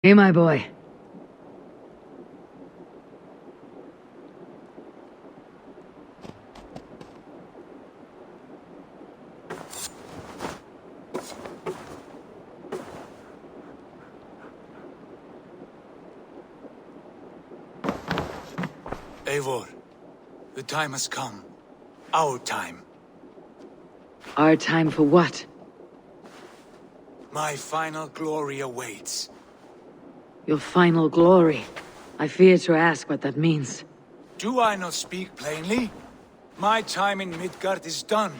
Hey, my boy. Eivor, the time has come. Our time. Our time for what? My final glory awaits. Your final glory. I fear to ask what that means. Do I not speak plainly? My time in Midgard is done.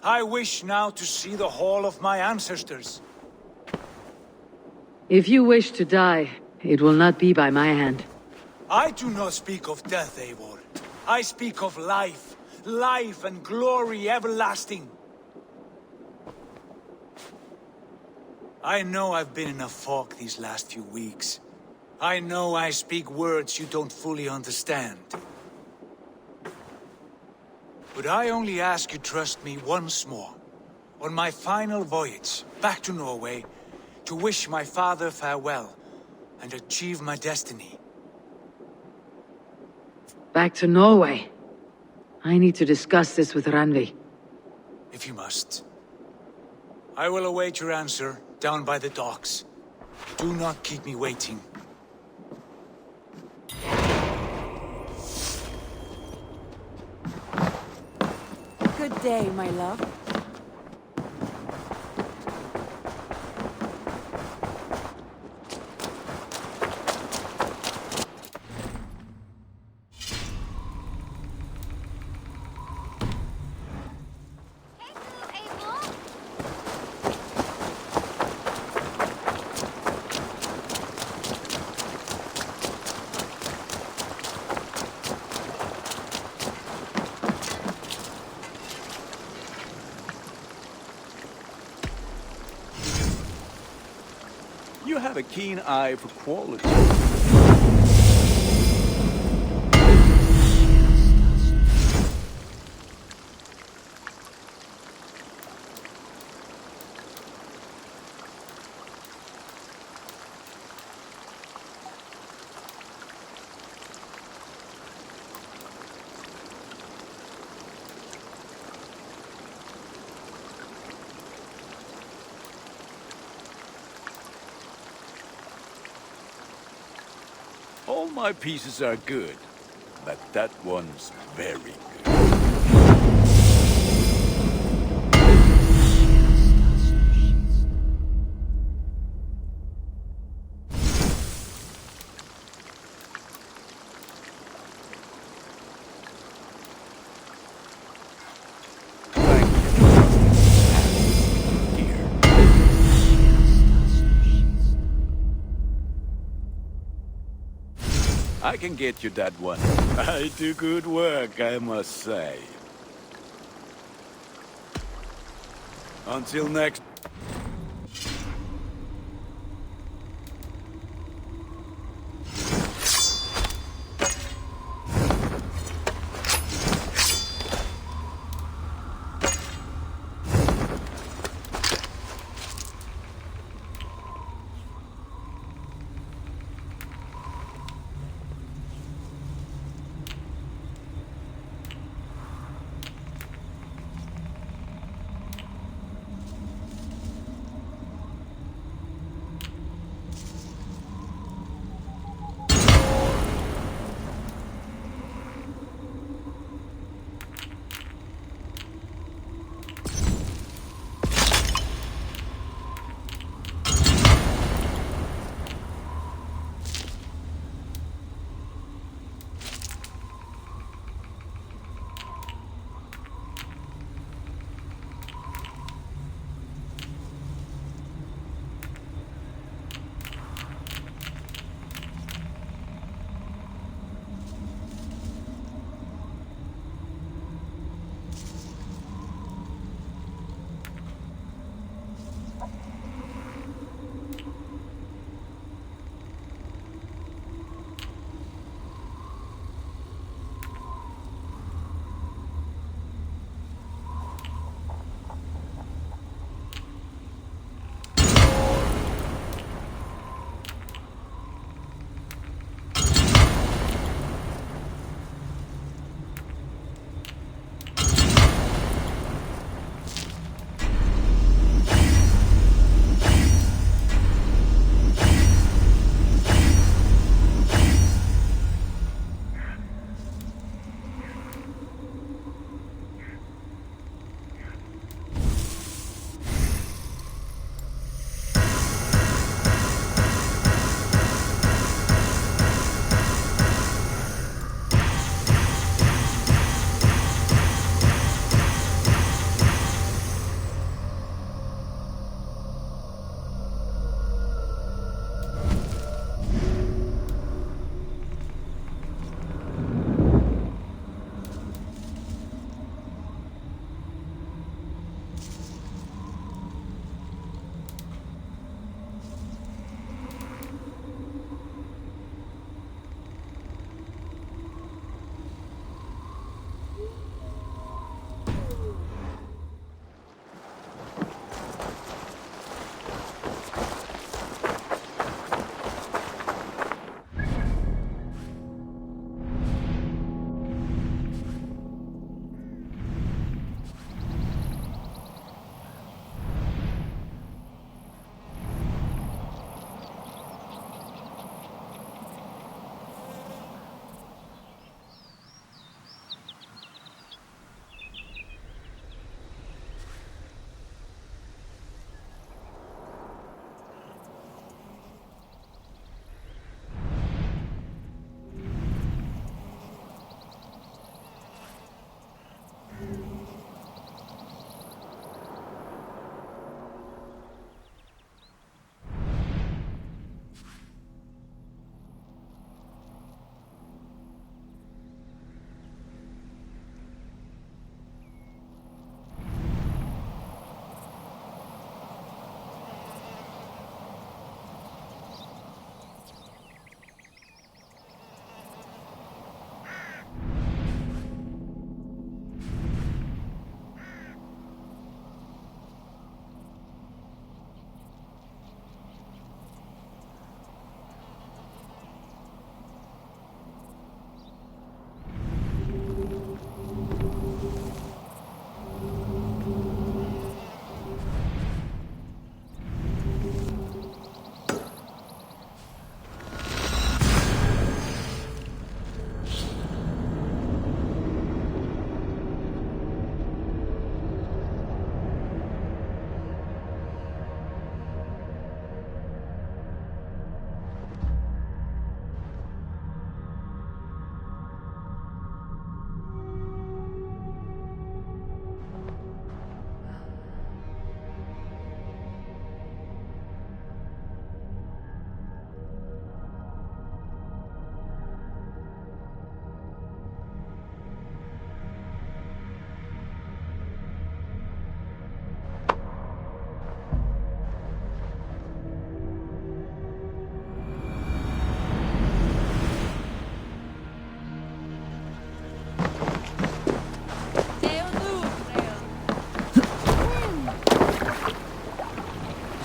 I wish now to see the hall of my ancestors. If you wish to die, it will not be by my hand. I do not speak of death, Eivor. I speak of life. Life and glory everlasting. I know I've been in a fog these last few weeks. I know I speak words you don't fully understand. But I only ask you trust me once more. On my final voyage, back to Norway, to wish my father farewell, and achieve my destiny. Back to Norway. I need to discuss this with Randvi. If you must. I will await your answer, down by the docks. Do not keep me waiting. Good day, my love. You have a keen eye for quality. All my pieces are good, but that one's very good. Thank you for trusting me, dear. I can get you that one. I do good work, I must say. Until next...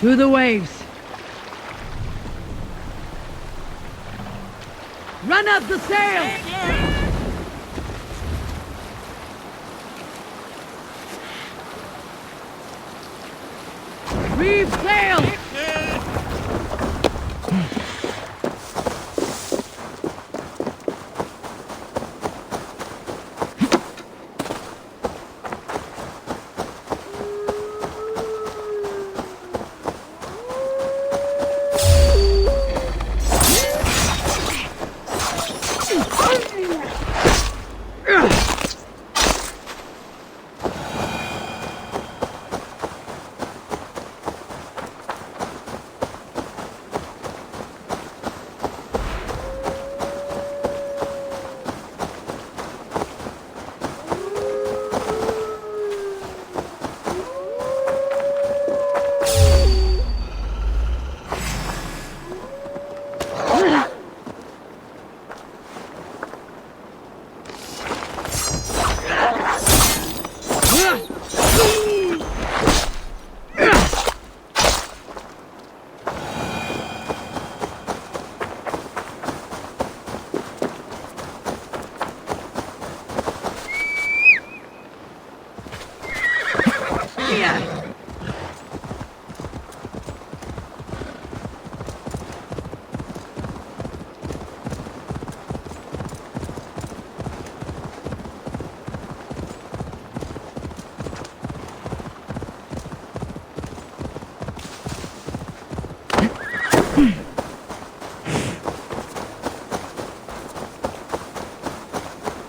Through the waves. Run up the sail! Reeve sail!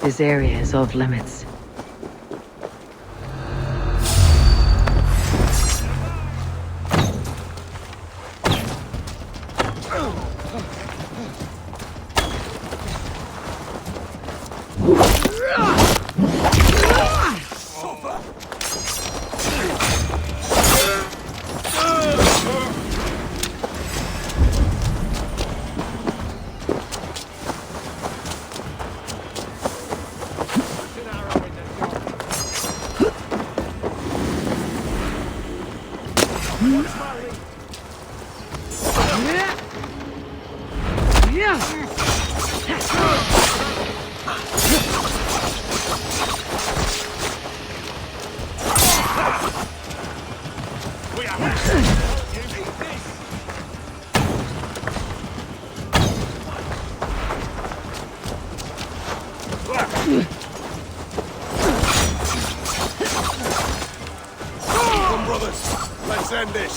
This area is off limits. Come, brothers, let's end this.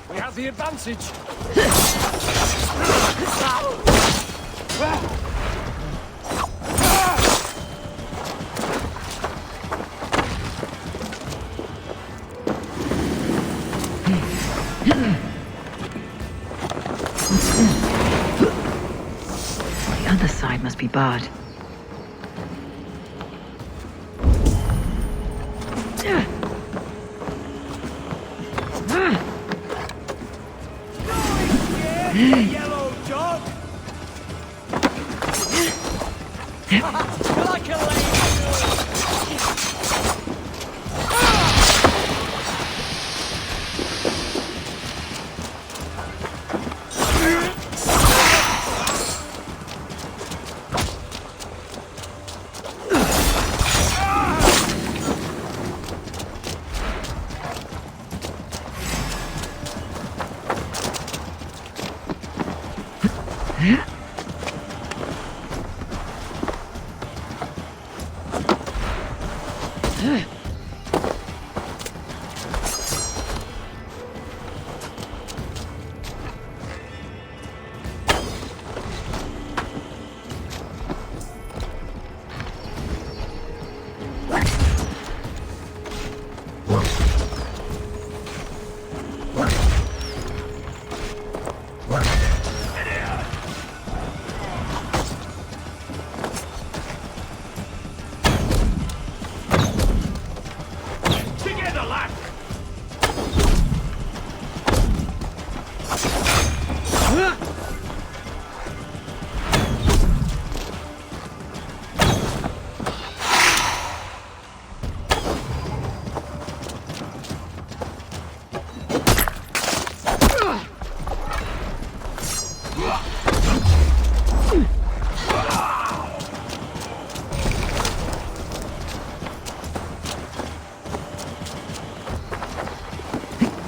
We have the advantage. The other side must be barred. Yellow dog. Like a lady.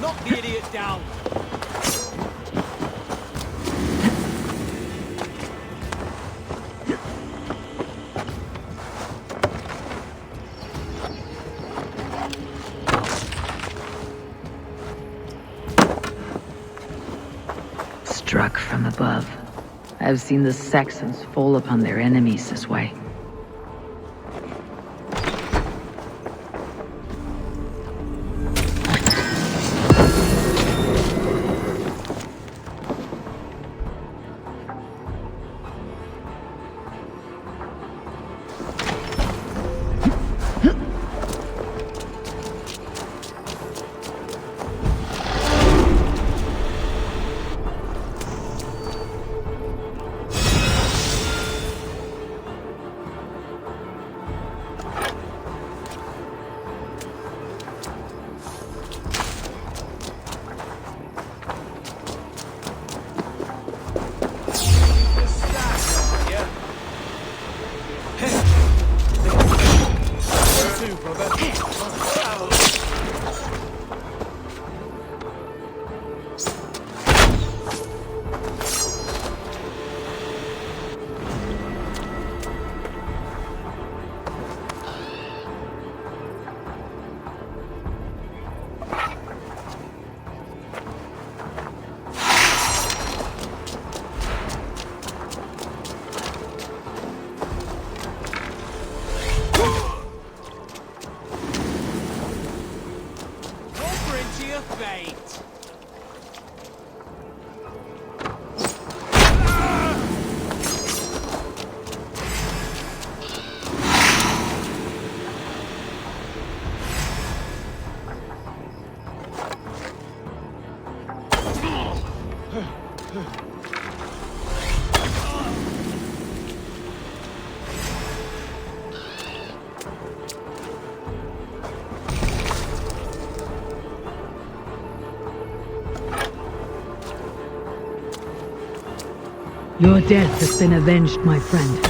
Knock the idiot down! Struck from above. I've seen the Saxons fall upon their enemies this way. Your death has been avenged, my friend.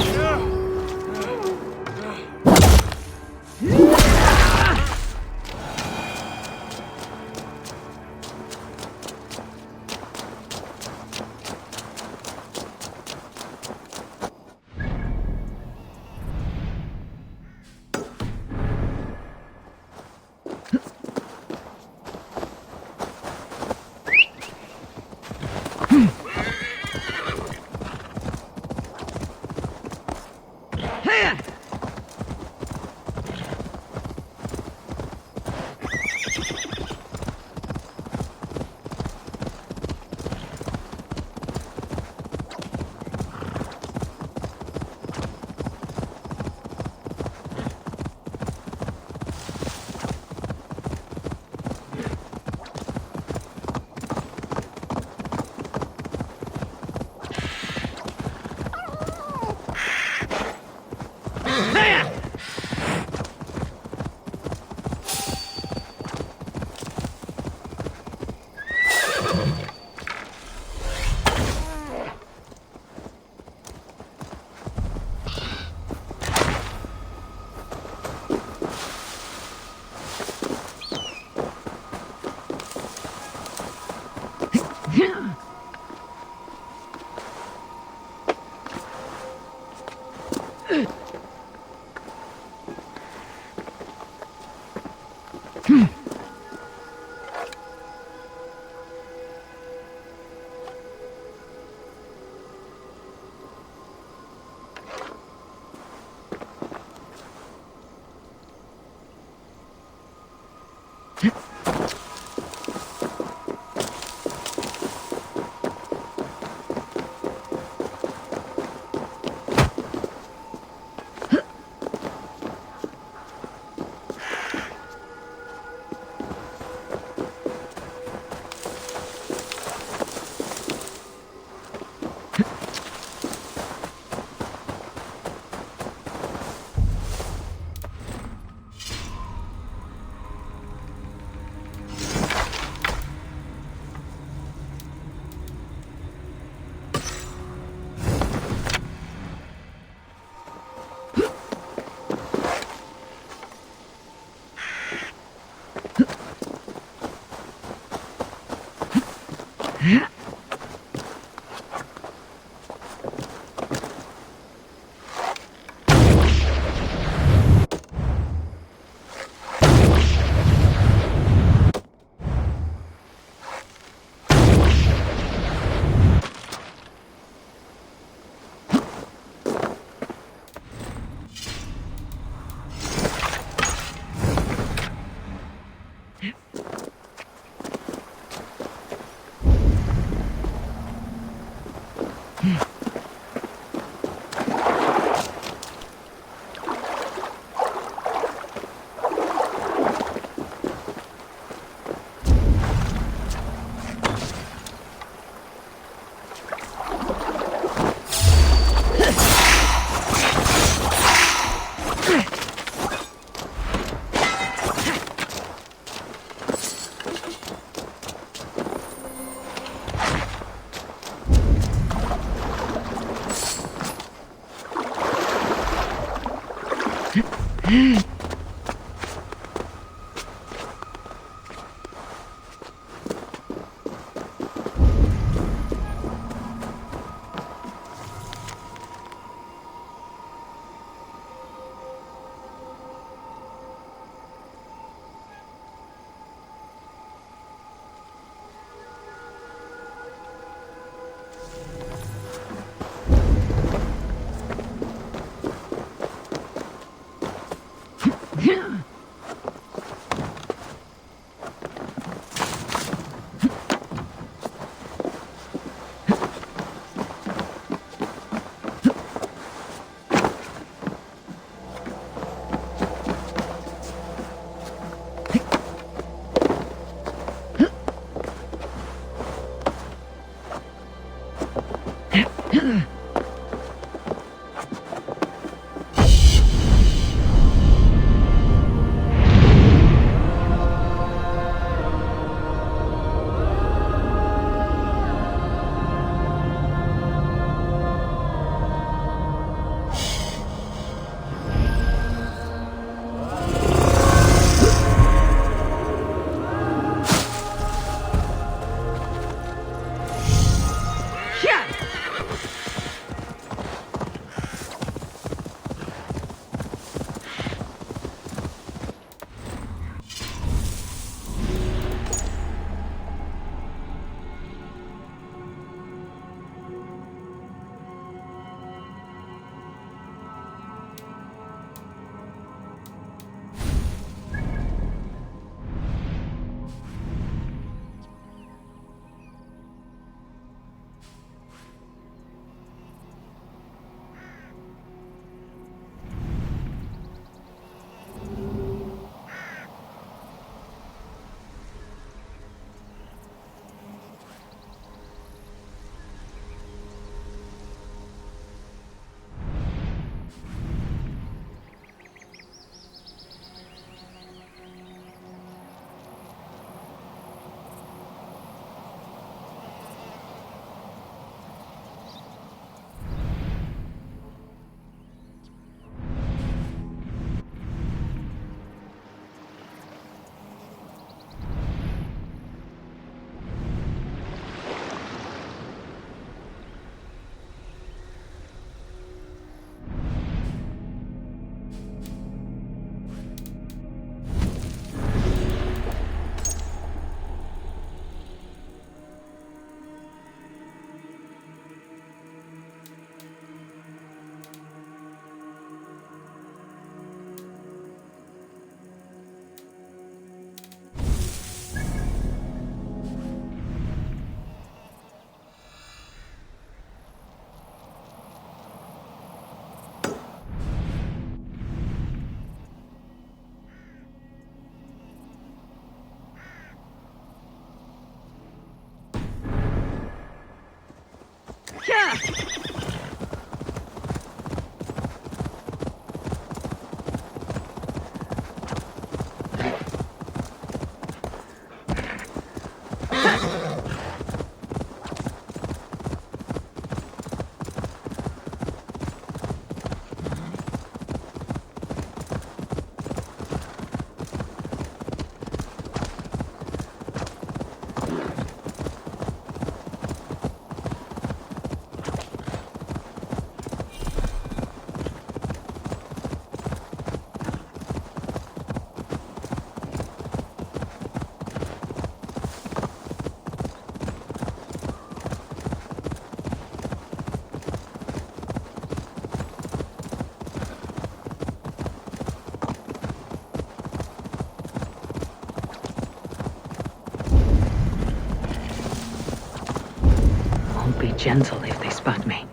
Be gentle if they spot me.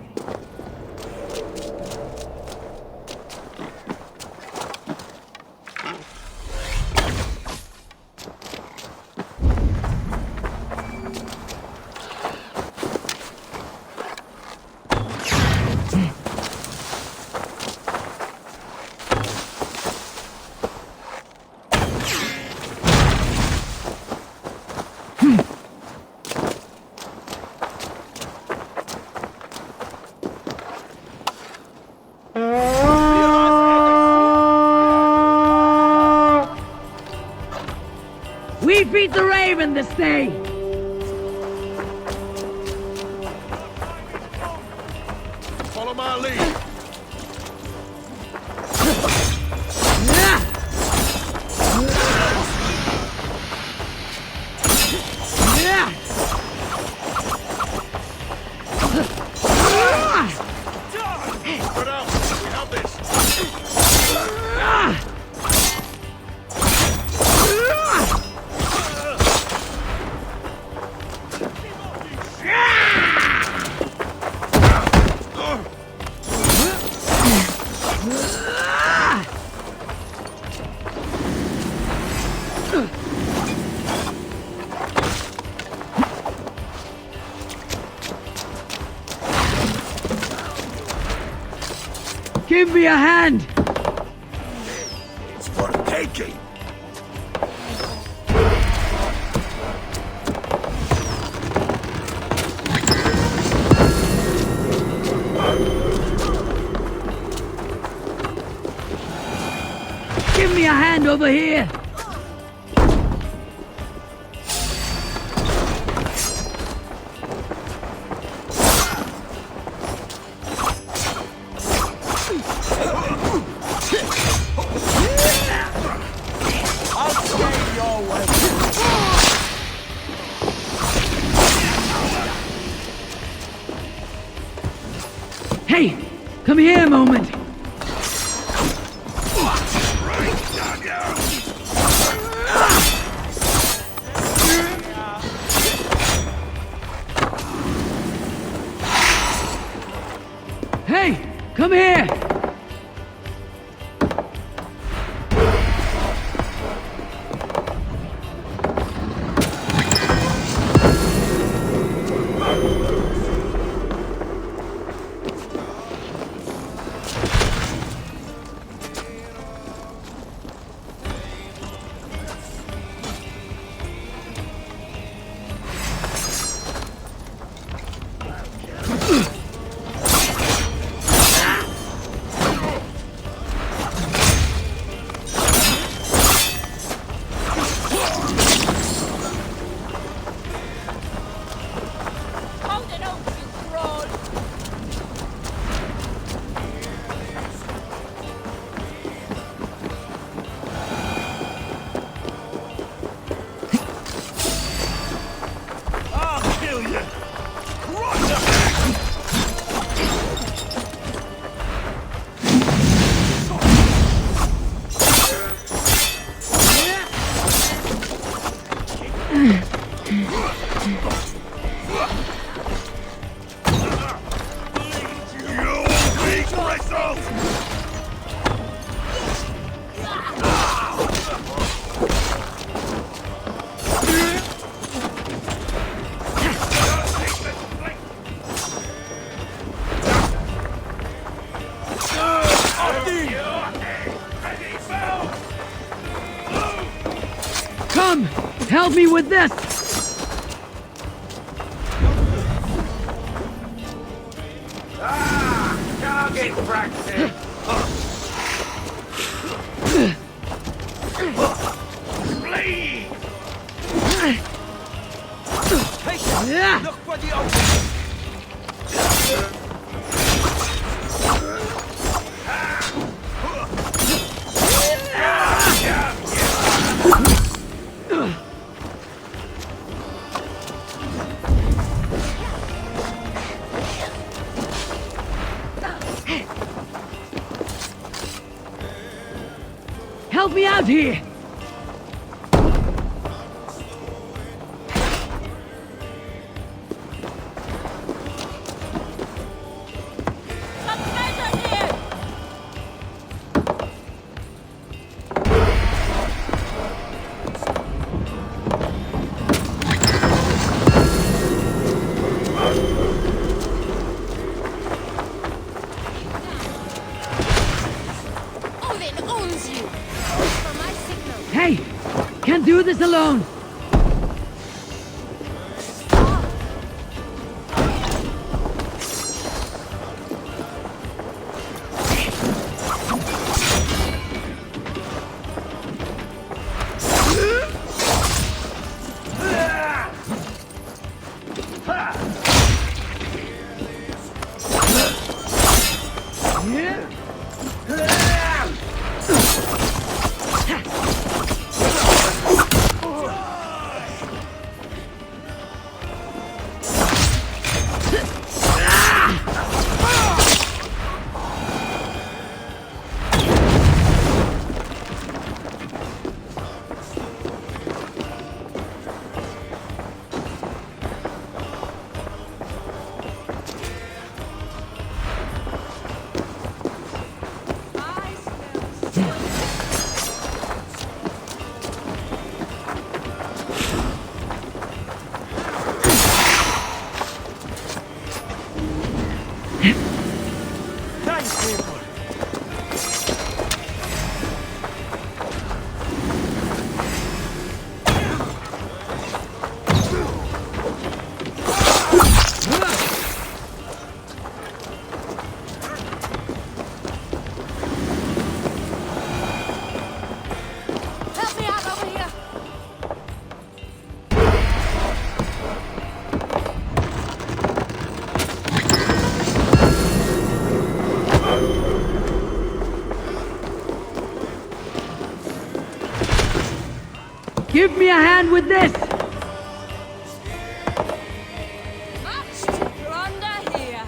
beat the raven this day! Follow my lead. Spread out. We have this. Give me a hand! It's for the taking. Give me a hand over here! Hey! Come here a moment! Hey! Come here! Come! Help me with this! Target practice. Bleed. Patience! Look for the opening! Help me out here! Hey! Can't do this alone! Thanks, people. Help me out over here! Give me a hand with this! Much to plunder here!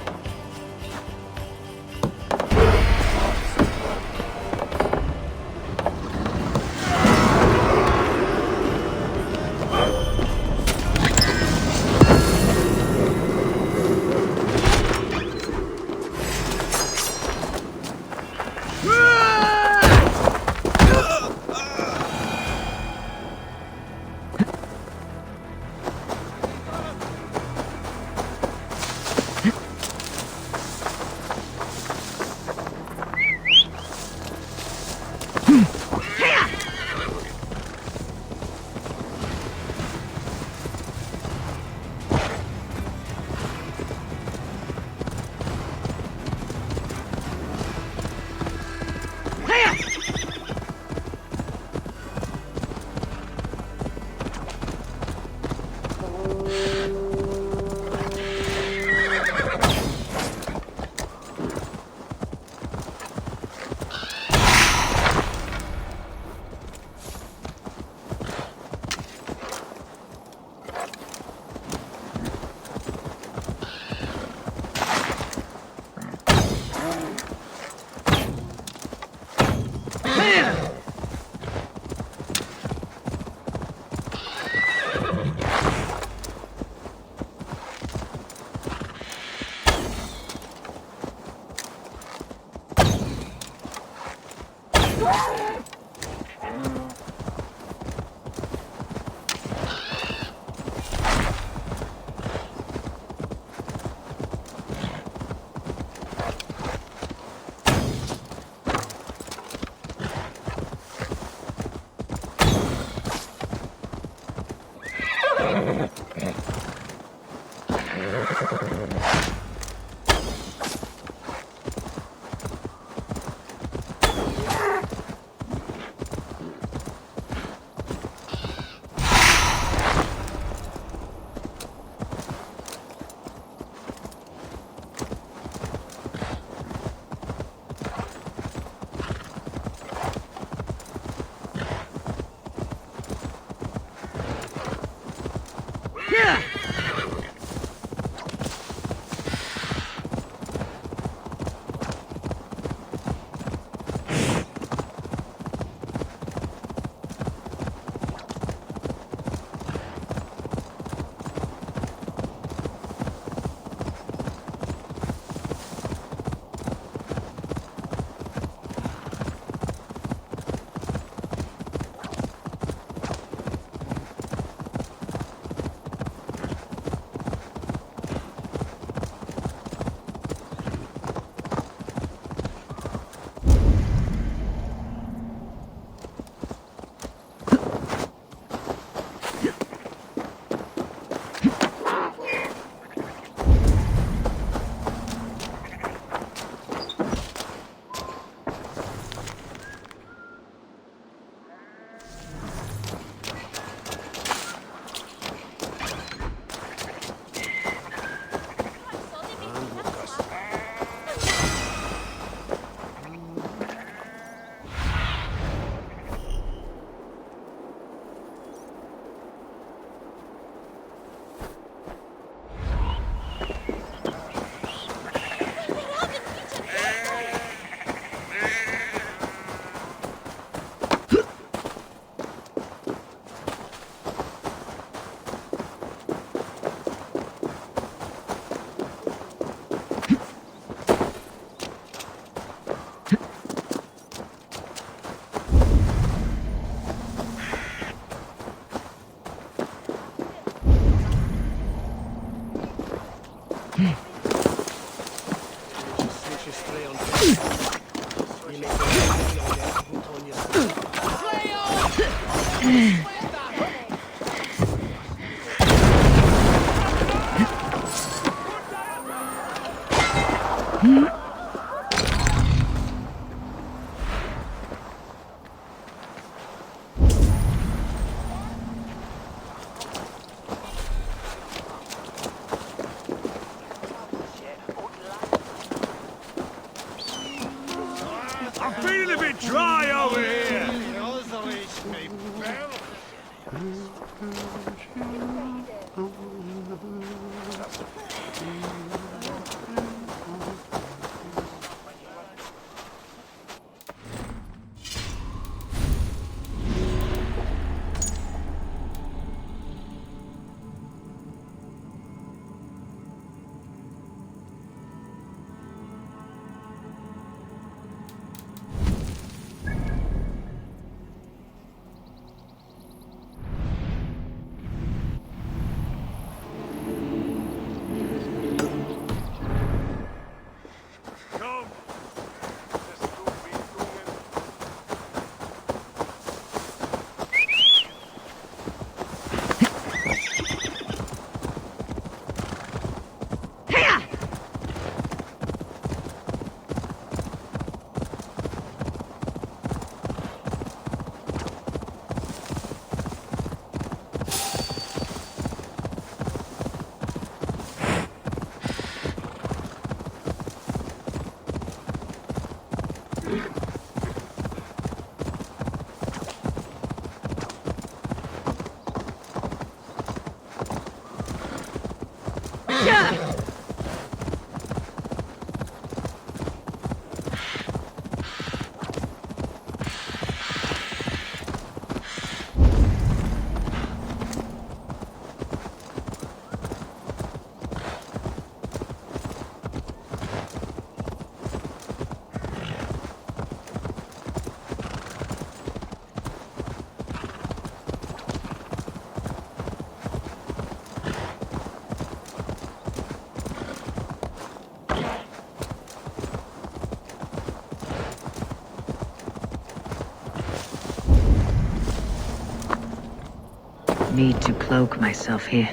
I'm feeling a bit dry over here. Need to cloak myself here.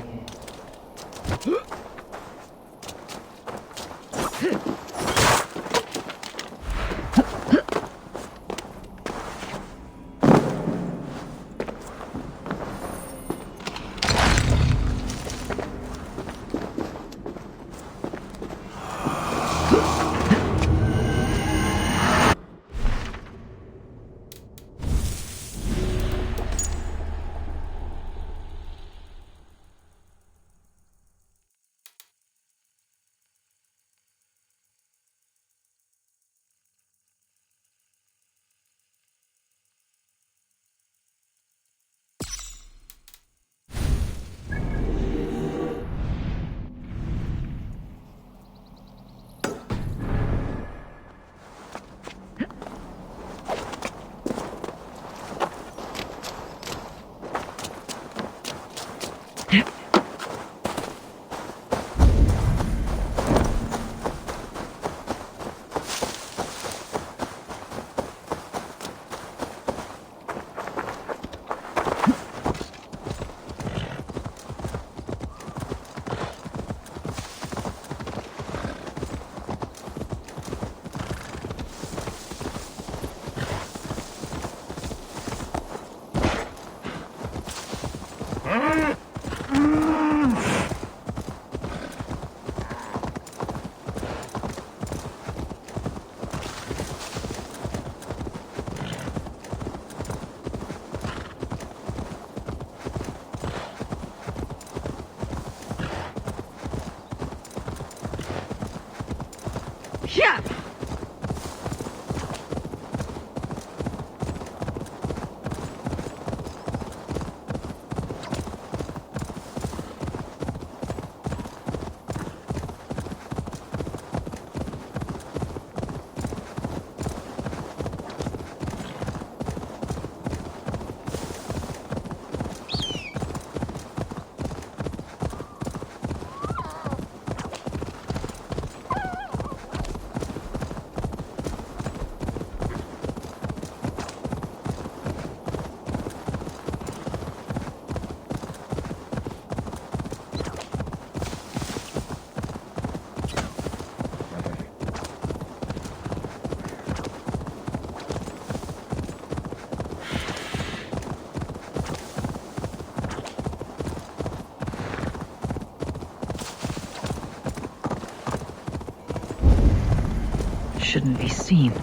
shouldn't be seen.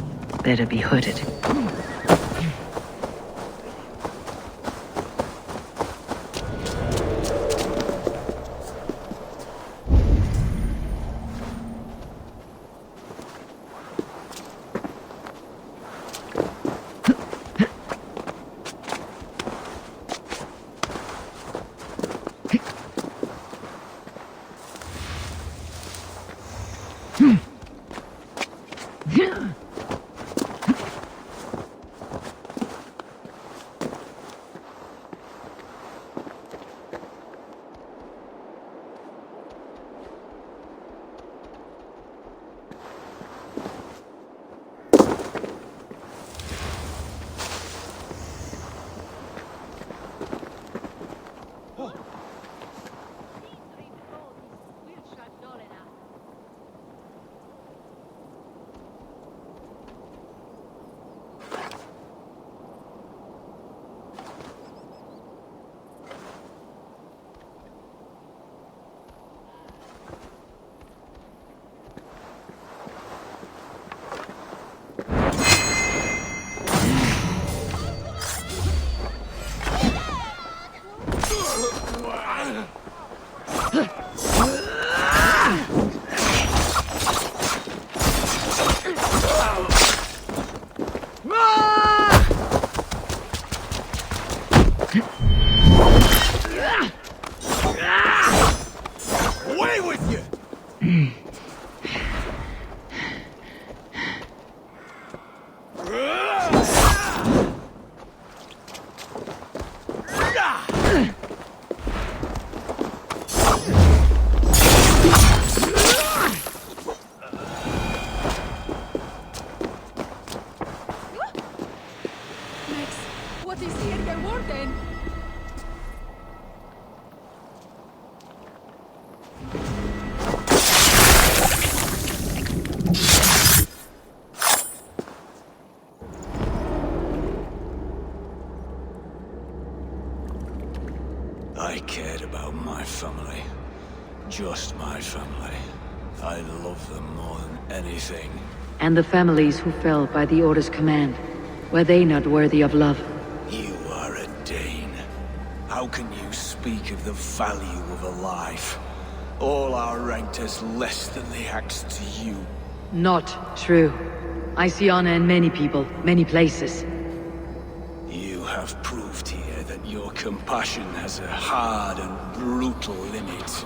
Better be hooded. Away with you! Max, what is here geworden? I cared about my family. Just my family. I love them more than anything. And the families who fell by the Order's command. Were they not worthy of love? You are a Dane. How can you speak of the value of a life? All are ranked as less than the axe to you. Not true. I see honor in many people, many places. You have proved here that your compassion has a hard and brutal limit.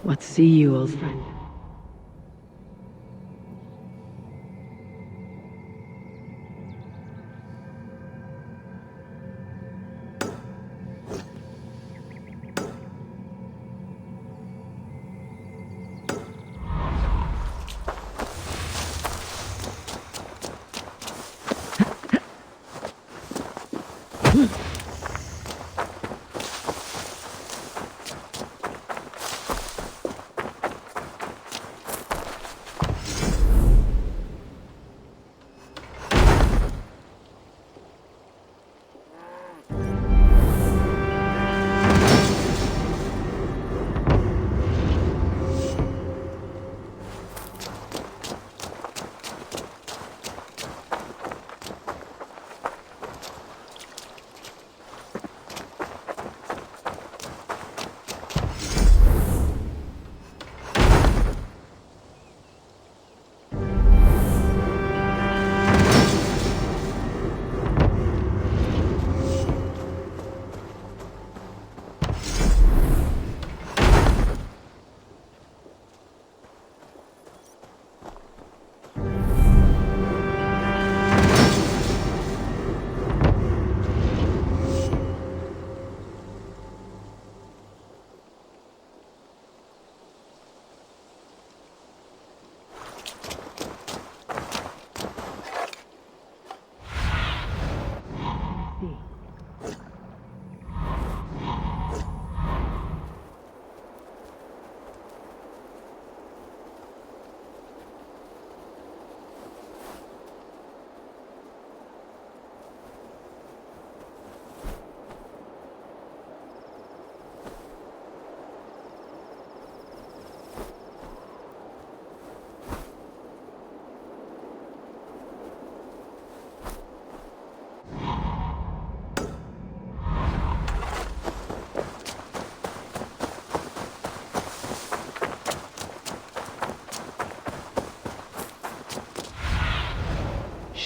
What see you, old friend?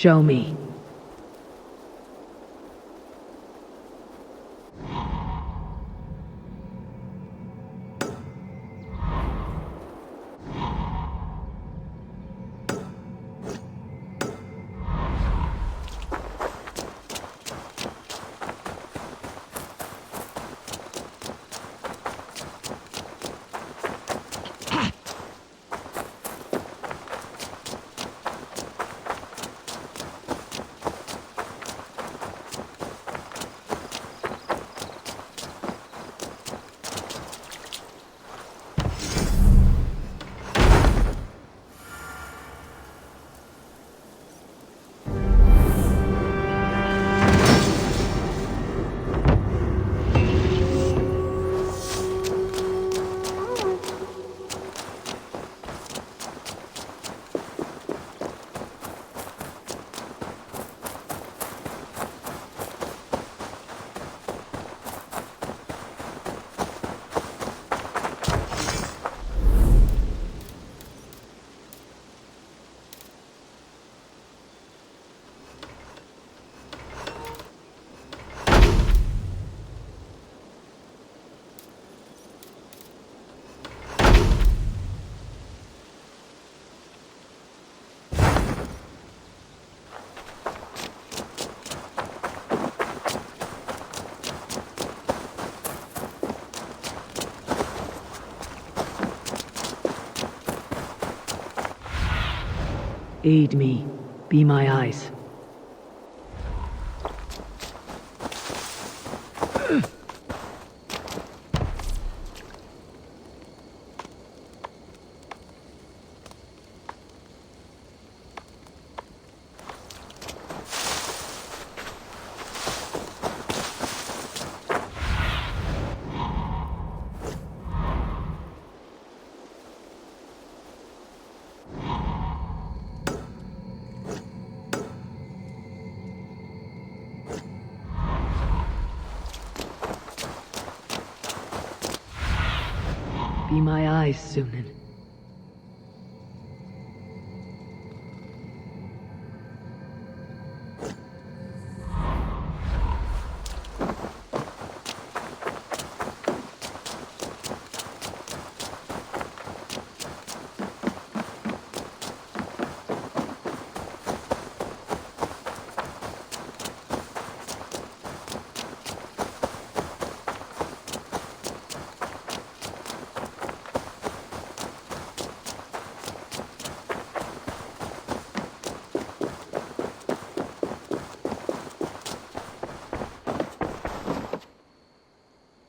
Show me. Aid me. Be my eyes. Be my eyes, Sunan.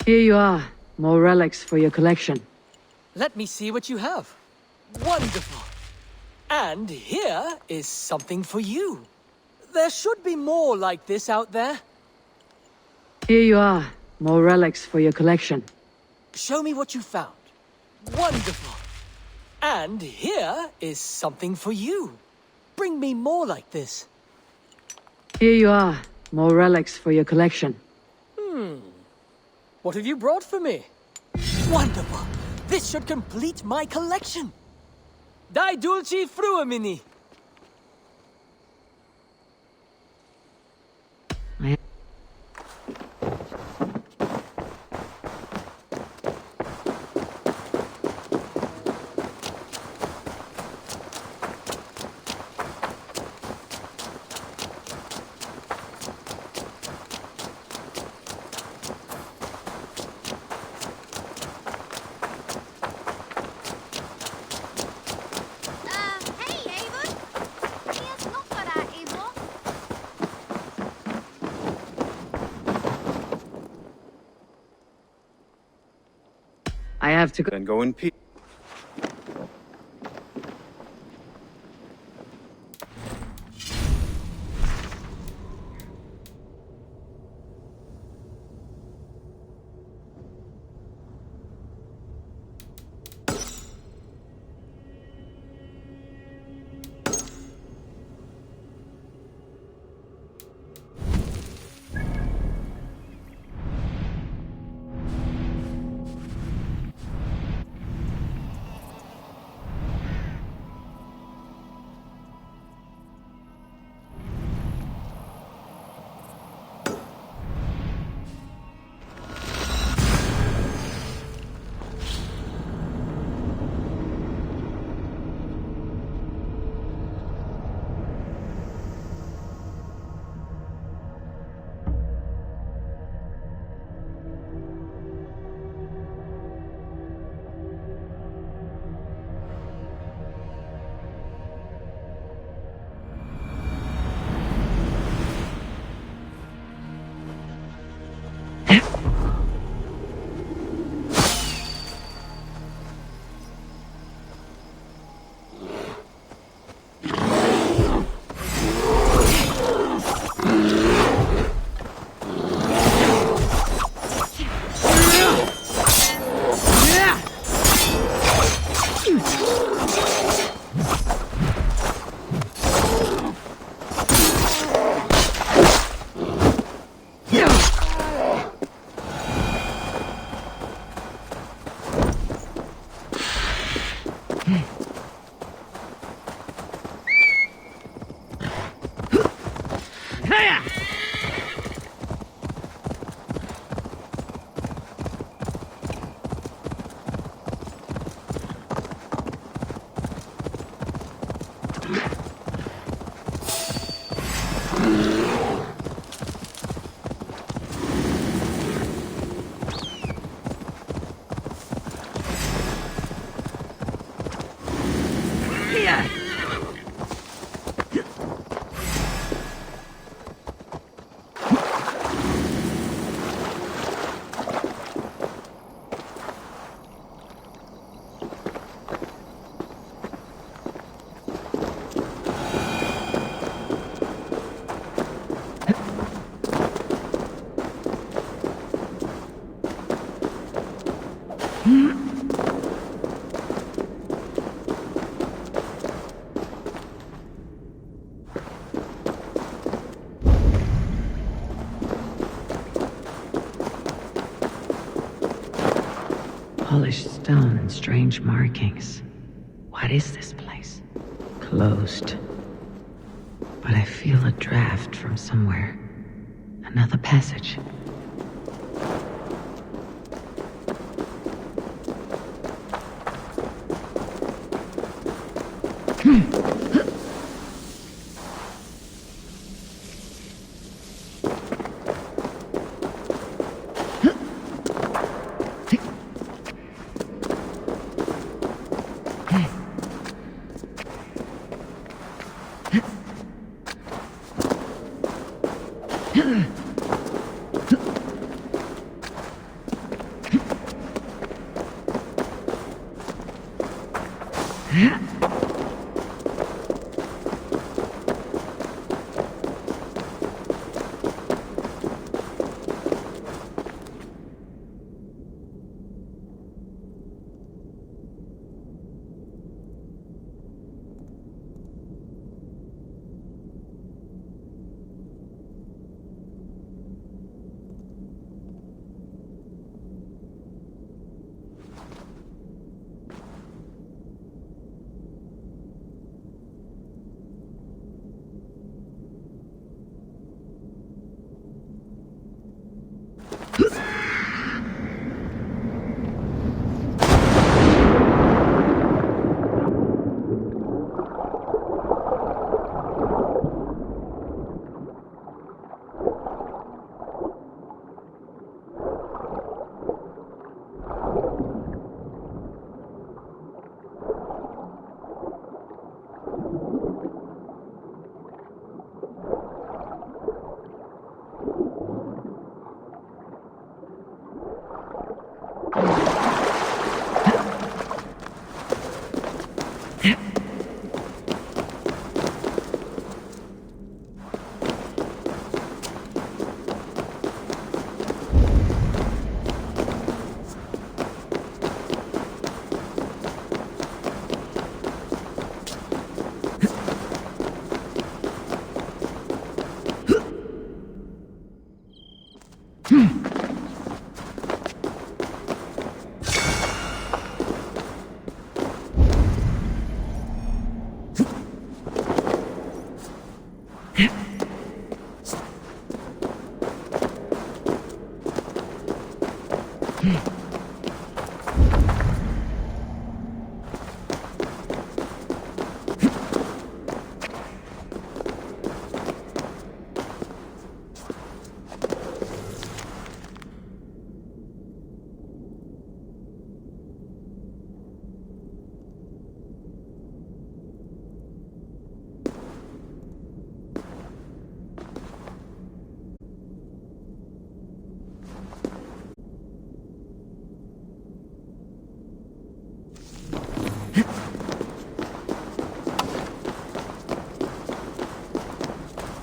Here you are. More relics for your collection. Let me see what you have. Wonderful. And here is something for you. There should be more like this out there. Here you are. More relics for your collection. Show me what you found. Wonderful. And here is something for you. Bring me more like this. Here you are. More relics for your collection. What have you brought for me? Wonderful. This should complete my collection. Dai dulci fruamini. Hej Eivor! Finns något där, Eivor? I have to go. Then go in peace. Polished stone and strange markings. What is this place? Closed. But I feel a draft from somewhere. Another passage.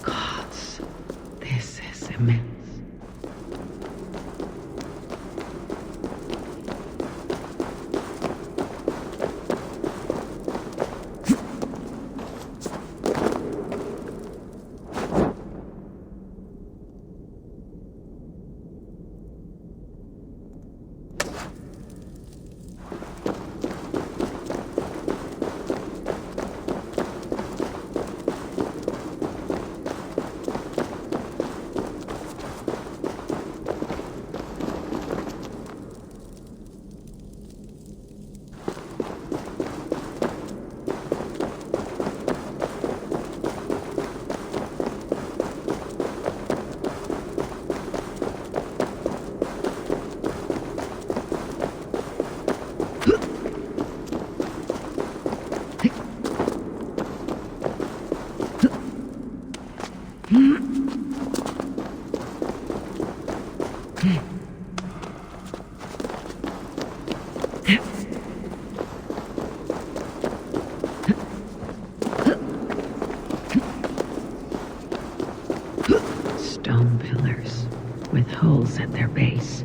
Gods, this is immense. Stone pillars with holes at their base.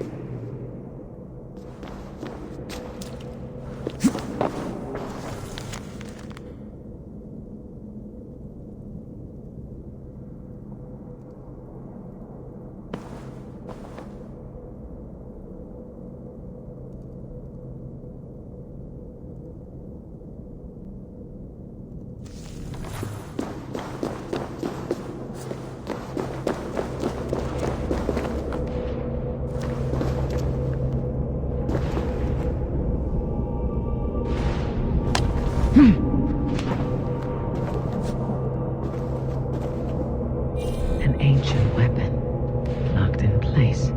An ancient weapon, locked in place.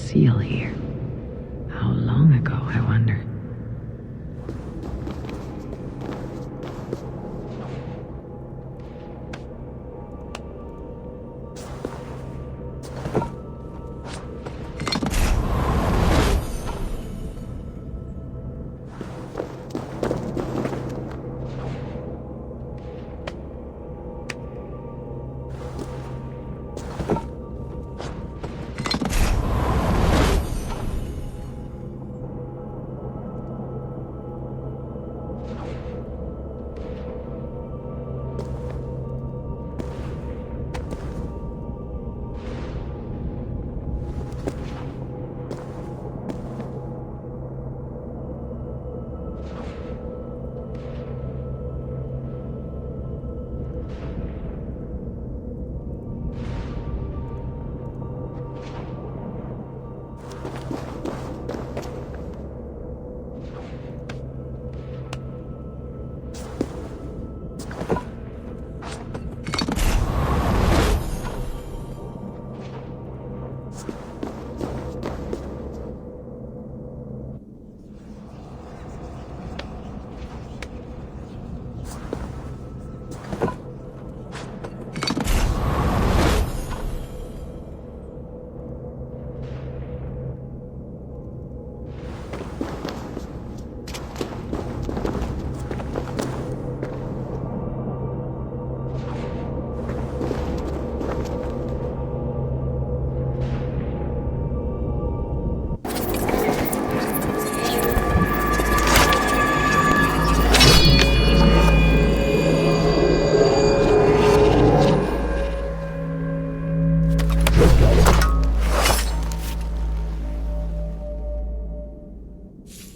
seal here. How long ago, I wonder?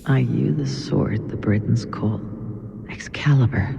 Are you the sword the Britons call Excalibur?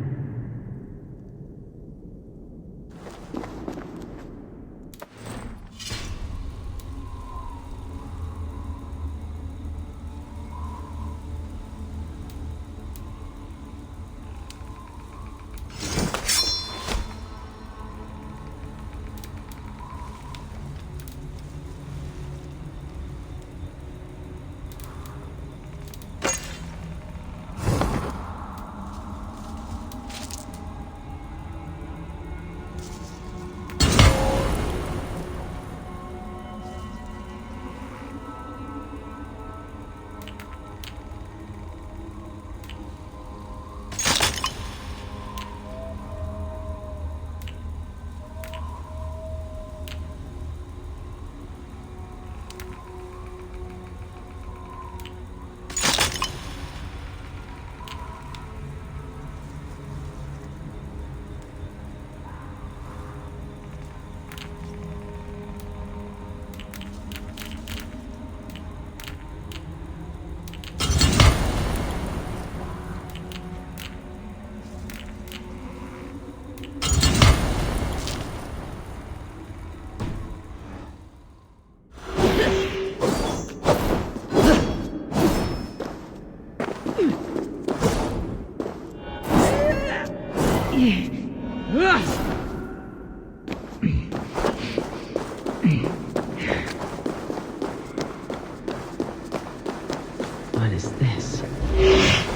What is this?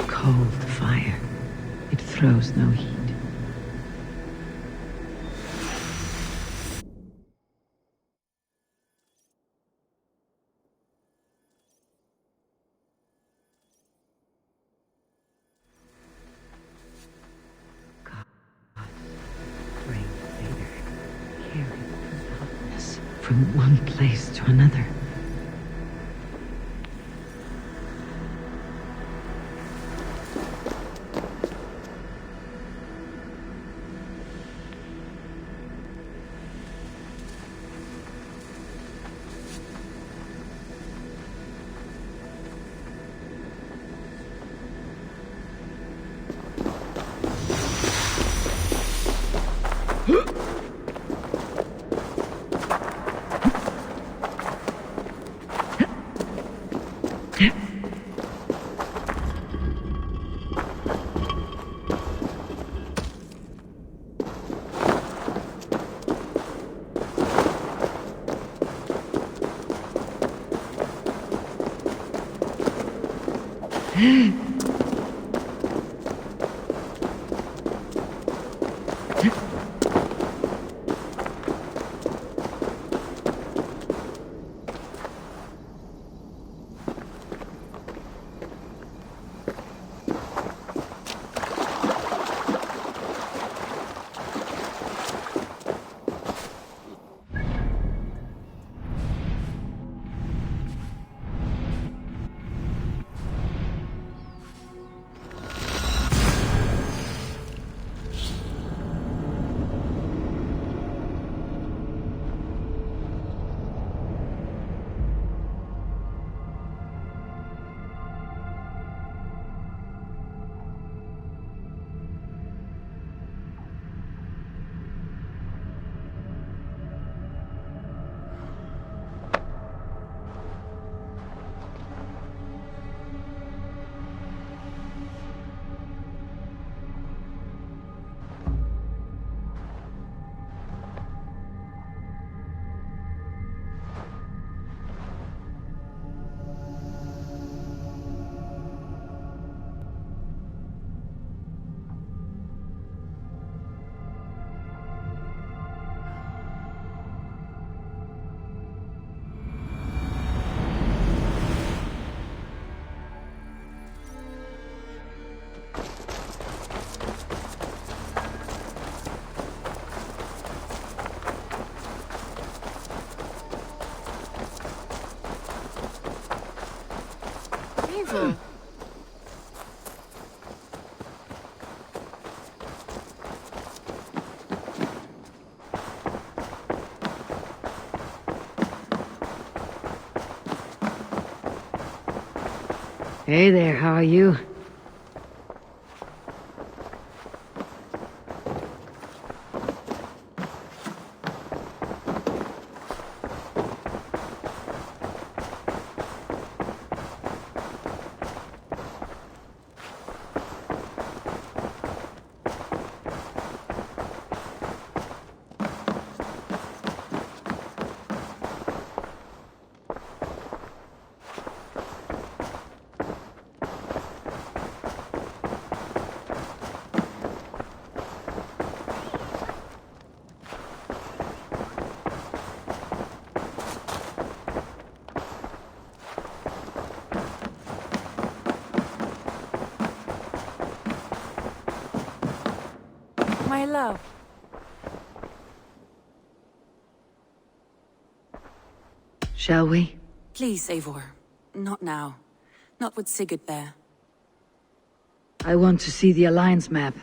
Cold fire. It throws no heat. From one place to another. Eivor. Hey there, how are you? My love. Shall we? Please, Eivor. Not now. Not with Sigurd there. I want to see the Alliance map.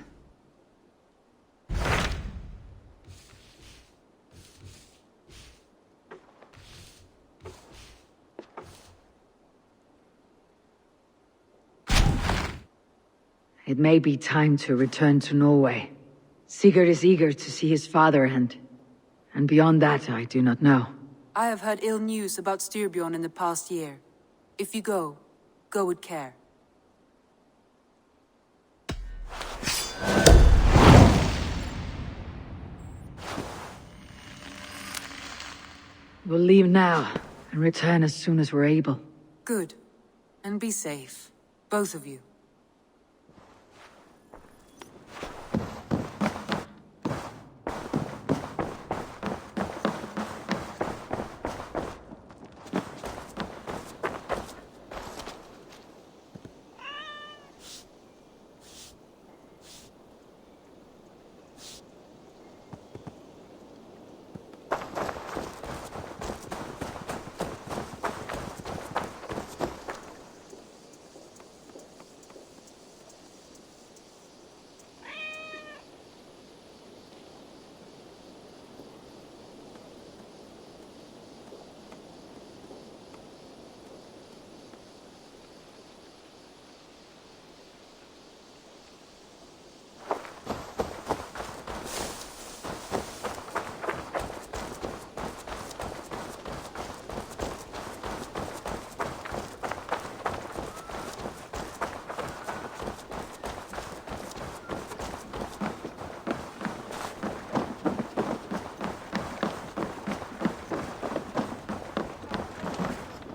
It may be time to return to Norway. Sigurd is eager to see his father and beyond that I do not know. I have heard ill news about Styrbjorn in the past year. If you go, go with care. We'll leave now and return as soon as we're able. Good. And be safe. Both of you.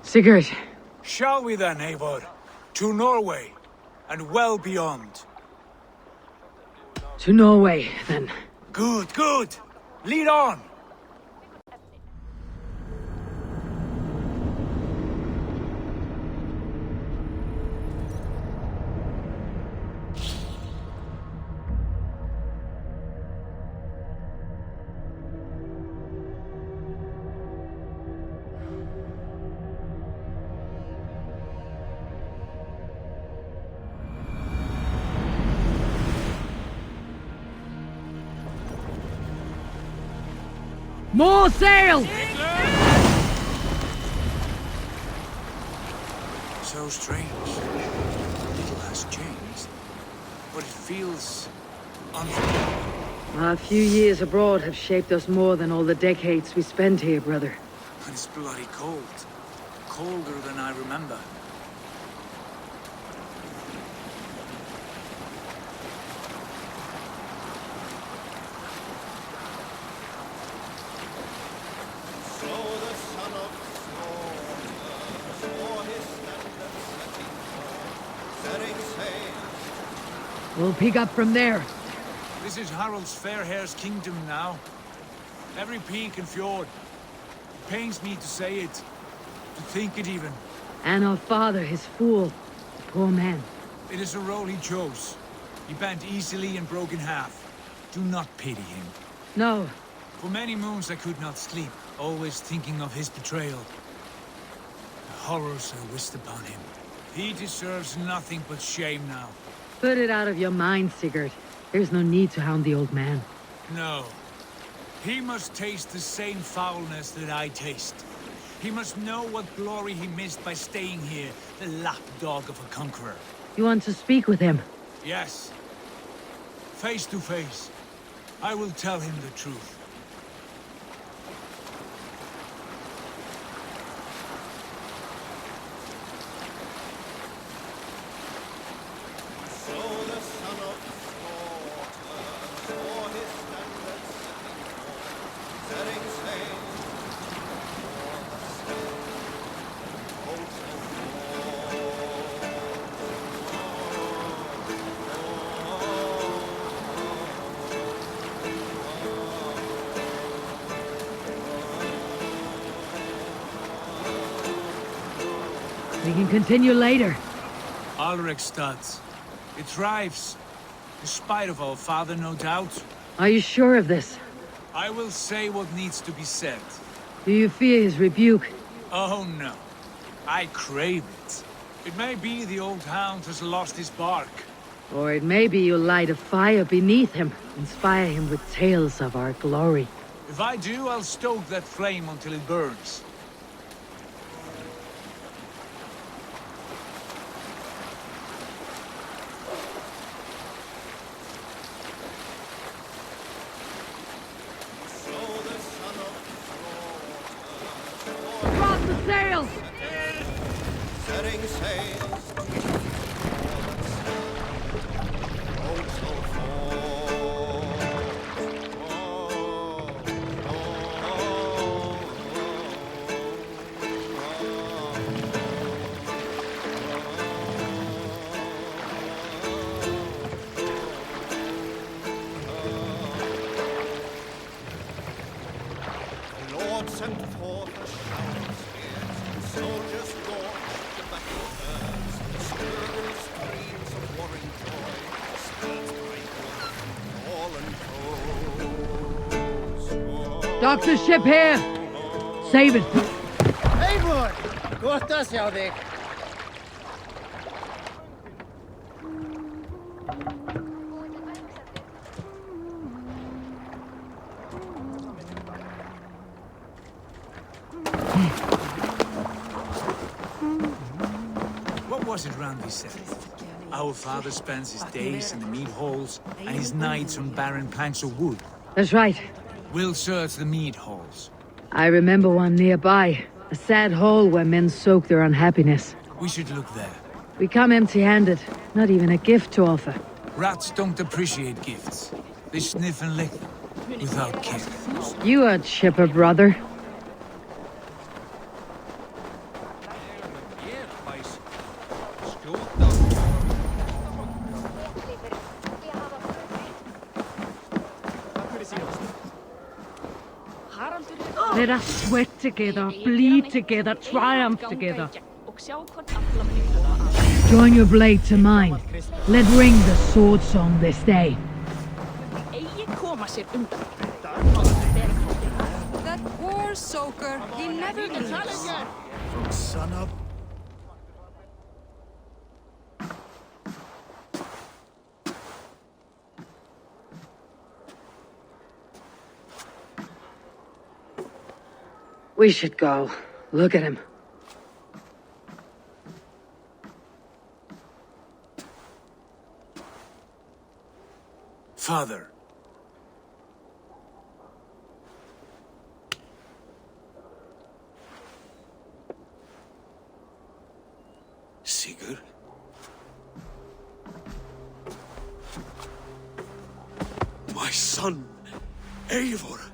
Sigurd! Shall we then, Eivor? To Norway. and well beyond. To Norway, then. Good, good. Lead on. More sail! So strange. Little has changed, but it feels unforgettable. A few years abroad have shaped us more than all the decades we spent here, brother. And it's bloody cold. Colder than I remember. We'll pick up from there. This is Harald's Fairhair's kingdom now. Every peak and fjord. It pains me to say it, to think it even. And our father, his fool. Poor man. It is a role he chose. He bent easily and broke in half. Do not pity him. No. For many moons I could not sleep, always thinking of his betrayal. The horrors I wished upon him. He deserves nothing but shame now. Put it out of your mind, Sigurd. There's no need to hound the old man. No. He must taste the same foulness that I taste. He must know what glory he missed by staying here, the lapdog of a conqueror. You want to speak with him? Yes. Face to face. I will tell him the truth. We can continue later. Alrekstad. It thrives. Despite of our father, no doubt. Are you sure of this? I will say what needs to be said. Do you fear his rebuke? Oh no. I crave it. It may be the old hound has lost his bark. Or it may be you'll light a fire beneath him, inspire him with tales of our glory. If I do, I'll stoke that flame until it burns. Drop the sails! Setting sails. Lord sent forth a shower of spears, and soldiers launched the battle herds, stirring streams of warring joy, steeds break fallen foes. Doctor ship here! Save it! Eivor! Gott að sjá þig! What was it Randi said? Our father spends his days in the mead halls, and his nights on barren planks of wood. That's right. We'll search the mead halls. I remember one nearby. A sad hole where men soak their unhappiness. We should look there. We come empty-handed. Not even a gift to offer. Rats don't appreciate gifts. They sniff and lick them, without care. You a chipper, brother. Let us sweat together, bleed together, triumph together. Join your blade to mine. Let ring the sword song this day. That poor soaker, he never leaves. Son of... We should go. Look at him. Father. Sigurd? My son, Eivor!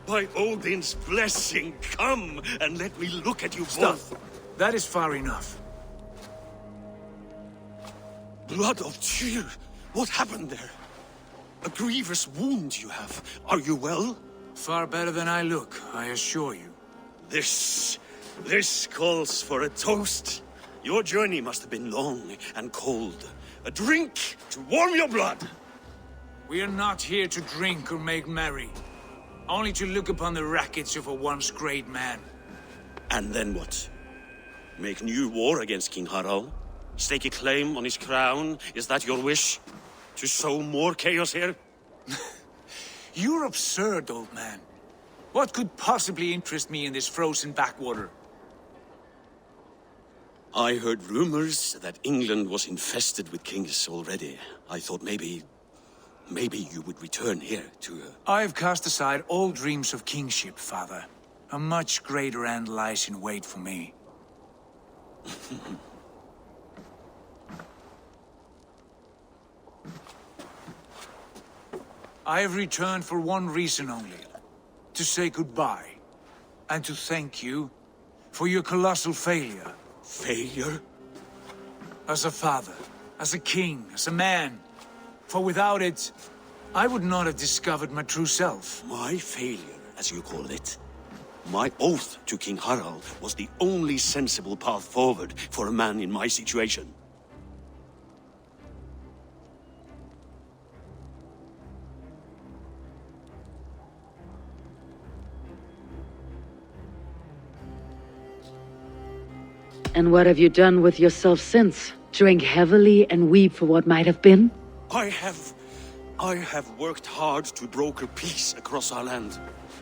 By Odin's blessing, come and let me look at you both. That is far enough. Blood of Tyr! What happened there? A grievous wound you have. Are you well? Far better than I look, I assure you. This calls for a toast. Your journey must have been long and cold. A drink to warm your blood. We are not here to drink or make merry. Only to look upon the wreckage of a once great man. And then what? Make new war against King Harald? Stake a claim on his crown? Is that your wish? To sow more chaos here? You're absurd, old man. What could possibly interest me in this frozen backwater? I heard rumors that England was infested with kings already. I thought maybe you would return here to... I've cast aside all dreams of kingship, father. A much greater end lies in wait for me. I have returned for one reason only. To say goodbye. And to thank you for your colossal failure. Failure? As a father, as a king, as a man. For without it, I would not have discovered my true self. My failure, as you call it? My oath to King Harald was the only sensible path forward for a man in my situation. And what have you done with yourself since? Drink heavily and weep for what might have been? I have worked hard to broker peace across our land.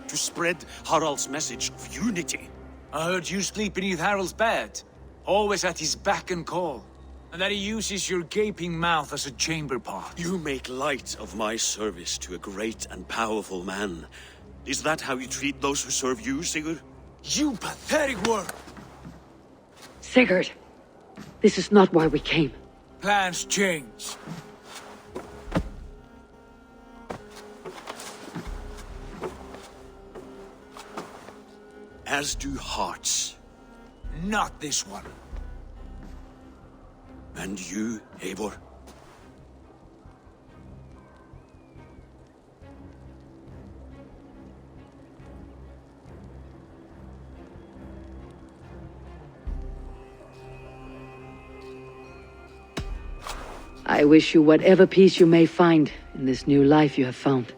To spread Harald's message of unity. I heard you sleep beneath Harald's bed. Always at his beck and call. And that he uses your gaping mouth as a chamber pot. You make light of my service to a great and powerful man. Is that how you treat those who serve you, Sigurd? You pathetic worm! Sigurd, this is not why we came. Plans change. As do hearts. Not this one. And you, Eivor? I wish you whatever peace you may find in this new life you have found.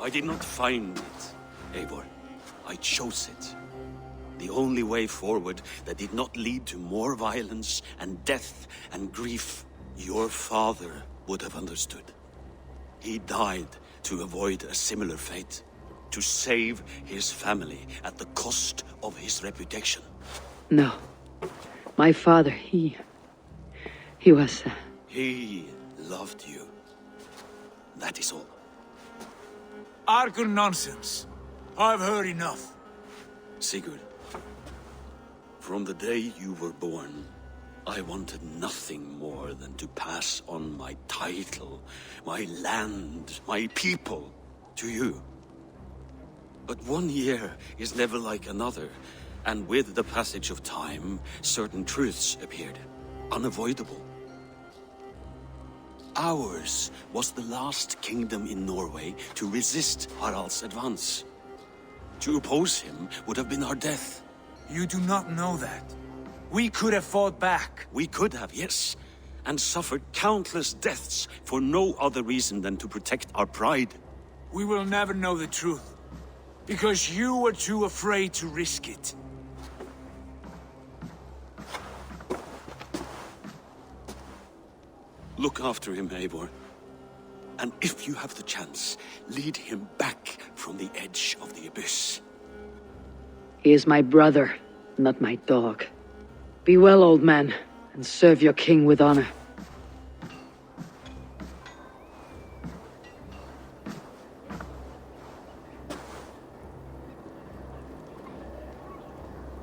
I did not find it, Eivor. I chose it. The only way forward that did not lead to more violence and death and grief. Your father would have understood. He died to avoid a similar fate. To save his family at the cost of his reputation. No. My father, he was... He loved you. That is all. Argon nonsense. I've heard enough. Sigurd, from the day you were born, I wanted nothing more than to pass on my title, my land, my people, to you. But 1 year is never like another, and with the passage of time, certain truths appeared, unavoidable. Ours was the last kingdom in Norway to resist Harald's advance. To oppose him would have been our death. You do not know that. We could have fought back. We could have, yes, and suffered countless deaths for no other reason than to protect our pride. We will never know the truth, because you were too afraid to risk it. Look after him, Eivor. And if you have the chance, lead him back from the edge of the abyss. He is my brother, not my dog. Be well, old man, and serve your king with honor.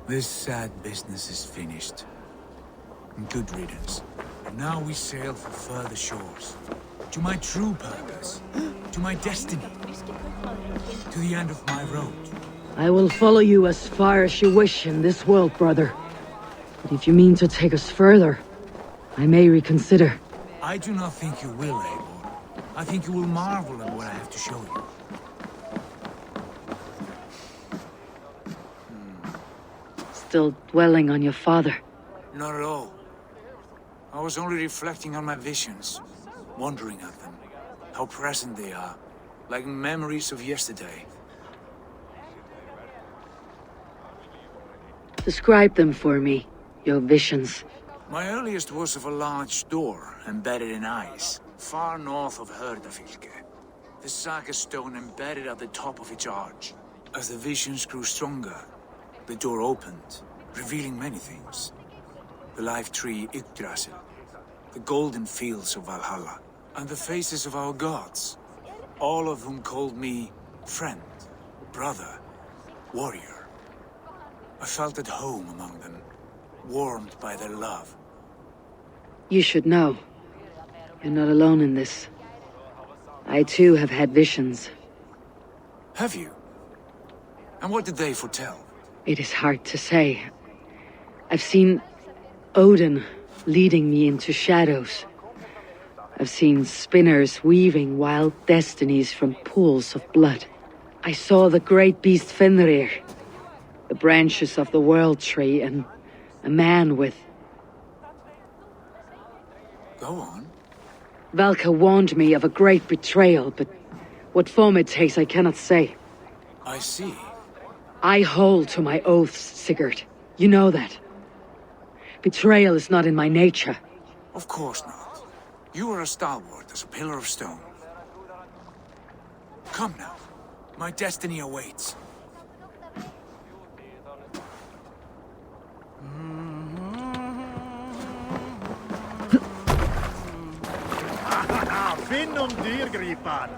This sad business is finished. Good riddance. And now we sail for further shores. To my true purpose. To my destiny. To the end of my road. I will follow you as far as you wish in this world, brother. But if you mean to take us further, I may reconsider. I do not think you will, Eivor. I think you will marvel at what I have to show you. Still dwelling on your father. Not at all. I was only reflecting on my visions, wondering at them, how present they are, like memories of yesterday. Describe them for me, your visions. My earliest was of a large door embedded in ice, far north of Herdafylke. The saga stone embedded at the top of its arch. As the visions grew stronger, the door opened, revealing many things. The life tree Yggdrasil, the golden fields of Valhalla, and the faces of our gods, all of whom called me friend, brother, warrior. I felt at home among them, warmed by their love. You should know. You're not alone in this. I too have had visions. Have you? And what did they foretell? It is hard to say. I've seen Odin leading me into shadows. I've seen spinners weaving wild destinies from pools of blood. I saw the great beast Fenrir, the branches of the world tree, and a man with... Go on. Valka warned me of a great betrayal, but what form it takes I cannot say. I see. I hold to my oaths, Sigurd. You know that. Betrayal is not in my nature. Of course not. You are as stalwart as a pillar of stone. Come now. My destiny awaits. Finn om dyrgripan!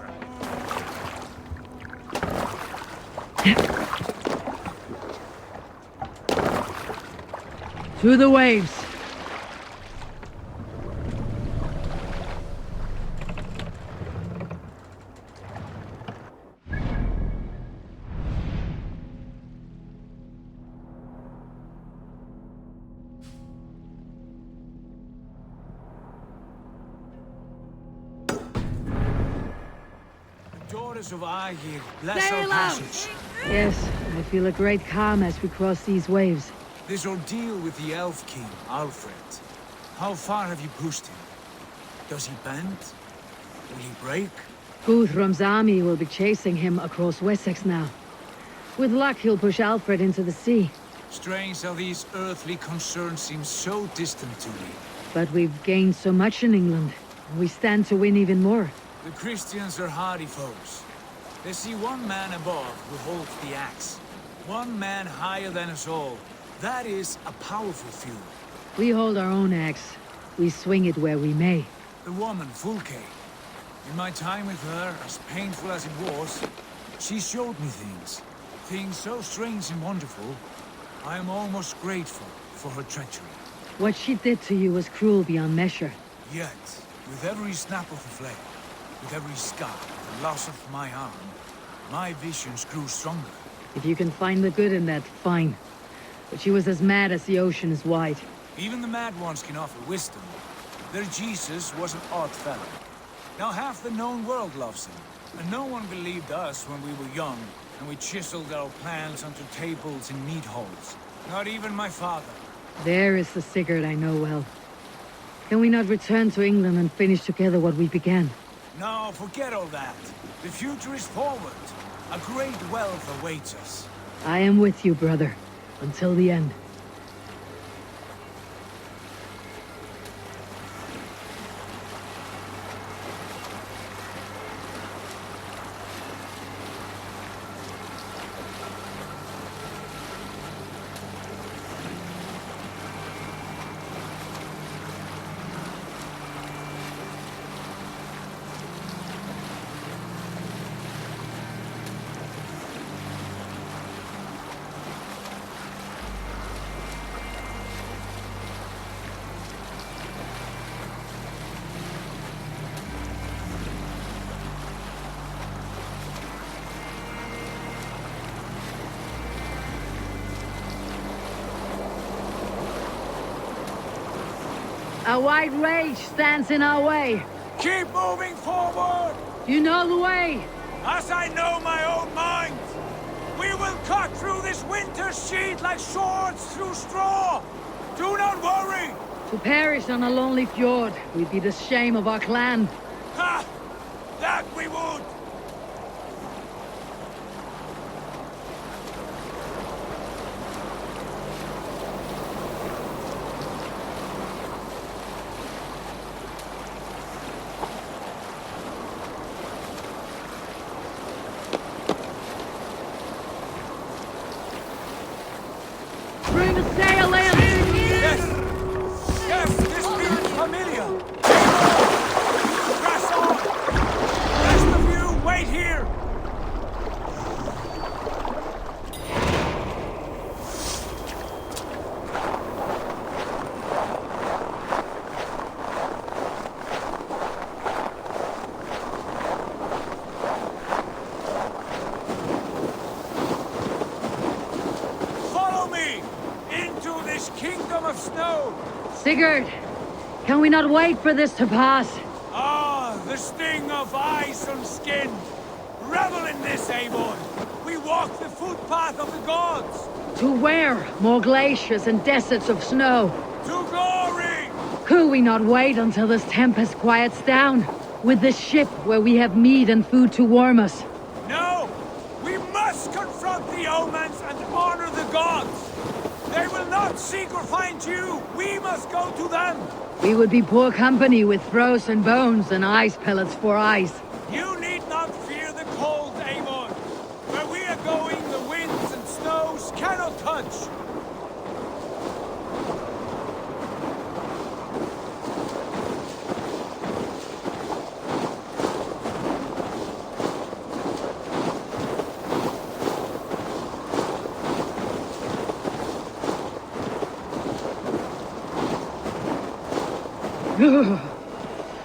To the waves! Daughters of Aegir, bless our passage. Yes, I feel a great calm as we cross these waves. This ordeal with the Elf King, Alfred. How far have you pushed him? Does he bend? Will he break? Guthrum's army will be chasing him across Wessex now. With luck, he'll push Alfred into the sea. Strange how these earthly concerns seem so distant to me. But we've gained so much in England. We stand to win even more. The Christians are hardy foes. They see one man above who holds the axe. One man higher than us all. That is a powerful feud. We hold our own axe. We swing it where we may. The woman, Fulke. In my time with her, as painful as it was, she showed me things. Things so strange and wonderful. I am almost grateful for her treachery. What she did to you was cruel beyond measure. Yet, with every snap of the flame, with every scar, the loss of my arm, my visions grew stronger. If you can find the good in that, fine. But she was as mad as the ocean is wide. Even the mad ones can offer wisdom. Their Jesus was an odd fellow. Now half the known world loves him, and no one believed us when we were young and we chiseled our plans onto tables in meat halls. Not even my father. There is the Sigurd I know well. Can we not return to England and finish together what we began? No, forget all that. The future is forward. A great wealth awaits us. I am with you, brother. Until the end. A white rage stands in our way. Keep moving forward! You know the way! As I know my own mind! We will cut through this winter sheet like swords through straw! Do not worry! To perish on a lonely fjord would be the shame of our clan. Ha! That we would! Bring a sail in! Yes! Yes, this feels familiar! Press on! Rest of you, wait here! Follow me! Into this kingdom of snow! Sigurd, can we not wait for this to pass? Ah, the sting of ice on skin! Revel in this, Eivor! We walk the footpath of the gods! To where? More glaciers and deserts of snow. To glory! Could we not wait until this tempest quiets down? With this ship where we have meat and food to warm us. No! We must confront the omens and honor the gods! They will not seek or find you! We must go to them! We would be poor company with frozen bones and ice pellets for eyes. You need not fear the cold, Eivor! Where we are going, the winds and snows cannot touch!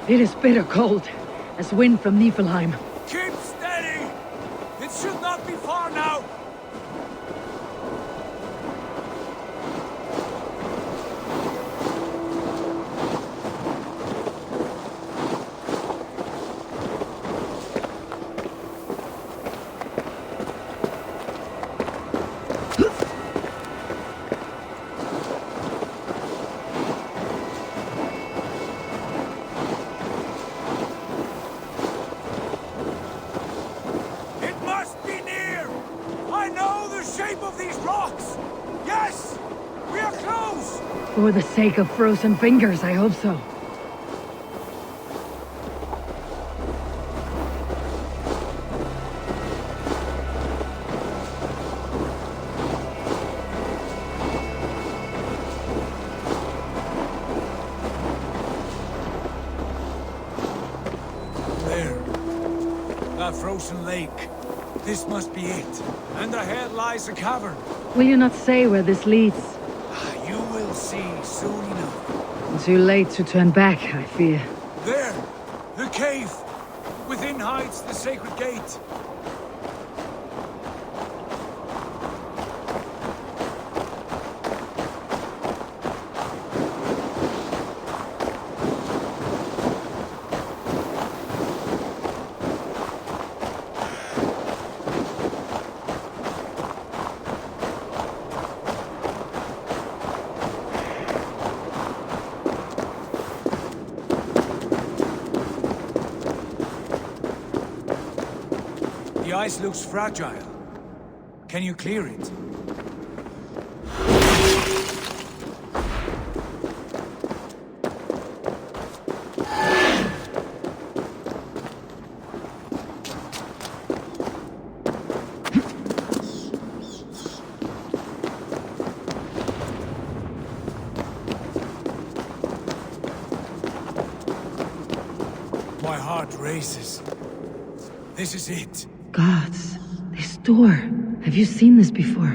It is bitter cold, as wind from Niflheim. Keep steady! It should not be far now! It must be near! I know the shape of these rocks! Yes! We are close! For the sake of frozen fingers, I hope so. There. A frozen lake. This must be it. And ahead lies a cavern. Will you not say where this leads? You will see soon enough. Too late to turn back, I fear. There! The cave! Within hides the sacred gate. The ice looks fragile. Can you clear it? My heart races. This is it. Gods, this door. Have you seen this before?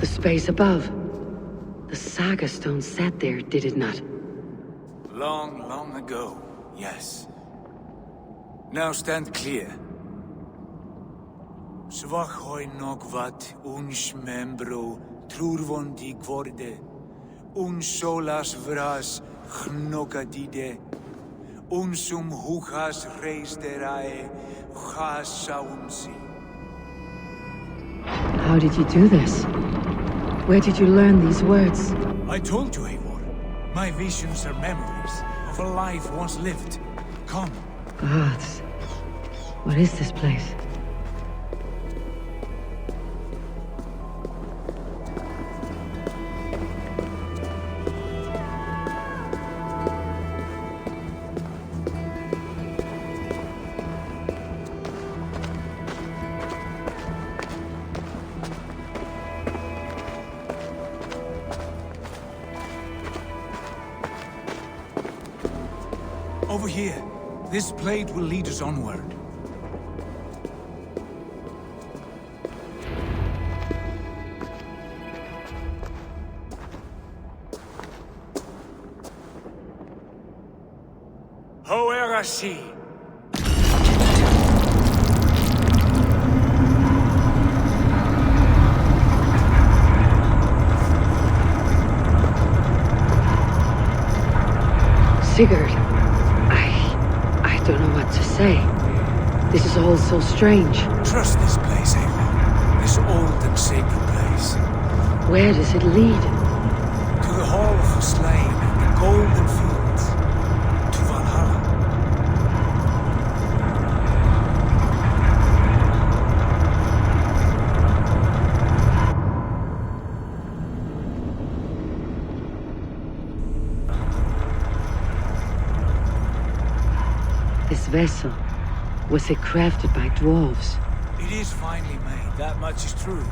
The space above. The Saga Stone sat there, did it not? Long, long ago, yes. Now stand clear. Svachoi nogvat uns membro trurvon di gvorde, un solas vras gnokadide, unsum huchas reisterae chasaunsi. How did you do this? Where did you learn these words? I told you, Eivor. My visions are memories of a life once lived. Come. Gods. What is this place? Over here. This blade will lead us onward. Hoerasi! Sigurd. I don't know what to say. This is all so strange. Trust this place, Eivor. This old and sacred place. Where does it lead? To the Hall of the Slain and the Golden Fields. To Valhalla. This vessel, was it crafted by dwarves? It is finely made, that much is true.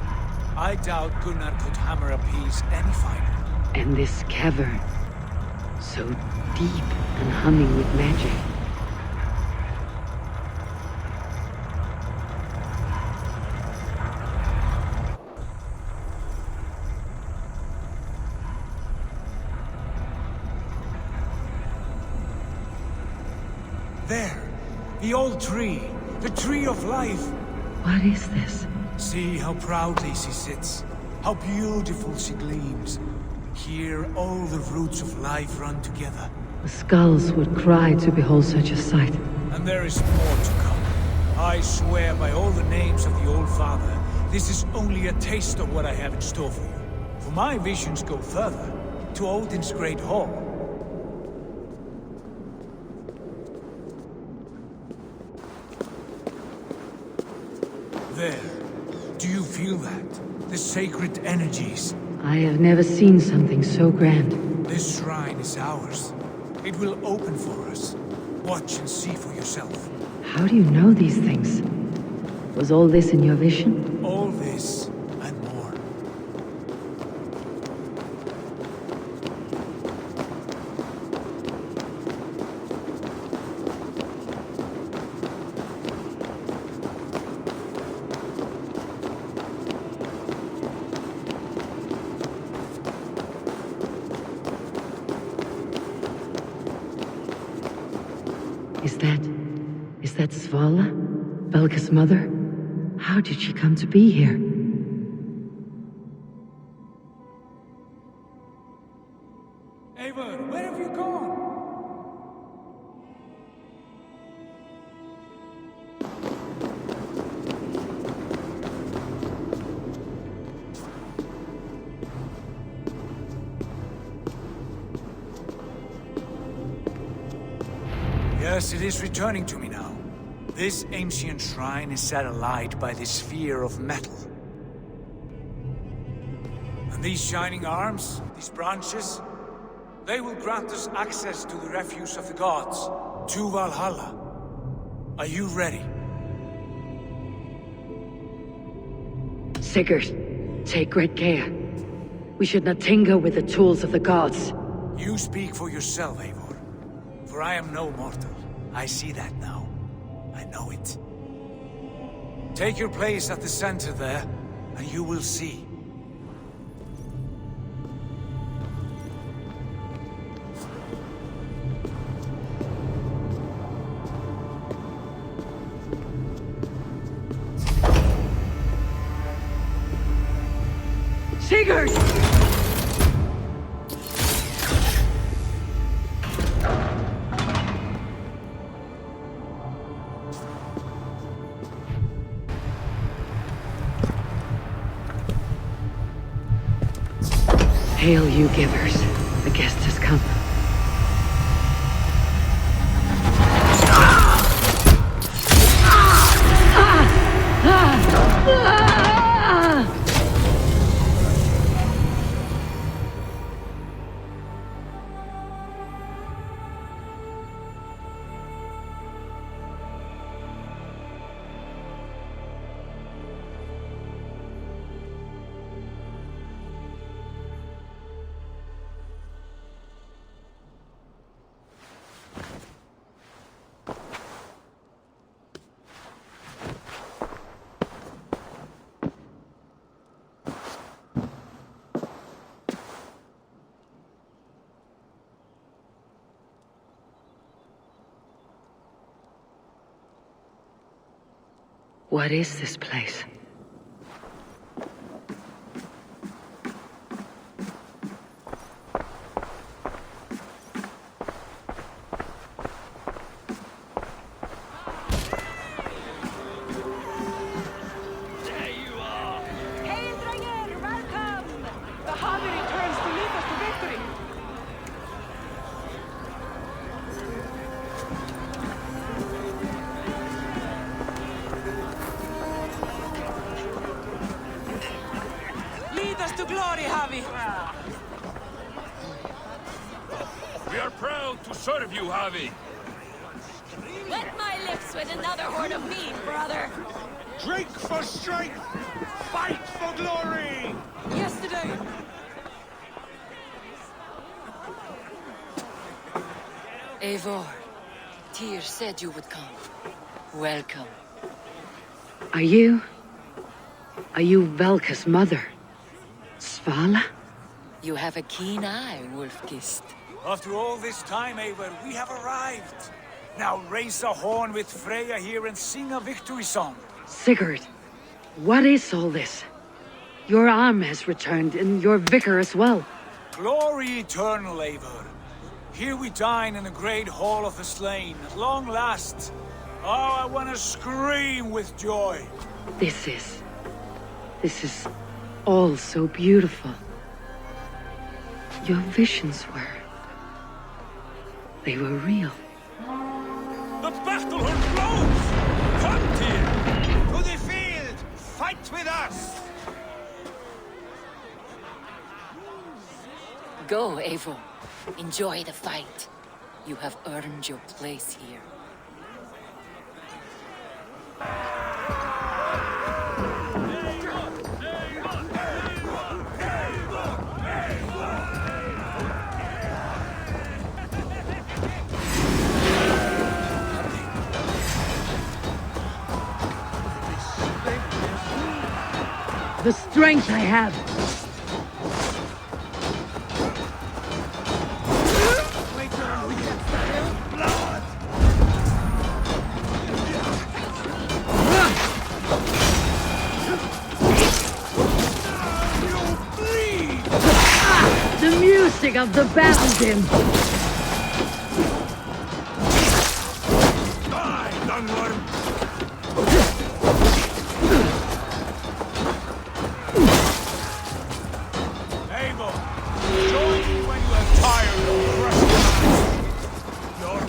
I doubt Gunnar could hammer a piece any finer. And this cavern, so deep and humming with magic. There, the old tree, the tree of life. What is this? See how proudly she sits, how beautiful she gleams. Here all the roots of life run together. The skulls would cry to behold such a sight. And there is more to come. I swear by all the names of the Old Father, this is only a taste of what I have in store for you. For my visions go further, to Odin's great hall. There. Do you feel that? The sacred energies. I have never seen something so grand. This shrine is ours. It will open for us. Watch and see for yourself. How do you know these things? Was all this in your vision? All this and more. Is that Svala? Belga's mother? How did she come to be here? Eivor, where have you gone? Yes, it is returning to me now. This ancient shrine is set alight by this sphere of metal. And these shining arms, these branches, they will grant us access to the refuse of the gods, to Valhalla. Are you ready? Sigurd, take great care. We should not tinker with the tools of the gods. You speak for yourself, Eivor. For I am no mortal. I see that now. I know it. Take your place at the center there, and you will see. Sigurd! Hail, you givers. The guest has come. What is this place? To glory, Javi! We are proud to serve you, Javi. Wet my lips with another horn of mead, brother. Drink for strength! Fight for glory! Yesterday! Eivor, Tyr said you would come. Welcome. Are you Velka's mother? Svala? You have a keen eye, Wolfgist. After all this time, Eivor, we have arrived. Now raise a horn with Freya here and sing a victory song. Sigurd, what is all this? Your arm has returned, and your vicar as well. Glory eternal, Eivor. Here we dine in the great hall of the slain, at long last. Oh, I want to scream with joy. This is all so beautiful. Your visions they were real. The battle horn blows! Come, Tyr! To the field! Fight with us! Go, Eivor. Enjoy the fight. You have earned your place here. The strength I have. The music of the battle din. Die, Lungworm! Eivor, join me when you are tired of crushing us. Your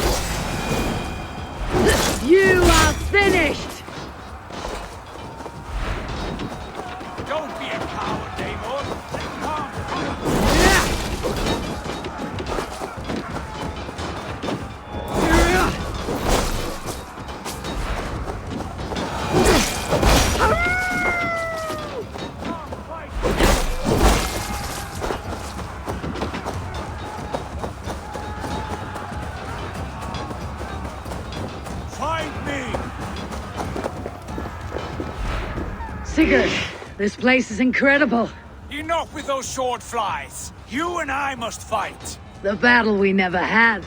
Sigurd, this place is incredible. Enough with those sword flies. You and I must fight. The battle we never had.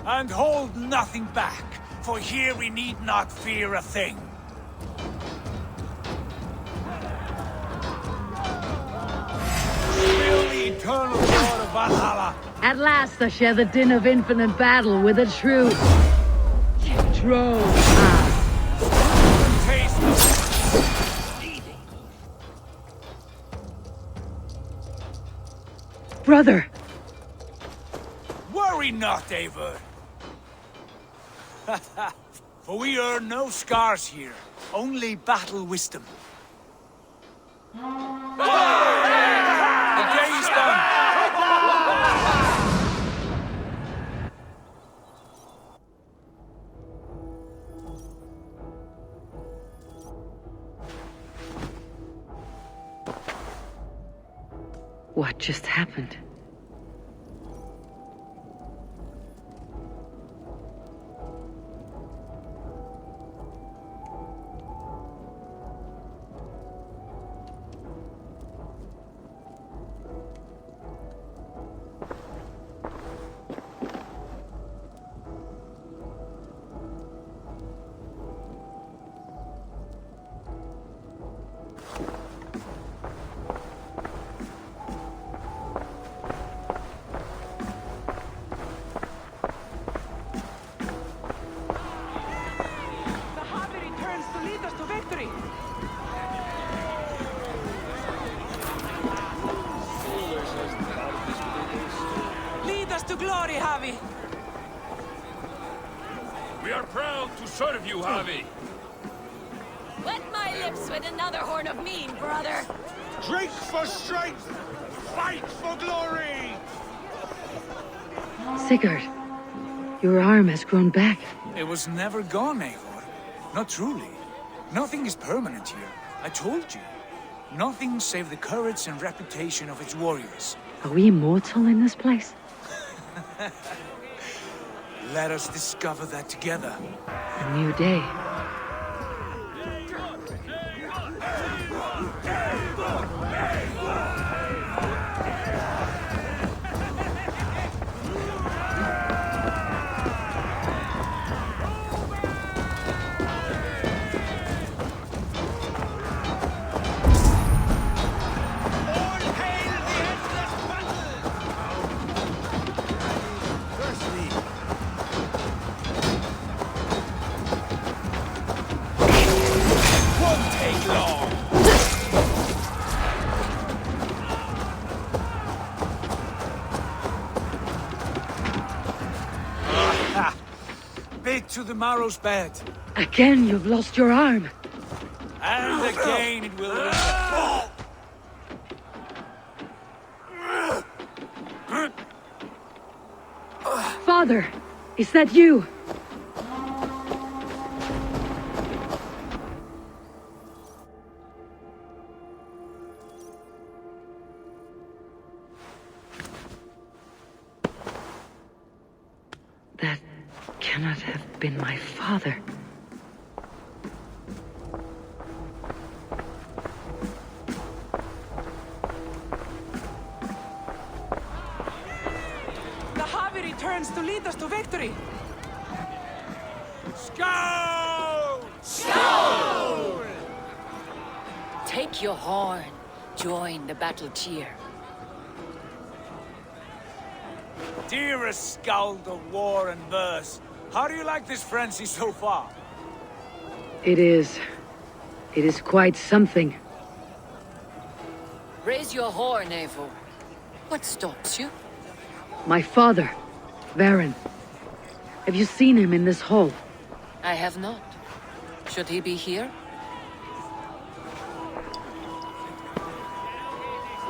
And hold nothing back, for here we need not fear a thing. Still the eternal Lord of Valhalla. At last I share the din of infinite battle with a true... Trove. Taste Brother! Worry not, Eivor. For we earn no scars here, only battle wisdom. The day is done. What just happened? To glory, Javi! We are proud to serve you, Javi. Wet my lips with another horn of mead, brother. Drink for strength! Fight for glory! Sigurd, your arm has grown back. It was never gone, Eivor. Not truly. Nothing is permanent here. I told you. Nothing save the courage and reputation of its warriors. Are we immortal in this place? Let us discover that together. A new day. Bit to the marrow's bed. Again, you've lost your arm. And again it will return. Father, is that you? That cannot have been my father. The Javi returns to lead us to victory! Scout! Scout! Take your horn. Join the battle cheer. Dearest Skald of war and verse, how do you like this frenzy so far? It is quite something. Raise your horn, Eivor. What stops you? My father, Varen. Have you seen him in this hall? I have not. Should he be here?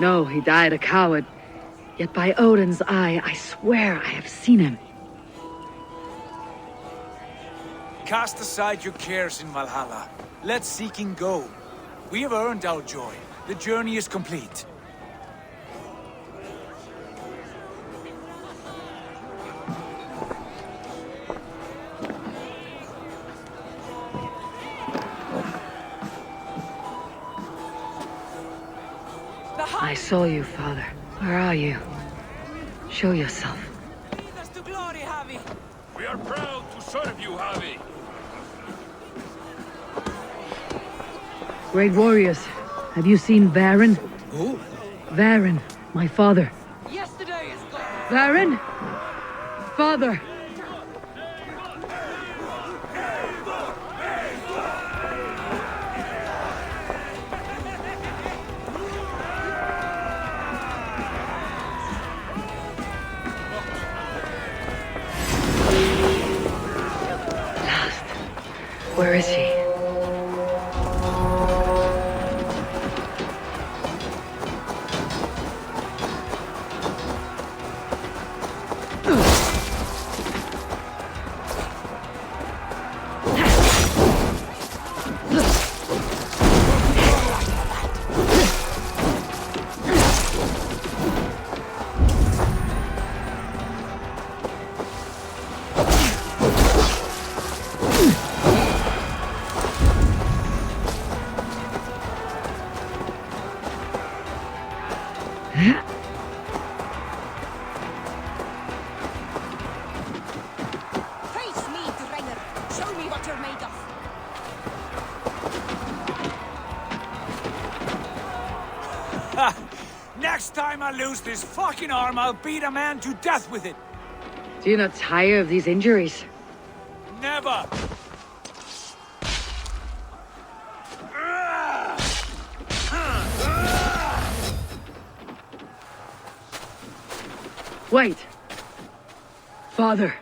No, he died a coward. Yet by Odin's eye, I swear I have seen him. Cast aside your cares in Valhalla. Let seeking go. We have earned our joy. The journey is complete. saw you, Father. Where are you? Show yourself. Lead us to glory, Javi. We are proud to serve you, Javi. Great warriors, have you seen Varen? Who? Varen, my father. Yesterday is gone. Varen? Father! Last. Where is he? Face me, Dranger. Show me what you're made of. Next time I lose this fucking arm, I'll beat a man to death with it. Do you not tire of these injuries? Never! Wait! Father!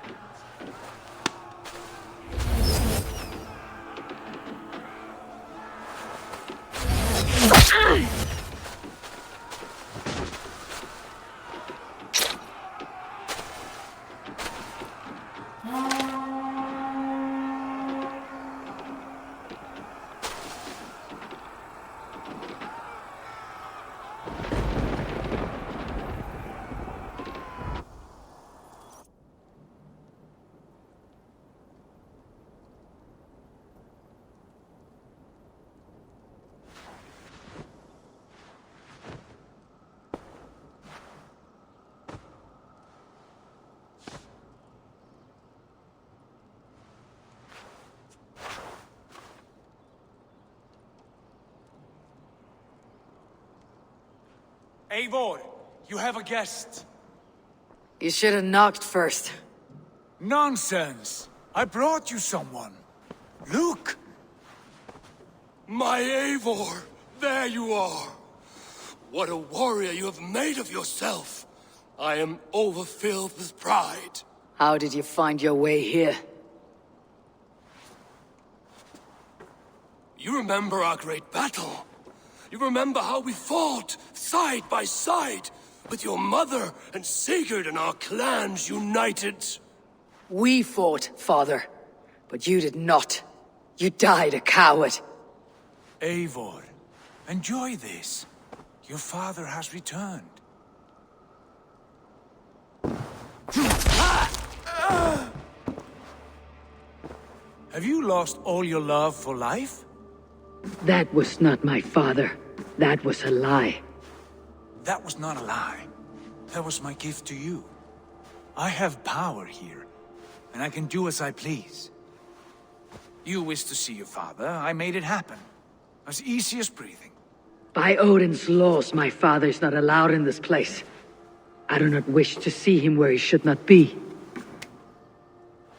Eivor, you have a guest. You should have knocked first. Nonsense! I brought you someone. Look! My Eivor, there you are. What a warrior you have made of yourself. I am overfilled with pride. How did you find your way here? You remember our great battle? You remember how we fought, side by side, with your mother and Sigurd and our clans united? We fought, Father, but you did not. You died a coward. Eivor, enjoy this. Your father has returned. Have you lost all your love for life? That was not my father. That was a lie. That was not a lie. That was my gift to you. I have power here, and I can do as I please. You wished to see your father, I made it happen. As easy as breathing. By Odin's laws, my father is not allowed in this place. I do not wish to see him where he should not be.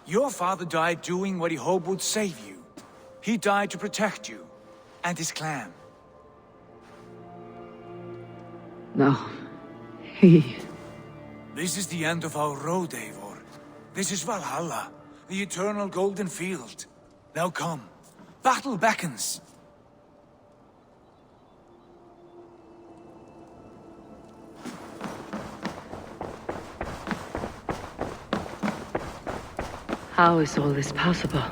Your father died doing what he hoped would save you. He died to protect you, and his clan. No, he... This is the end of our road, Eivor. This is Valhalla, the eternal golden field. Now come, battle beckons. How is all this possible?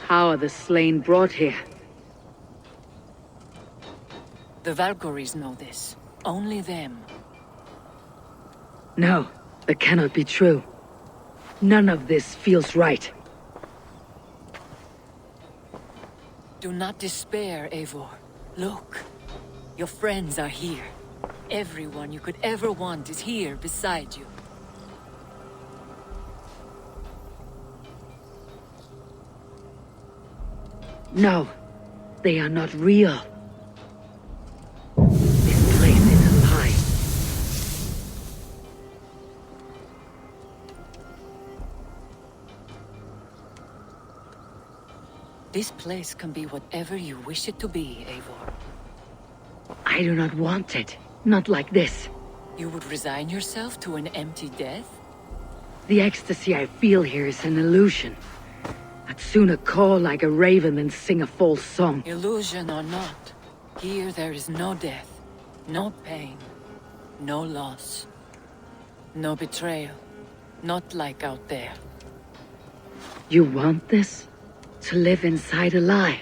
How are the slain brought here? The Valkyries know this. Only them. No, that cannot be true. None of this feels right. Do not despair, Eivor. Look. Your friends are here. Everyone you could ever want is here beside you. No, they are not real. This place is a lie. This place can be whatever you wish it to be, Eivor. I do not want it. Not like this. You would resign yourself to an empty death? The ecstasy I feel here is an illusion. I'd sooner call like a raven than sing a false song. Illusion or not, here there is no death, no pain, no loss, no betrayal. Not like out there. You want this? To live inside a lie?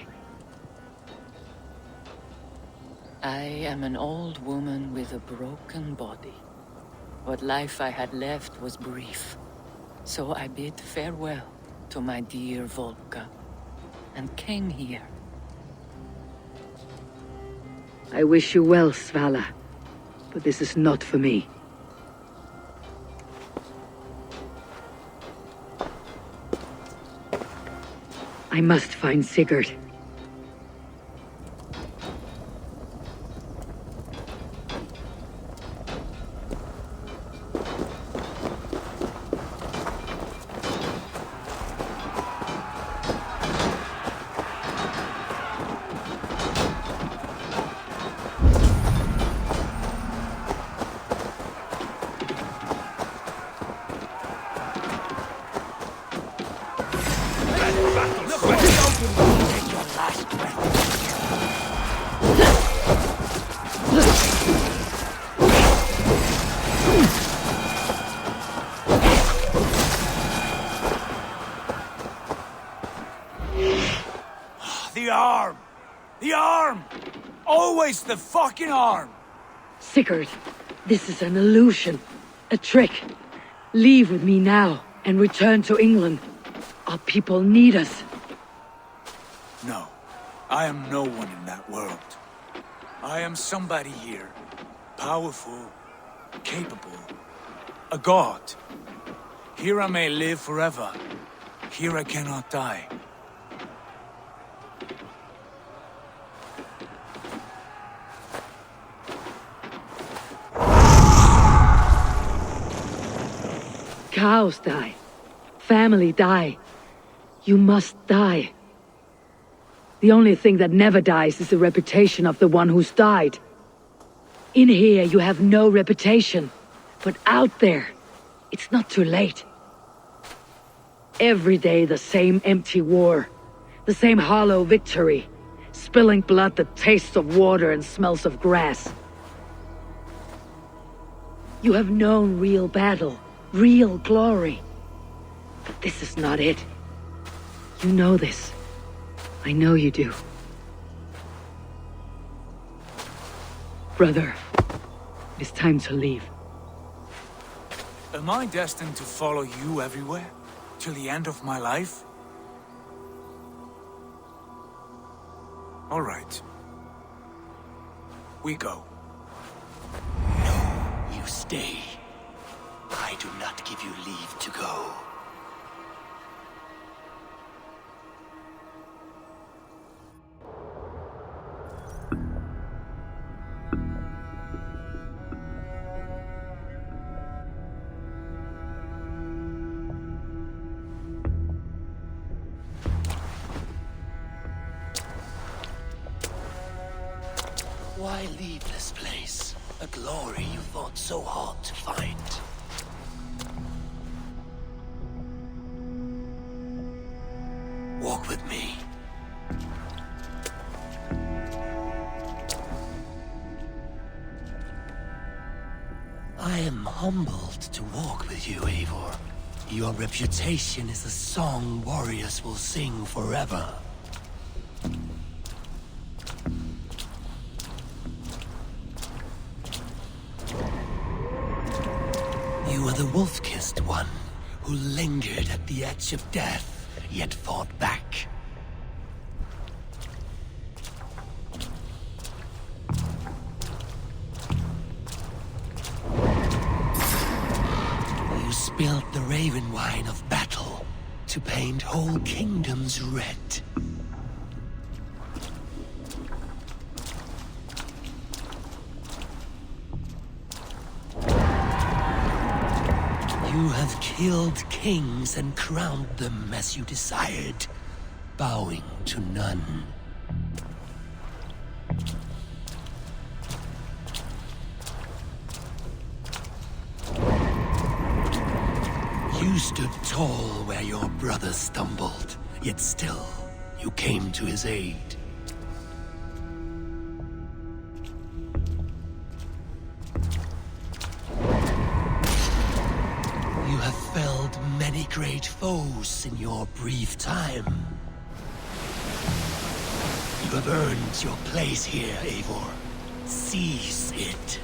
I am an old woman with a broken body. What life I had left was brief. So I bid farewell to my dear Volka, and came here. I wish you well, Svala, but this is not for me. I must find Sigurd. The arm! The arm! Always the fucking arm! Sigurd, this is an illusion. A trick. Leave with me now and return to England. Our people need us. No. I am no one in that world. I am somebody here. Powerful. Capable. A god. Here I may live forever. Here I cannot die. Cows die. Family die. You must die. The only thing that never dies is the reputation of the one who's died. In here, you have no reputation. But out there, it's not too late. Every day, the same empty war. The same hollow victory. Spilling blood that tastes of water and smells of grass. You have known real battle. Real glory. But this is not it. You know this. I know you do. Brother, it's time to leave. Am I destined to follow you everywhere? Till the end of my life? All right. We go. No, you stay. I do not give you leave to go. Why leave this place? A glory you fought so hard to find. Walk with me. I am humbled to walk with you, Eivor. Your reputation is a song warriors will sing forever. You are the wolf-kissed one, who lingered at the edge of death, yet fought back. You spilled the raven wine of battle to paint whole kingdoms red. You have killed kings and crowned them as you desired, bowing to none. You stood tall where your brother stumbled, yet still, you came to his aid. You have felled many great foes in your brief time. You have earned your place here, Eivor. Seize it.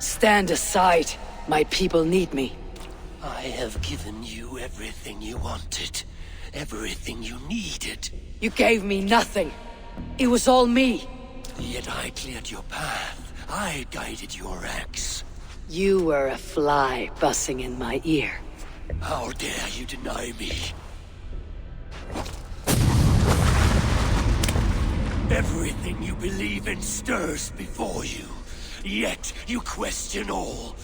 Stand aside. My people need me. I have given you everything you wanted, everything you needed. You gave me nothing. It was all me. Yet I cleared your path. I guided your axe. You were a fly buzzing in my ear. How dare you deny me? Everything you believe in stirs before you. Yet you question all.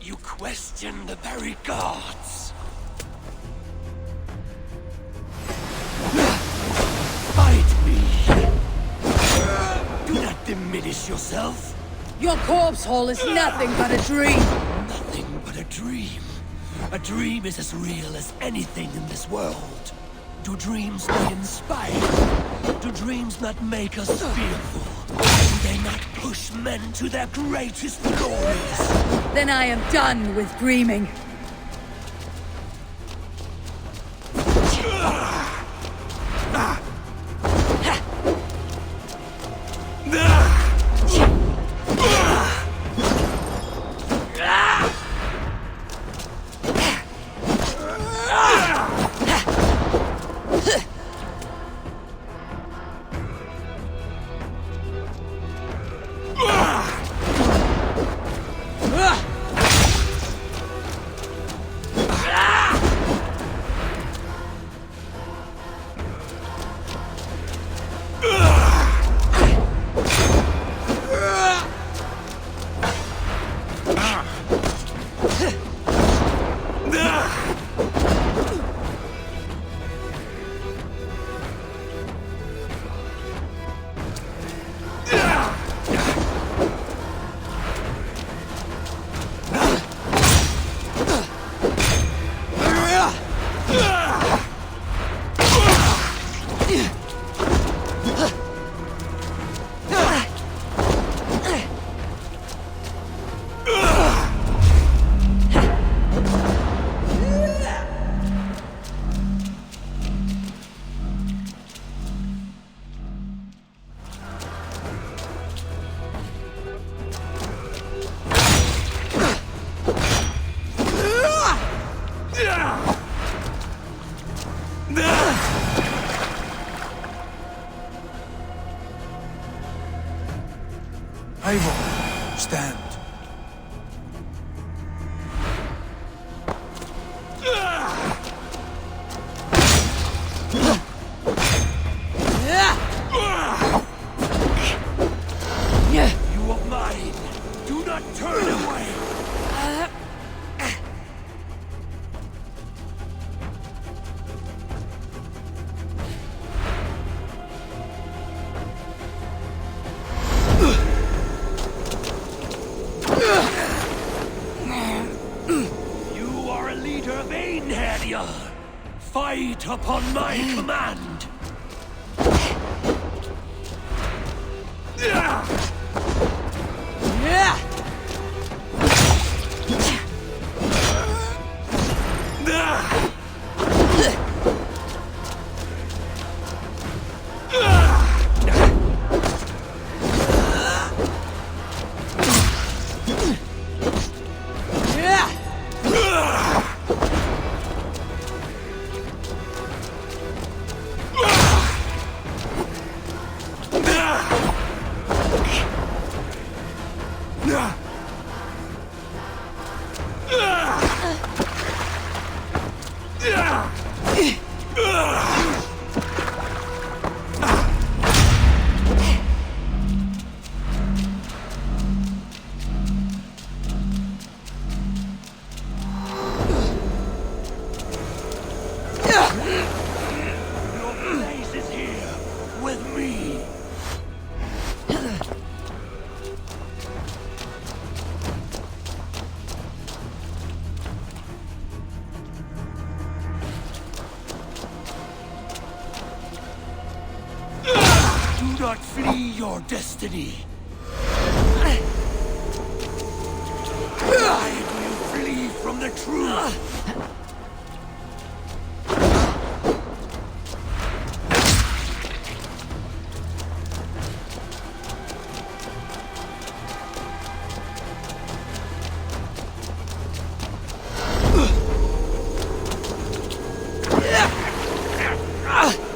You question the very gods. Fight me! Do not diminish yourself. Your corpse hole is nothing but a dream. Nothing but a dream. A dream is as real as anything in this world. Do dreams not inspire? Do dreams not make us fearful? Do they not push men to their greatest glories? Then I am done with dreaming. Eivor, stand. You are mine. Do not turn away. You are a leader of Einherjar. Fight upon my command. Do not flee your destiny. Why do you flee from the truth?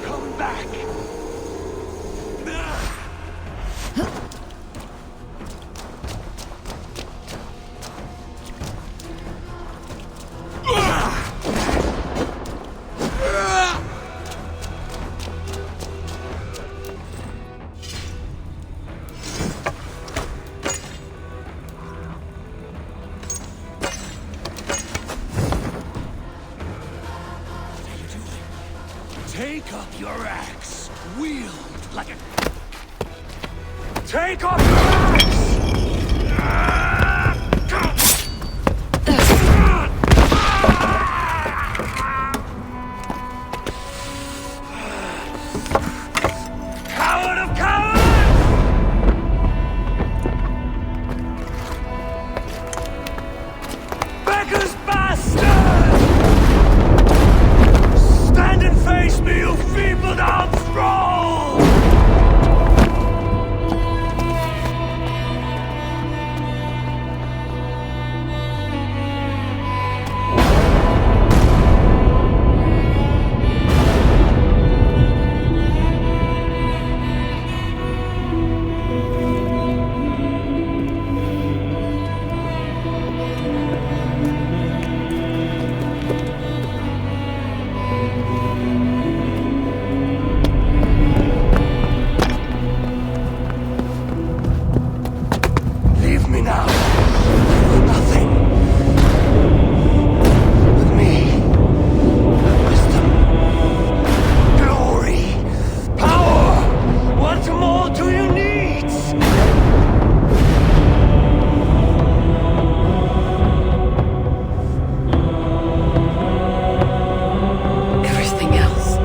Come back. Take up your axe. Wield like a... Take up your axe! Coward of cowards! Beggar's bastard! Stand and face me, you feeble-down thrall! Leave me now. Nothing. With me. Wisdom. Glory. Power. What more do you need? Everything else.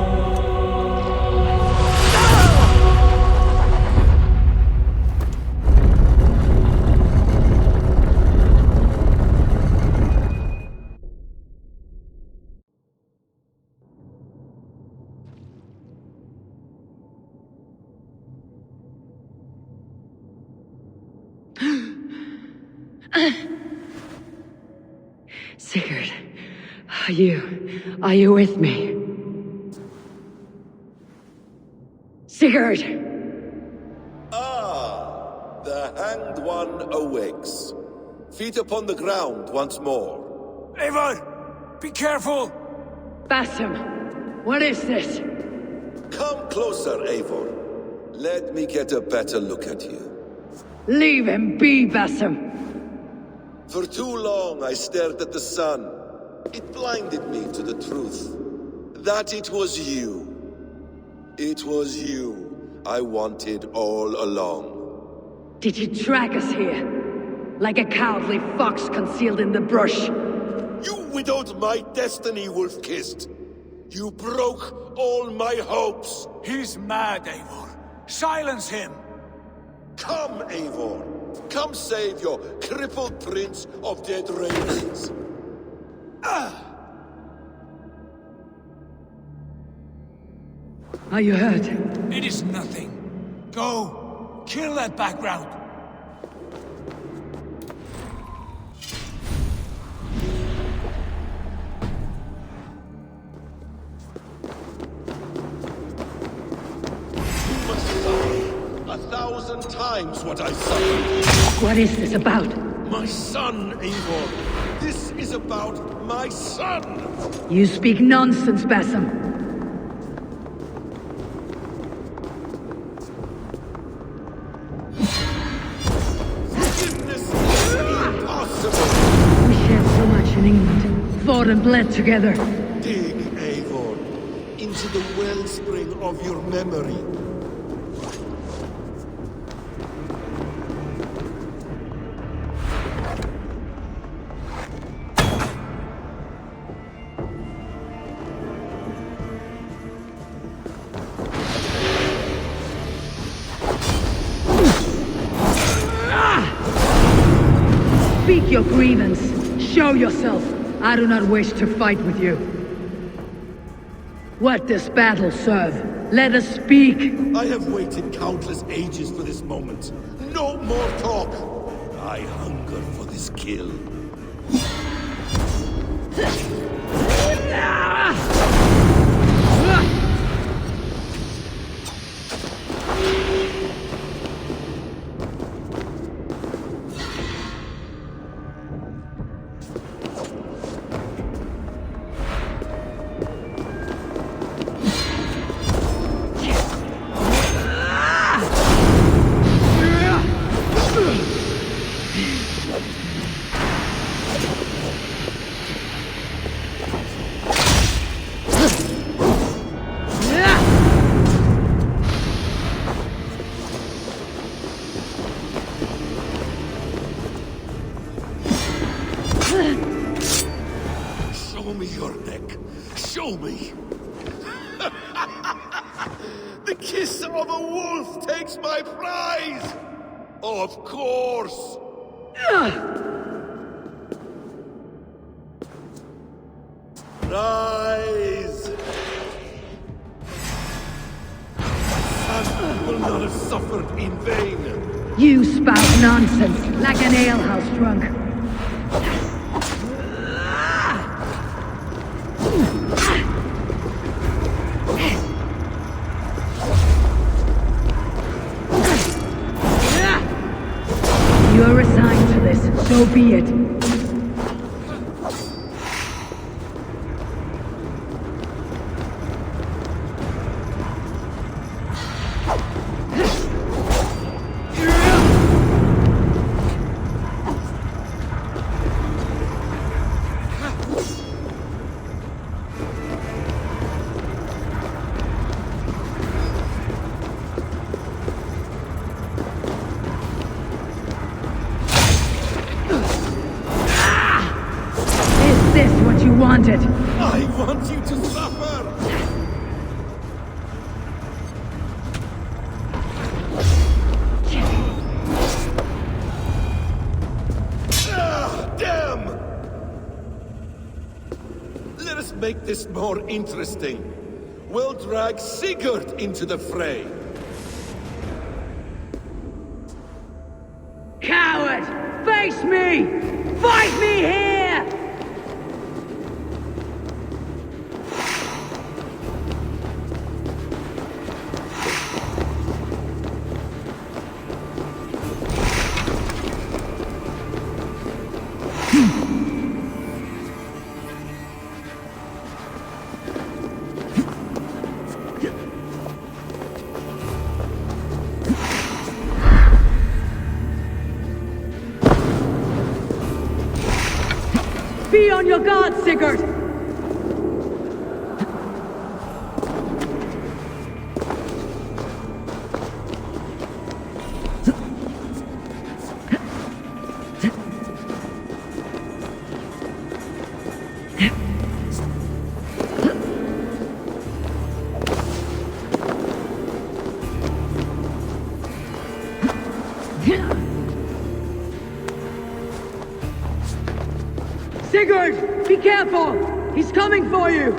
Sigurd, are you with me? Sigurd! Ah, the hanged one awakes. Feet upon the ground once more. Eivor! Be careful! Basim, what is this? Come closer, Eivor. Let me get a better look at you. Leave him be, Basim. For too long I stared at the sun. It blinded me to the truth. That it was you. It was you I wanted all along. Did you drag us here? Like a cowardly fox concealed in the brush? You widowed my destiny, wolf-kissed. You broke all my hopes. He's mad, Eivor. Silence him! Come, Eivor. Come save your crippled prince of dead ravens. Are you hurt? It is nothing. Go. Kill that background. You must suffer 1,000 times what I suffered. What is this about? My son, Eivor. This is about my son! You speak nonsense, Basim. Forgiveness is impossible! We shared so much in England. Fought and bled together. Dig, Eivor, into the wellspring of your memory. Speak your grievance. Show yourself. I do not wish to fight with you. What does battle serve? Let us speak. I have waited countless ages for this moment. No more talk. I hunger for this kill. Show me your neck. Show me. The kiss of a wolf takes my prize. Of course. Rise. My son will not have suffered in vain. You spout nonsense, like an alehouse drunk. You're assigned to this, so be it. Is this what you wanted? I want you to suffer. Damn! Let us make this more interesting. We'll drag Sigurd into the fray. Coward! Face me! Fight me here! Be on your guard, Sigurd! Sigurd! Be careful! He's coming for you!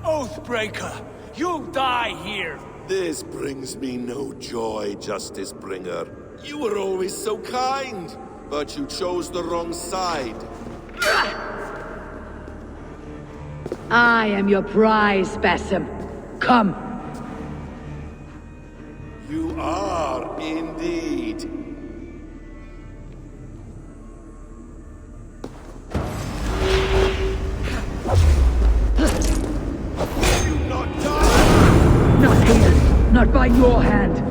Oathbreaker! You'll die here! This brings me no joy, Justice Bringer. You were always so kind. But you chose the wrong side. I am your prize, Basim. Come. You are indeed. You not die! Not here. Not by your hand.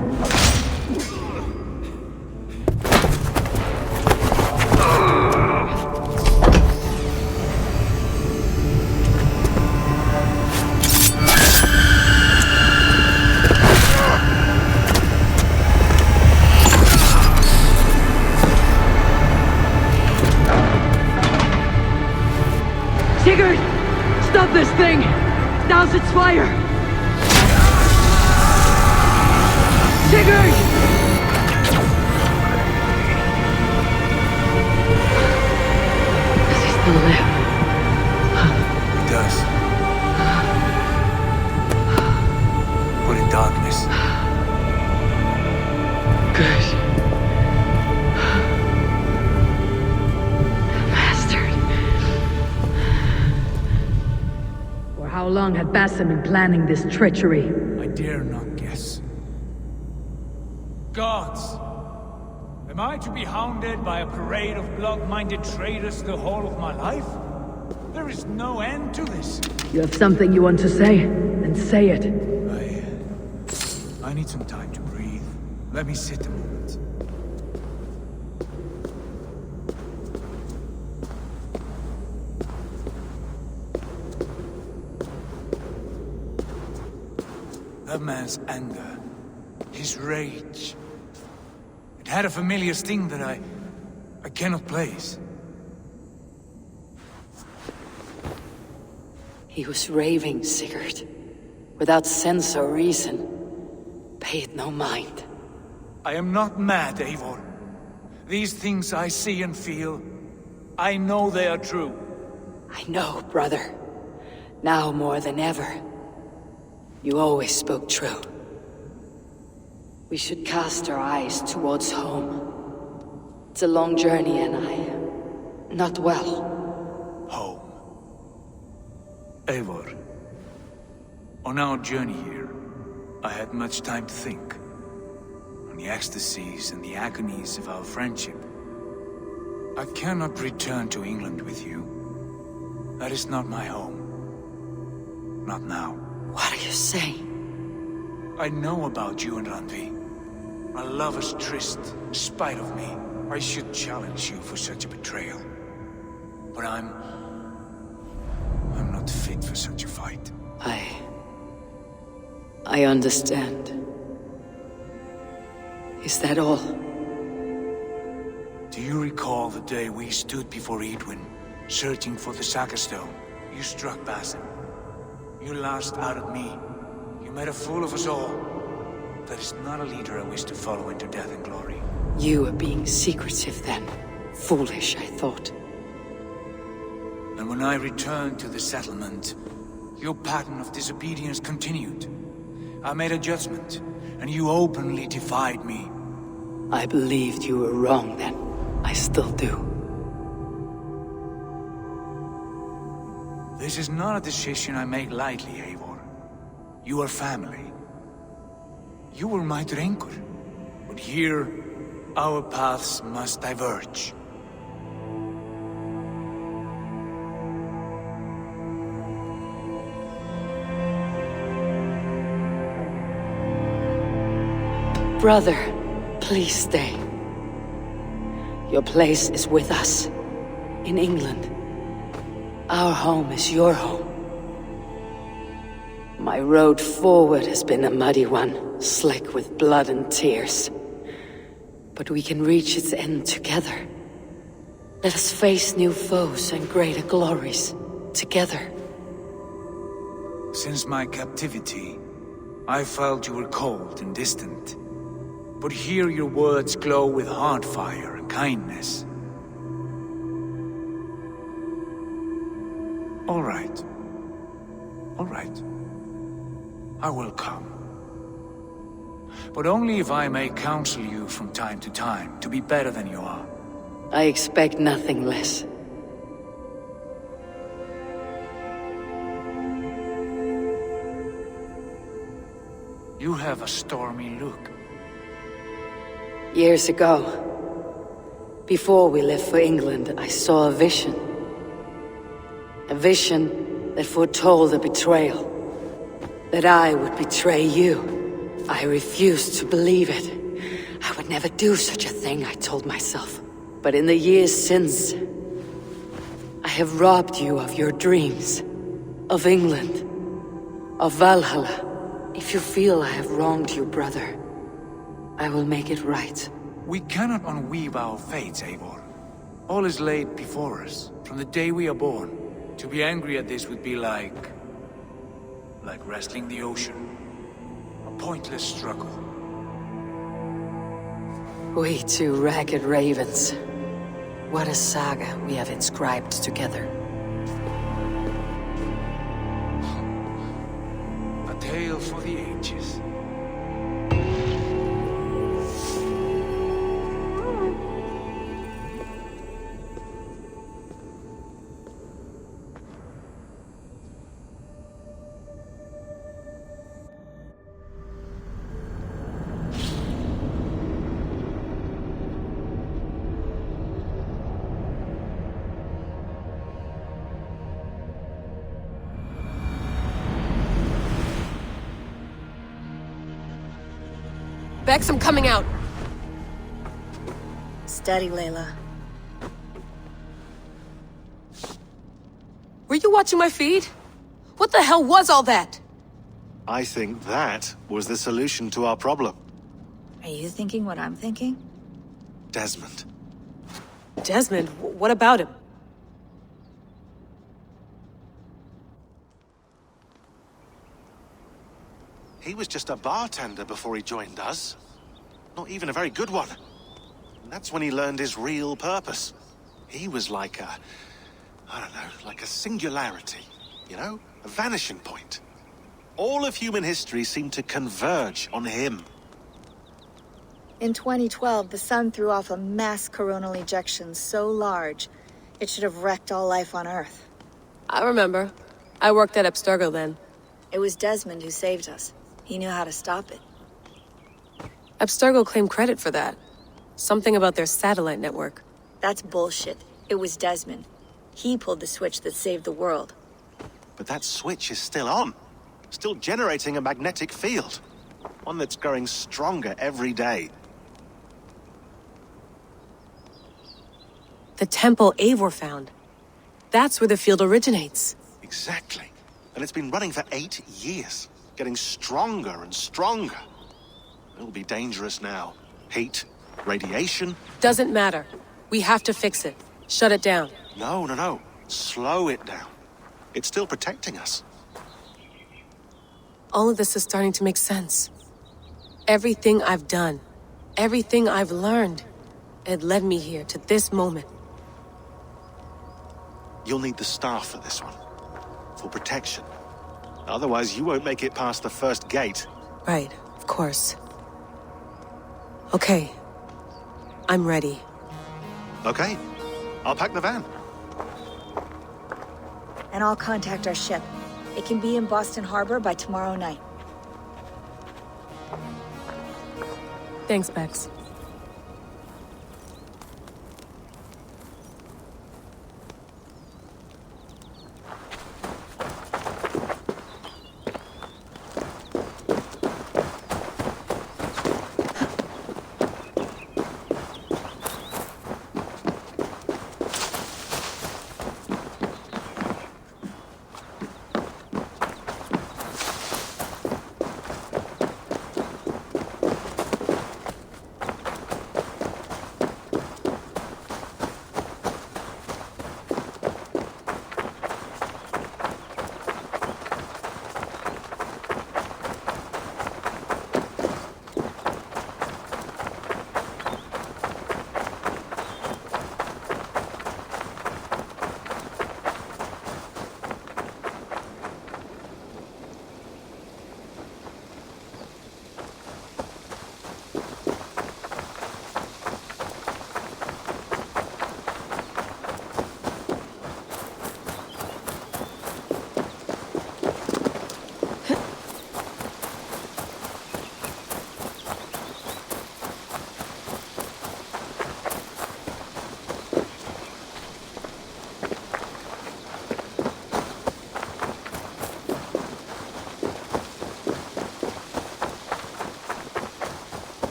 Sigurd! Stop this thing! Douse its fire! Sigurd! Does he still live? It does. But in darkness. Good. Bastard. For how long had Basim been planning this treachery? I dare not guess. Gods! Am I to be hounded by a parade of blood-minded traitors the whole of my life? There is no end to this. You have something you want to say? Then say it. I need some time to breathe. Let me sit a moment. That man's anger, his rage. It had a familiar sting that I cannot place. He was raving, Sigurd. Without sense or reason. Pay it no mind. I am not mad, Eivor. These things I see and feel, I know they are true. I know, brother. Now more than ever. You always spoke true. We should cast our eyes towards home. It's a long journey and I am not well. Home. Eivor. On our journey here, I had much time to think. On the ecstasies and the agonies of our friendship. I cannot return to England with you. That is not my home. Not now. What are you saying? I know about you and Randvi. A lover's tryst, in spite of me. I should challenge you for such a betrayal. But I'm not fit for such a fight. I understand. Is that all? Do you recall the day we stood before Edwin, searching for the Saga Stone? You struck Basim. You lashed out at me. You made a fool of us all. That is not a leader I wish to follow into death and glory. You are being secretive then. Foolish, I thought. And when I returned to the settlement, your pattern of disobedience continued. I made a judgment, and you openly defied me. I believed you were wrong then. I still do. This is not a decision I make lightly, Eivor. You are family. You were my drengur. But here, our paths must diverge. Brother, please stay. Your place is with us. In England. Our home is your home. My road forward has been a muddy one, slick with blood and tears. But we can reach its end together. Let us face new foes and greater glories, together. Since my captivity, I felt you were cold and distant. But here your words glow with heart fire and kindness. All right. All right. I will come. But only if I may counsel you from time to time to be better than you are. I expect nothing less. You have a stormy look. Years ago, before we left for England, I saw a vision. A vision that foretold a betrayal. That I would betray you. I refused to believe it. I would never do such a thing, I told myself. But in the years since, I have robbed you of your dreams. Of England. Of Valhalla. If you feel I have wronged you, brother, I will make it right. We cannot unweave our fates, Eivor. All is laid before us, from the day we are born. To be angry at this would be like wrestling the ocean. A pointless struggle. We two ragged ravens. What a saga we have inscribed together. A tale for the ages. Bex, I'm coming out. Steady, Layla. Were you watching my feed? What the hell was all that? I think that was the solution to our problem. Are you thinking what I'm thinking? Desmond. Desmond? What about him? He was just a bartender before he joined us. Not even a very good one. And that's when he learned his real purpose. He was like a... I don't know, like a singularity. You know? A vanishing point. All of human history seemed to converge on him. In 2012, the sun threw off a mass coronal ejection so large, it should have wrecked all life on Earth. I remember. I worked at Abstergo then. It was Desmond who saved us. He knew how to stop it. Abstergo claimed credit for that. Something about their satellite network. That's bullshit. It was Desmond. He pulled the switch that saved the world. But that switch is still on. Still generating a magnetic field. One that's growing stronger every day. The temple Eivor found. That's where the field originates. Exactly. And it's been running for 8 years. Getting stronger and stronger. It'll be dangerous now. Heat, radiation. Doesn't matter. We have to fix it. Shut it down. No. Slow it down. It's still protecting us. All of this is starting to make sense. Everything I've done, everything I've learned, it led me here to this moment. You'll need the staff for this one. For protection. Otherwise, you won't make it past the first gate. Right, of course. Okay. I'm ready. Okay. I'll pack the van. And I'll contact our ship. It can be in Boston Harbor by tomorrow night. Thanks, Bex.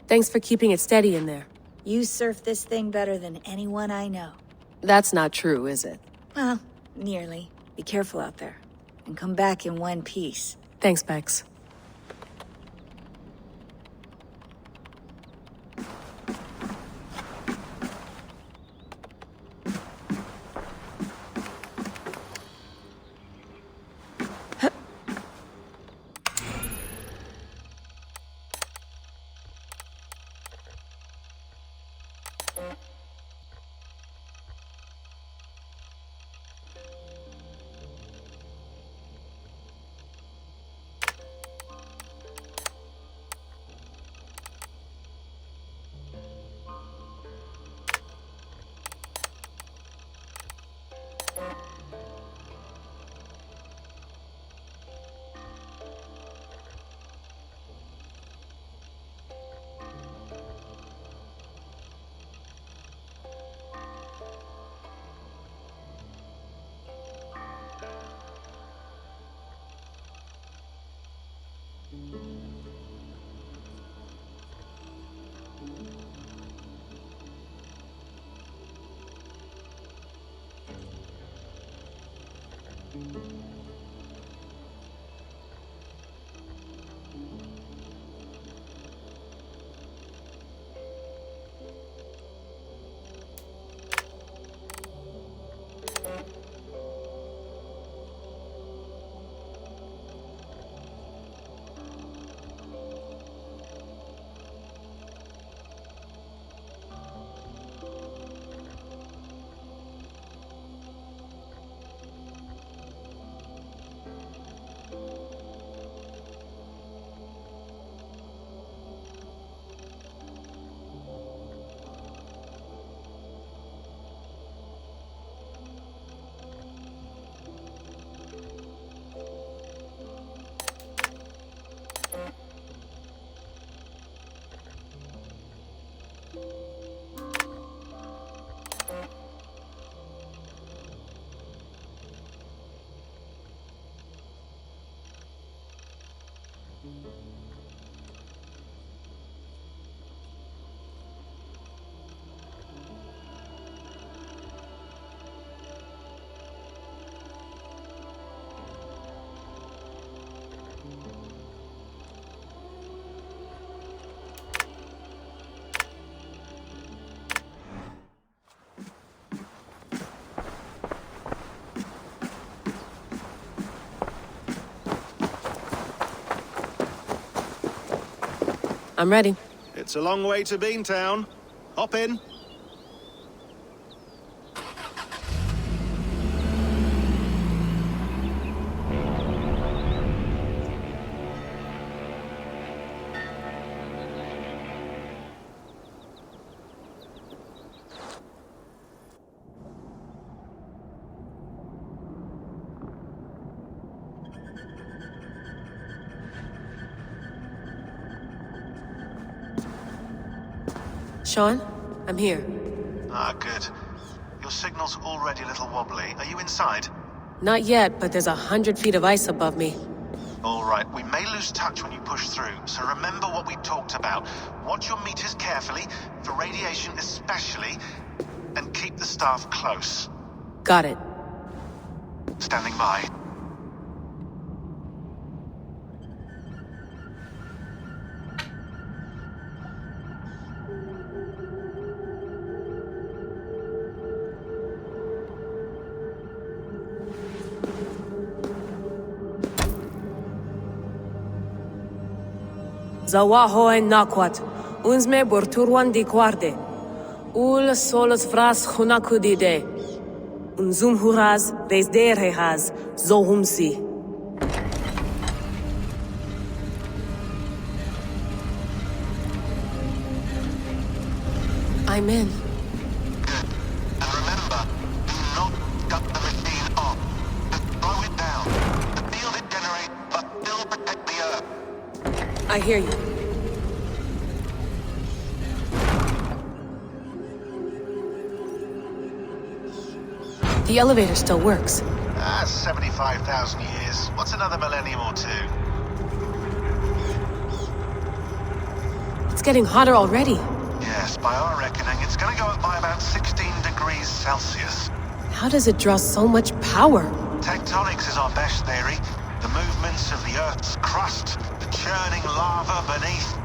Thanks for keeping it steady in there. You surf this thing better than anyone I know. That's not true, is it? Well, nearly. Be careful out there. And come back in one piece. Thanks, Bex. I'm ready. It's a long way to Beantown. Hop in. Sean, I'm here. Ah, good. Your signal's already a little wobbly. Are you inside? Not yet, but there's 100 feet of ice above me. All right, we may lose touch when you push through, so remember what we talked about. Watch your meters carefully, for radiation especially, and keep the staff close. Got it. Standing by. Zawaho en nakwat, unzme borturwan di guarde. Ul solos vras hunakudide. Unzum huraz, vesderehaz, zohumsi. I'm in. Good. And remember, do not cut the machine off. Just slow it down. The field it generates, but still protect the Earth. I hear you. The elevator still works. 75,000 years. What's another millennium or two? It's getting hotter already. Yes, by our reckoning, it's gonna go up by about 16 degrees Celsius. How does it draw so much power? Tectonics is our best theory. The movements of the Earth's crust, the churning lava beneath.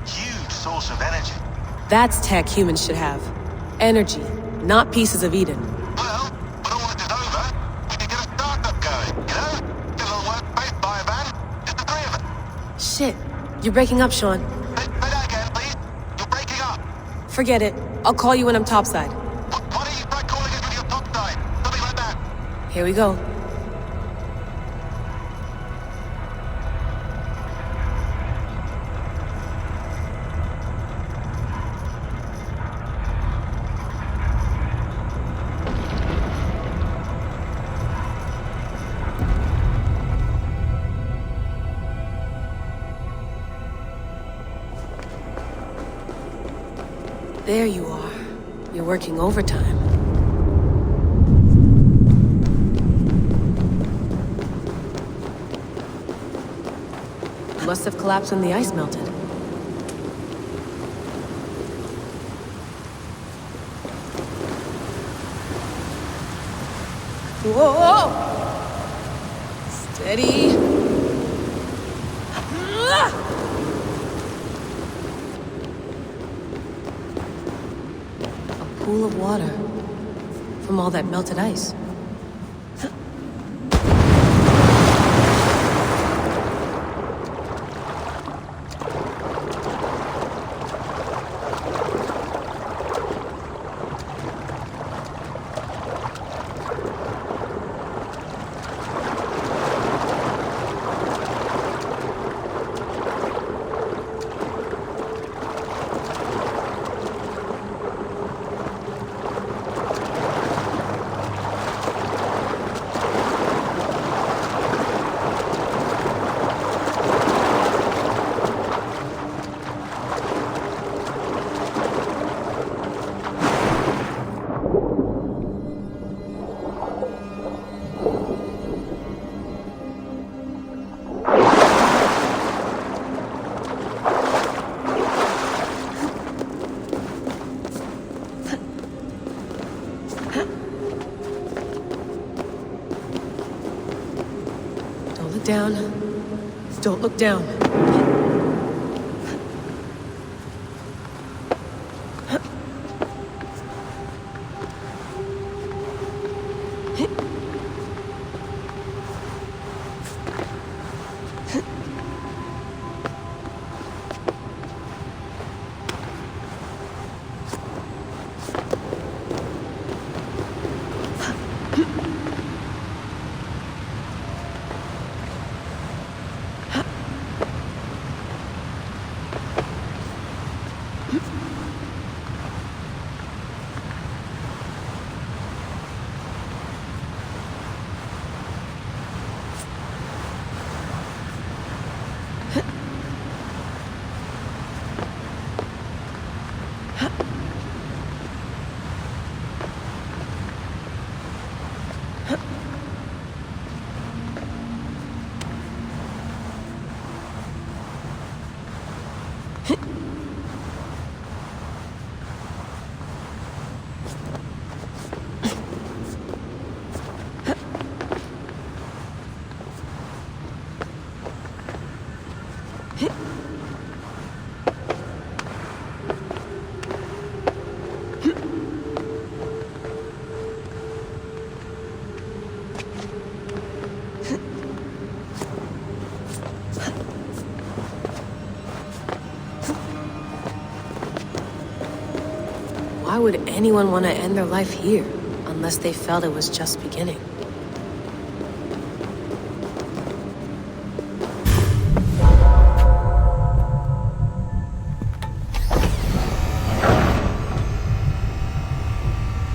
Huge source of energy. That's tech humans should have. Energy, not pieces of Eden. Well, when all this is over, we can get a startup going, you know? Get a little workspace, buy a van, just the three of us. Shit, you're breaking up, Sean. Say that again, please. You're breaking up. Forget it. I'll call you when I'm topside. Why don't you try calling us when you're topside? Something like that. Here we go. There you are. You're working overtime. Must have collapsed when the ice melted. Whoa! Steady. A pool of water from all that melted ice. Down. Don't look down. Why would anyone want to end their life here, unless they felt it was just beginning?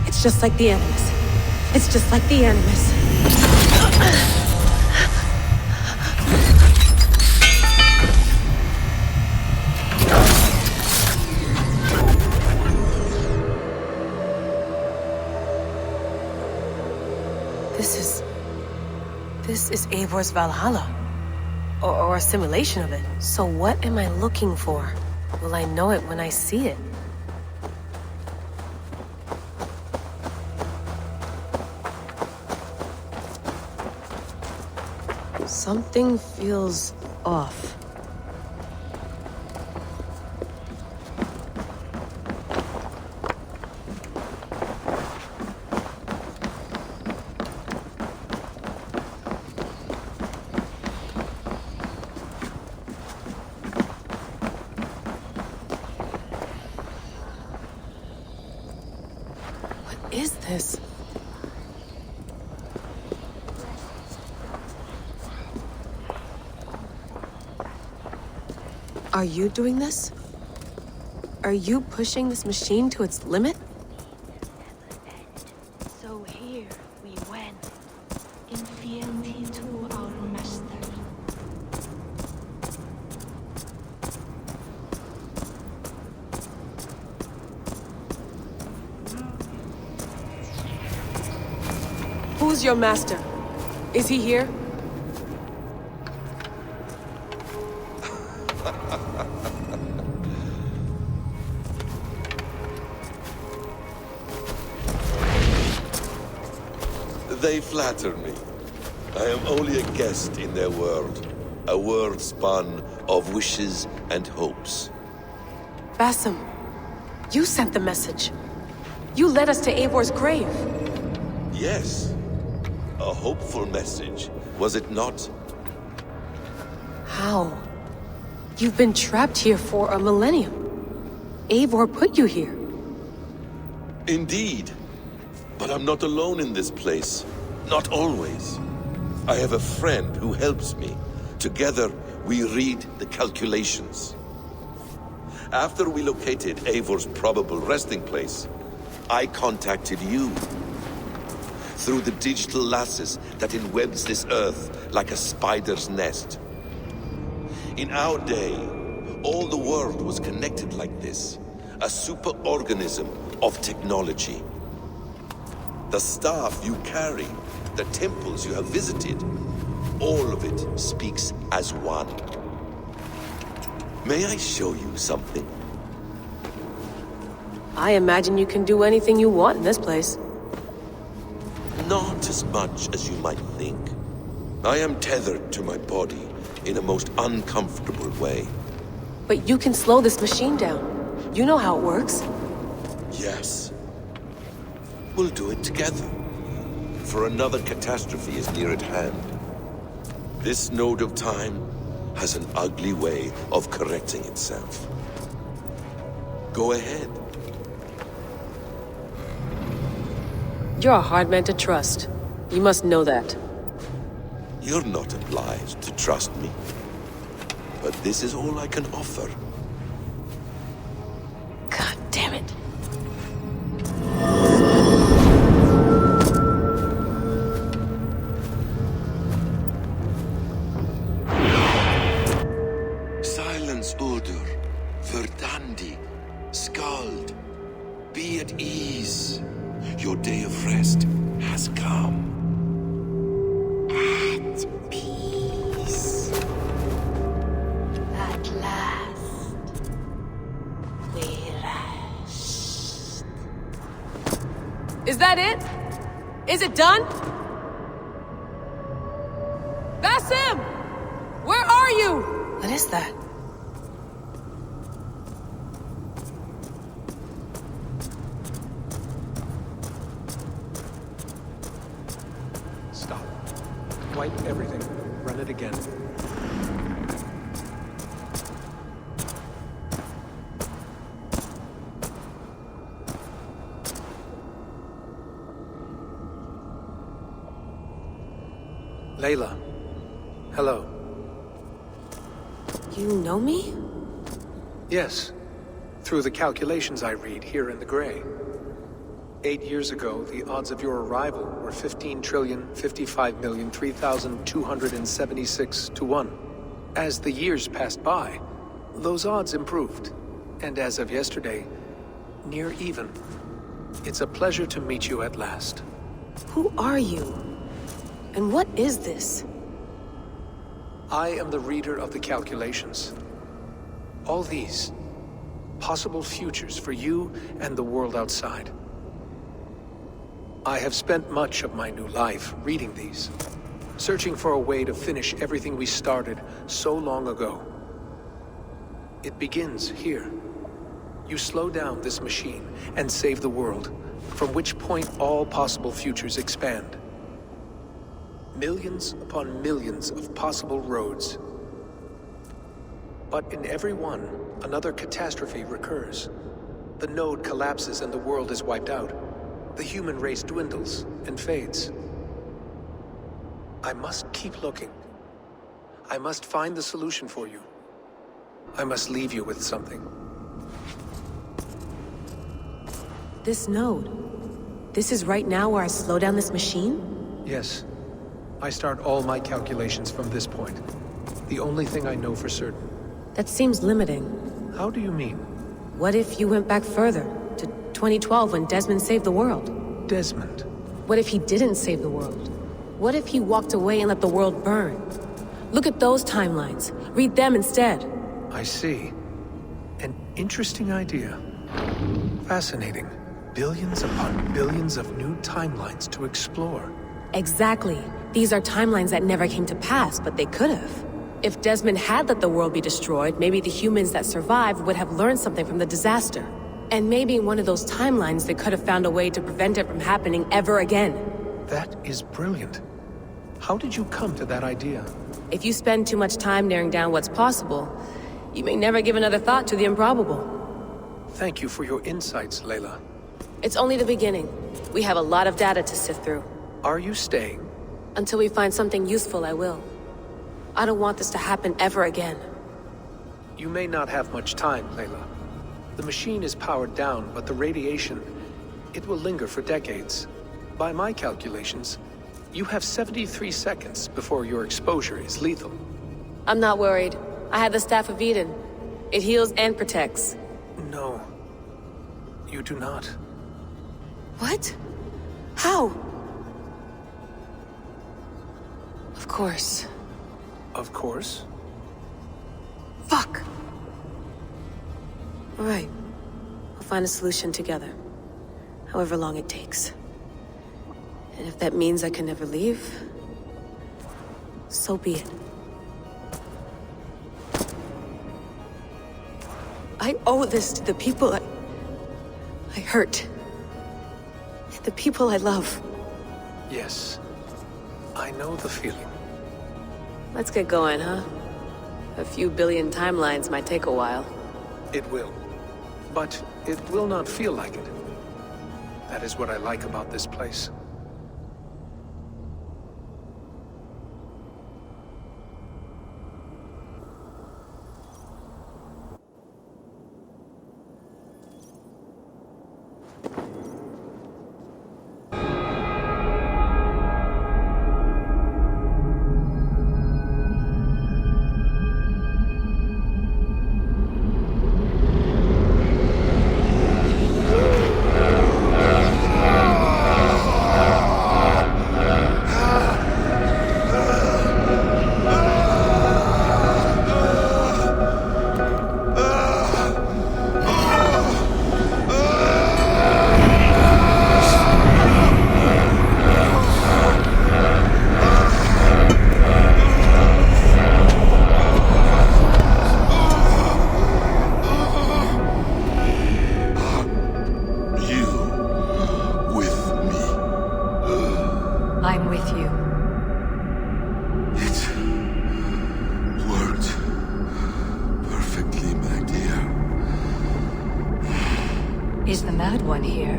It's just like the Animus. It's just like the Animus. This is Eivor's Valhalla. Or a simulation of it. So what am I looking for? Will I know it when I see it? Something feels off. What is this? Are you doing this? Are you pushing this machine to its limit? So here we went, in fealty to our master. Who's your master? Is he here? They flatter me. I am only a guest in their world. A world spun of wishes and hopes. Basim, you sent the message. You led us to Eivor's grave. Yes. A hopeful message, was it not? How? You've been trapped here for a millennium. Eivor put you here. Indeed. But I'm not alone in this place. Not always. I have a friend who helps me. Together, we read the calculations. After we located Eivor's probable resting place, I contacted you. Through the digital lasses that enwebs this earth like a spider's nest. In our day, all the world was connected like this. A superorganism of technology. The staff you carry, the temples you have visited, all of it speaks as one. May I show you something? I imagine you can do anything you want in this place. Not as much as you might think. I am tethered to my body in a most uncomfortable way. But you can slow this machine down. You know how it works. Yes. We'll do it together. For another catastrophe is near at hand. This node of time has an ugly way of correcting itself. Go ahead. You're a hard man to trust. You must know that. You're not obliged to trust me. But this is all I can offer. God damn it. Silence, Uldur. Verdandi. Skald. Be at ease. Your day of rest has come. At peace. At last. We rest. Is that it? Is it done? Basim! Where are you? What is that? Stop. Wipe everything. Run it again. Layla. Hello. You know me? Yes. Through the calculations I read here in the gray. 8 years ago, the odds of your arrival were 15,055,003,276 to 1. As the years passed by, those odds improved. And as of yesterday, near even. It's a pleasure to meet you at last. Who are you? And what is this? I am the reader of the calculations. All these, possible futures for you and the world outside. I have spent much of my new life reading these, searching for a way to finish everything we started so long ago. It begins here. You slow down this machine and save the world, from which point all possible futures expand. Millions upon millions of possible roads. But in every one, another catastrophe recurs. The node collapses and the world is wiped out. The human race dwindles and fades. I must keep looking. I must find the solution for you. I must leave you with something. This node. This is right now where I slow down this machine? Yes. I start all my calculations from this point. The only thing I know for certain. That seems limiting. How do you mean? What if you went back further, to 2012 when Desmond saved the world? Desmond? What if he didn't save the world? What if he walked away and let the world burn? Look at those timelines. Read them instead. I see. An interesting idea. Fascinating. Billions upon billions of new timelines to explore. Exactly. These are timelines that never came to pass, but they could have. If Desmond had let the world be destroyed, maybe the humans that survived would have learned something from the disaster. And maybe in one of those timelines they could have found a way to prevent it from happening ever again. That is brilliant. How did you come to that idea? If you spend too much time narrowing down what's possible, you may never give another thought to the improbable. Thank you for your insights, Layla. It's only the beginning. We have a lot of data to sift through. Are you staying? Until we find something useful, I will. I don't want this to happen ever again. You may not have much time, Layla. The machine is powered down, but the radiation, it will linger for decades. By my calculations, you have 73 seconds before your exposure is lethal. I'm not worried. I have the Staff of Eden. It heals and protects. No. You do not. What? How? Of course. Of course? Fuck! All right. We'll find a solution together. However long it takes. And if that means I can never leave, so be it. I owe this to the people I hurt. The people I love. Yes. I know the feeling. Let's get going, huh? A few billion timelines might take a while. It will. But it will not feel like it. That is what I like about this place. Is the mad one here?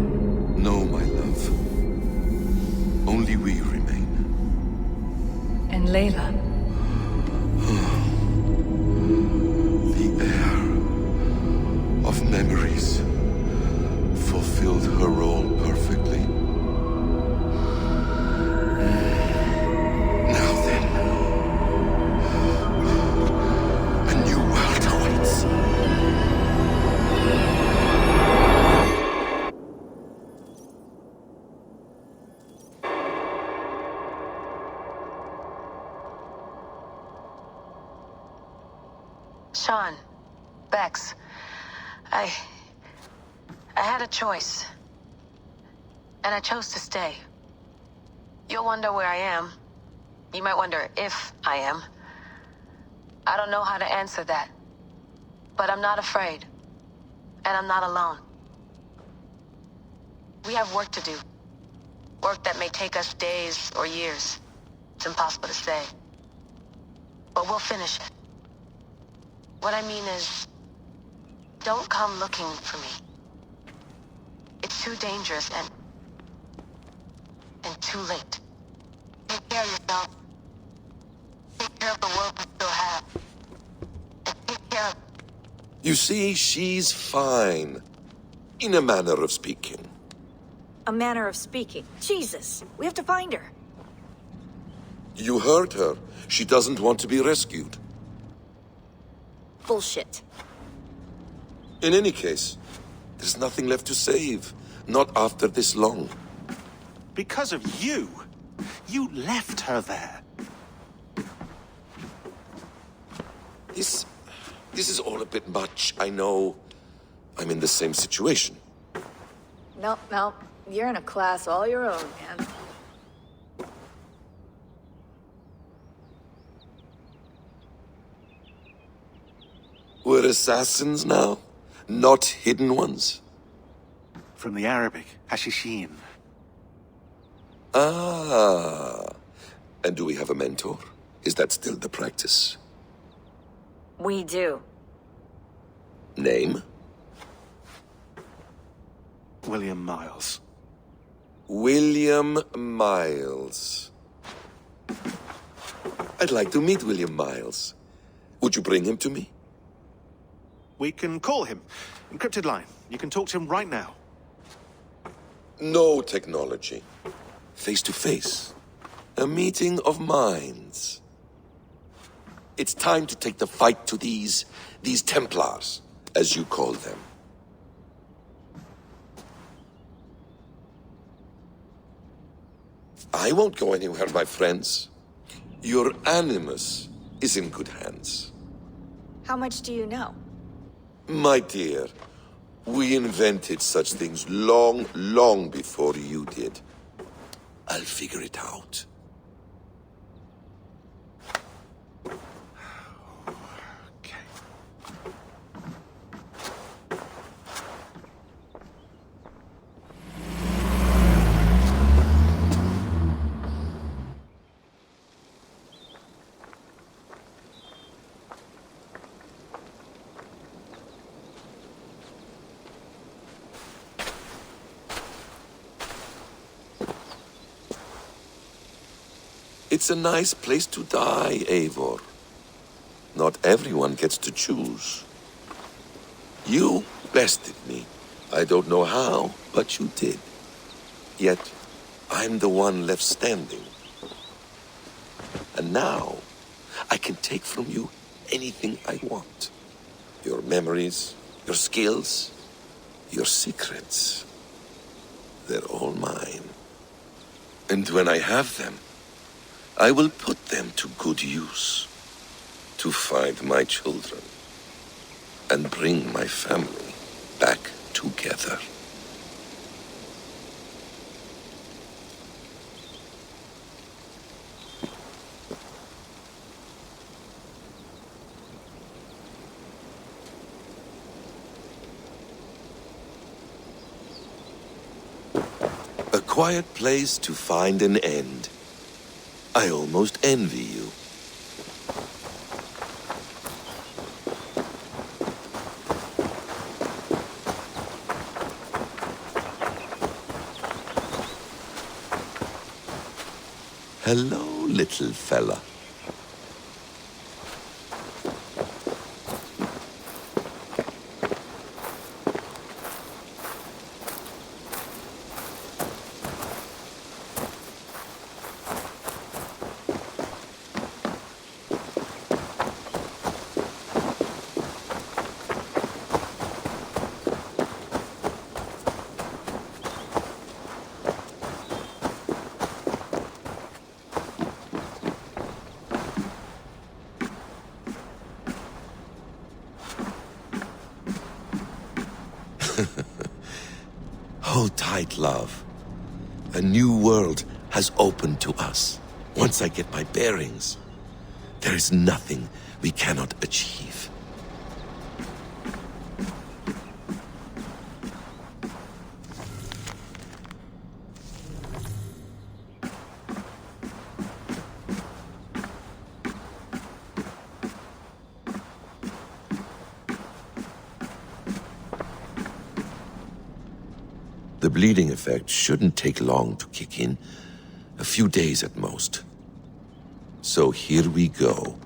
No, my love. Only we remain. And Layla? The air of memories fulfilled her role perfectly. Now then, a new world awaits. Sean, Bex, I had a choice. And I chose to stay. You'll wonder where I am. You might wonder if I am. I don't know how to answer that. But I'm not afraid. And I'm not alone. We have work to do. Work that may take us days or years. It's impossible to say. But we'll finish it. What I mean is, don't come looking for me. It's too dangerous and too late. Take care of yourself. Take care of the world we still have. And take care of... You see, she's fine. In a manner of speaking. A manner of speaking. Jesus, we have to find her. You heard her. She doesn't want to be rescued. Bullshit. In any case, there's nothing left to save. Not after this long. Because of you. You left her there. This is all a bit much, I know. I'm in the same situation. No. You're in a class all your own, man. We're assassins now? Not hidden ones? From the Arabic, Hashishin. Ah. And do we have a mentor? Is that still the practice? We do. Name? William Miles. William Miles. I'd like to meet William Miles. Would you bring him to me? We can call him. Encrypted line. You can talk to him right now. No technology. Face to face. A meeting of minds. It's time to take the fight to these Templars, as you call them. I won't go anywhere, my friends. Your animus is in good hands. How much do you know? My dear, we invented such things long before you did. I'll figure it out. It's a nice place to die, Eivor. Not everyone gets to choose. You bested me. I don't know how, but you did. Yet, I'm the one left standing. And now, I can take from you anything I want. Your memories, your skills, your secrets. They're all mine. And when I have them, I will put them to good use. To find my children. And bring my family back together. A quiet place to find an end. I almost envy you. Hello, little fella. Hold tight, love. A new world has opened to us. Once I get my bearings, there is nothing we cannot achieve. The bleeding effect shouldn't take long to kick in. A few days at most. So here we go.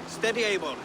Steady, Eivor.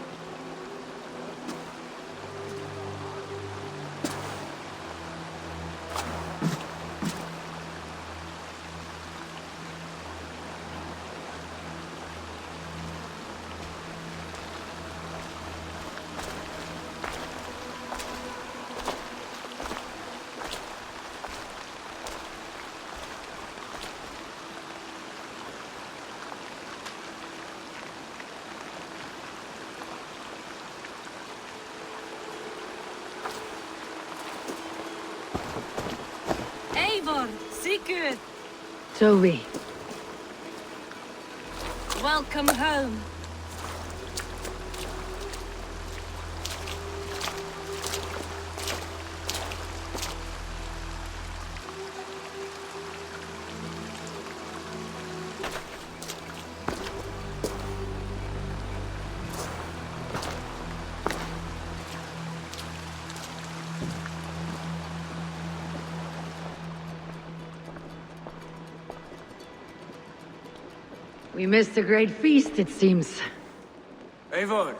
Eivor, Sigurd, Toby. welcome home. We missed a great feast, it seems. Eivor!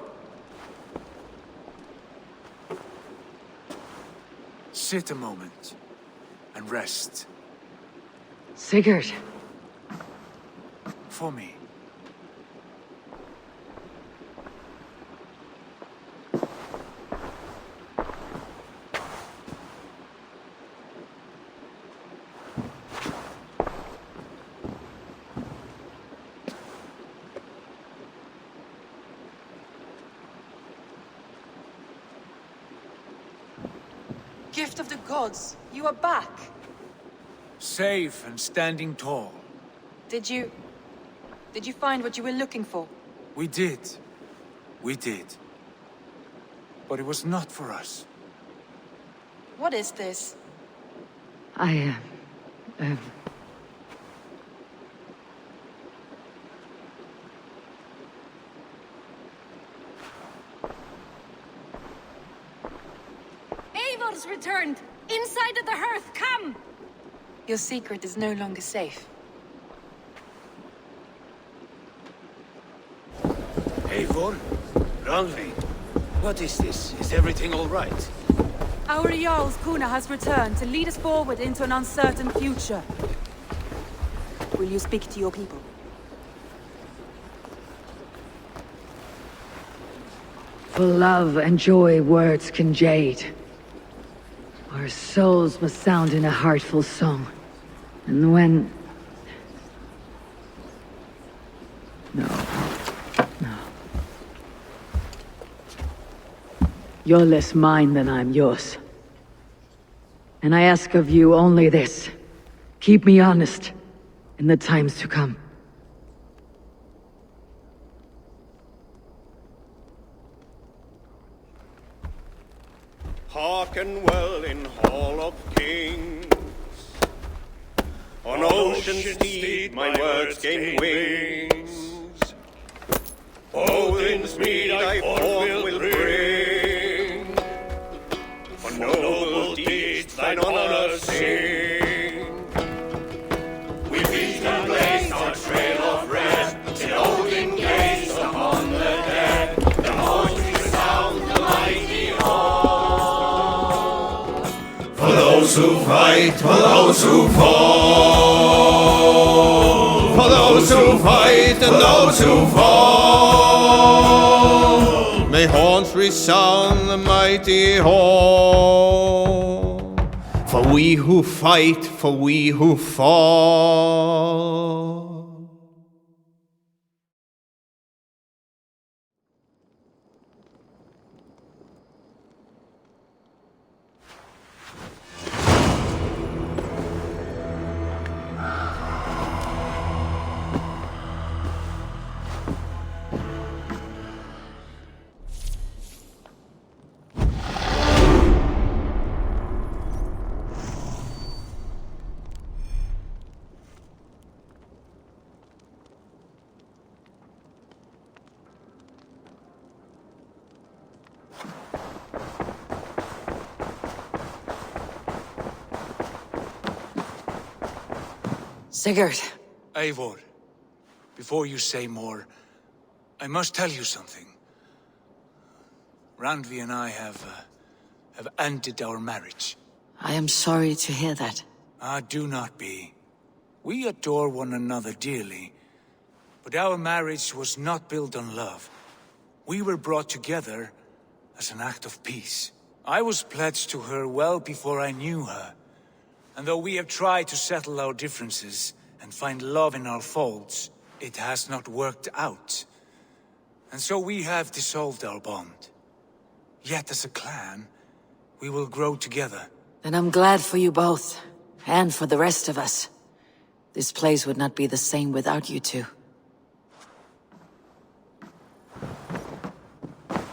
Sit a moment and rest. Sigurd. For me. Gift of the gods, you are back. Safe and standing tall. Did you find what you were looking for? We did. We did. But it was not for us. What is this? Eivor's returned! Inside of the hearth, come! Your secret is no longer safe. Eivor? Rangvi? What is this? Is everything all right? Our Jarl's Kuna has returned to lead us forward into an uncertain future. Will you speak to your people? For love and joy words can jade. Our souls must sound in a heartful song. And when... No. You're less mine than I'm yours. And I ask of you only this. Keep me honest in the times to come. Hearken well in Hall of Kings. On ocean steed my words gain wings. Odin's mead I forth will bring. For noble deeds thine honor sing. We beat and blaze our trail of red, till Odin gazed upon the dead. The voice resound the mighty hall. For those who fight, for those who fall. For those who fight and those who fall. May horns resound the mighty hall. For we who fight, for we who fall. Sigurd. Eivor, before you say more, I must tell you something. Randvi and I have ended our marriage. I am sorry to hear that. Ah, do not be. We adore one another dearly, but our marriage was not built on love. We were brought together as an act of peace. I was pledged to her well before I knew her. And though we have tried to settle our differences and find love in our faults, it has not worked out. And so we have dissolved our bond. Yet as a clan, we will grow together. And I'm glad for you both, and for the rest of us. This place would not be the same without you two.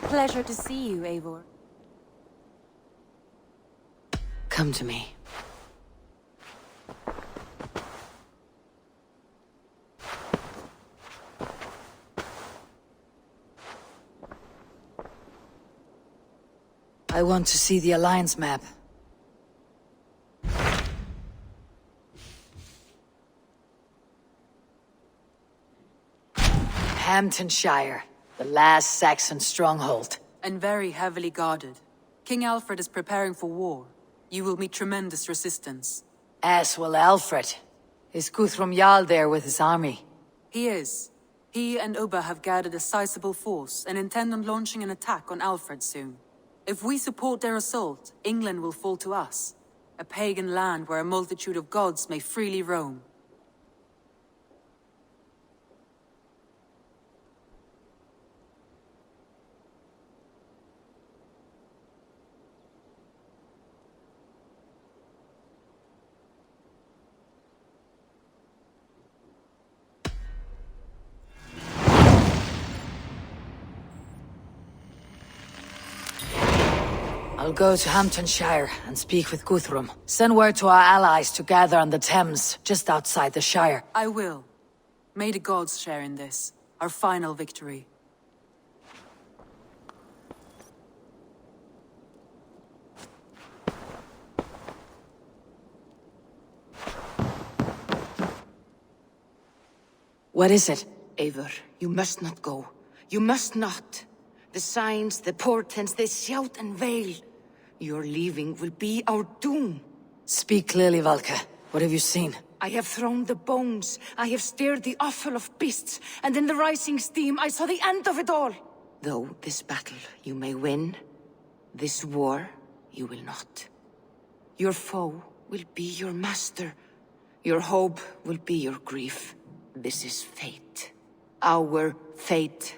Pleasure to see you, Eivor. Come to me. I want to see the Alliance map. Hamptonshire, the last Saxon stronghold. And very heavily guarded. King Alfred is preparing for war. You will meet tremendous resistance. As will Alfred. Is Guthrum Jarl there with his army? He is. He and Ubba have gathered a sizable force and intend on launching an attack on Alfred soon. If we support their assault, England will fall to us. A pagan land where a multitude of gods may freely roam. I'll go to Hamptonshire and speak with Guthrum. Send word to our allies to gather on the Thames, just outside the Shire. I will. May the gods share in this, our final victory. What is it? Eivor, you must not go. You must not. The signs, the portents, they shout and wail. Your leaving will be our doom. Speak clearly, Valka. What have you seen? I have thrown the bones. I have stirred the offal of beasts. And in the rising steam, I saw the end of it all. Though this battle you may win, this war you will not. Your foe will be your master. Your hope will be your grief. This is fate. Our fate.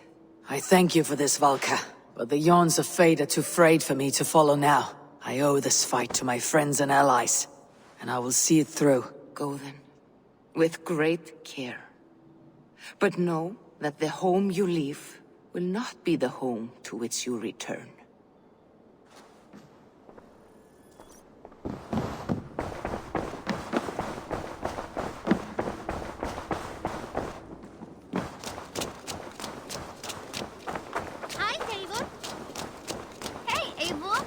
I thank you for this, Valka. But the yawns of fate are too frayed for me to follow now. I owe this fight to my friends and allies. And I will see it through. Go then. With great care. But know that the home you leave will not be the home to which you return. Hi, Eivor. Hey, Eivor.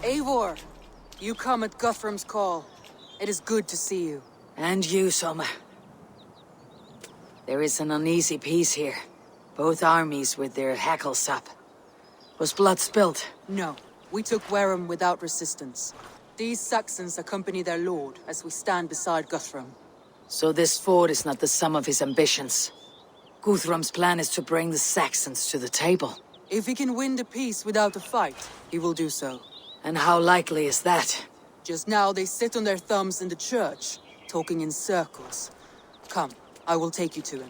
Eivor, you come at Guthrum's call. It is good to see you. And you, Soma. There is an uneasy peace here. Both armies with their hackles up. Was blood spilled? No, we took Wareham without resistance. These Saxons accompany their lord as we stand beside Guthrum. So this fort is not the sum of his ambitions. Guthrum's plan is to bring the Saxons to the table. If he can win the peace without a fight, he will do so. And how likely is that? Just now they sit on their thumbs in the church, talking in circles. Come, I will take you to him.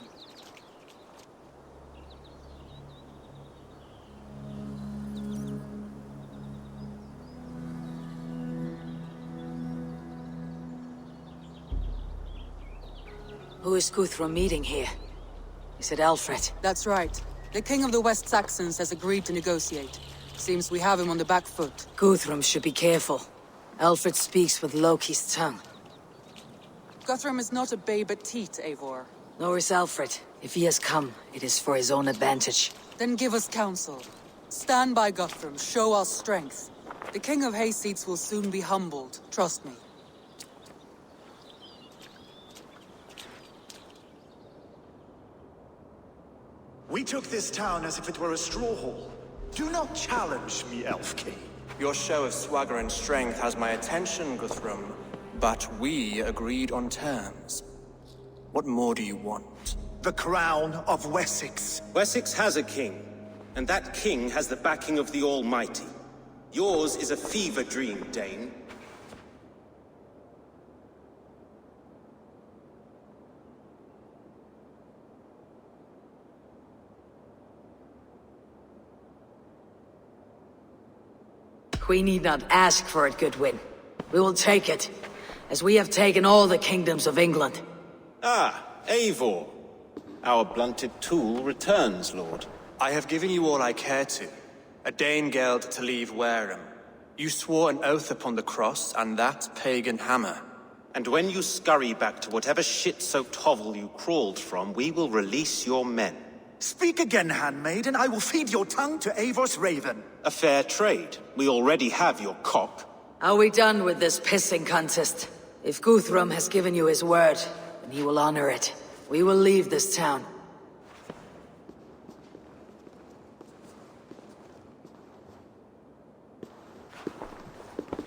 Who is Guthrum meeting here? Is it Alfred? That's right. The king of the West Saxons has agreed to negotiate. Seems we have him on the back foot. Guthrum should be careful. Alfred speaks with Loki's tongue. Guthrum is not a babe at teat, Eivor. Nor is Alfred. If he has come, it is for his own advantage. Then give us counsel. Stand by Guthrum, show our strength. The king of Hayseeds will soon be humbled, trust me. We took this town as if it were a straw hall. Do not challenge me, Elf King. Your show of swagger and strength has my attention, Guthrum. But we agreed on terms. What more do you want? The crown of Wessex. Wessex has a king, and that king has the backing of the Almighty. Yours is a fever dream, Dane. We need not ask for it, Goodwin. We will take it, as we have taken all the kingdoms of England. Ah, Eivor. Our blunted tool returns, Lord. I have given you all I care to. A Danegeld to leave Wareham. You swore an oath upon the cross, and that pagan hammer. And when you scurry back to whatever shit-soaked hovel you crawled from, we will release your men. Speak again, handmaid, and I will feed your tongue to Eivor's raven. A fair trade. We already have your cock. Are we done with this pissing contest? If Guthrum has given you his word, then he will honor it. We will leave this town.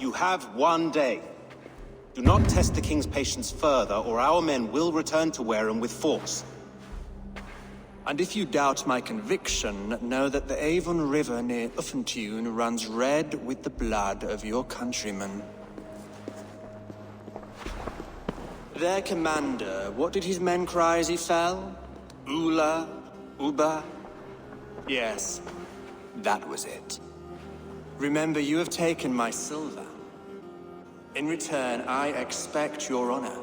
You have 1 day. Do not test the King's patience further, or our men will return to Wareham with force. And if you doubt my conviction, know that the Avon River near Uffentune runs red with the blood of your countrymen. Their commander, what did his men cry as he fell? Ula? Uba? Yes, that was it. Remember, you have taken my silver. In return, I expect your honor.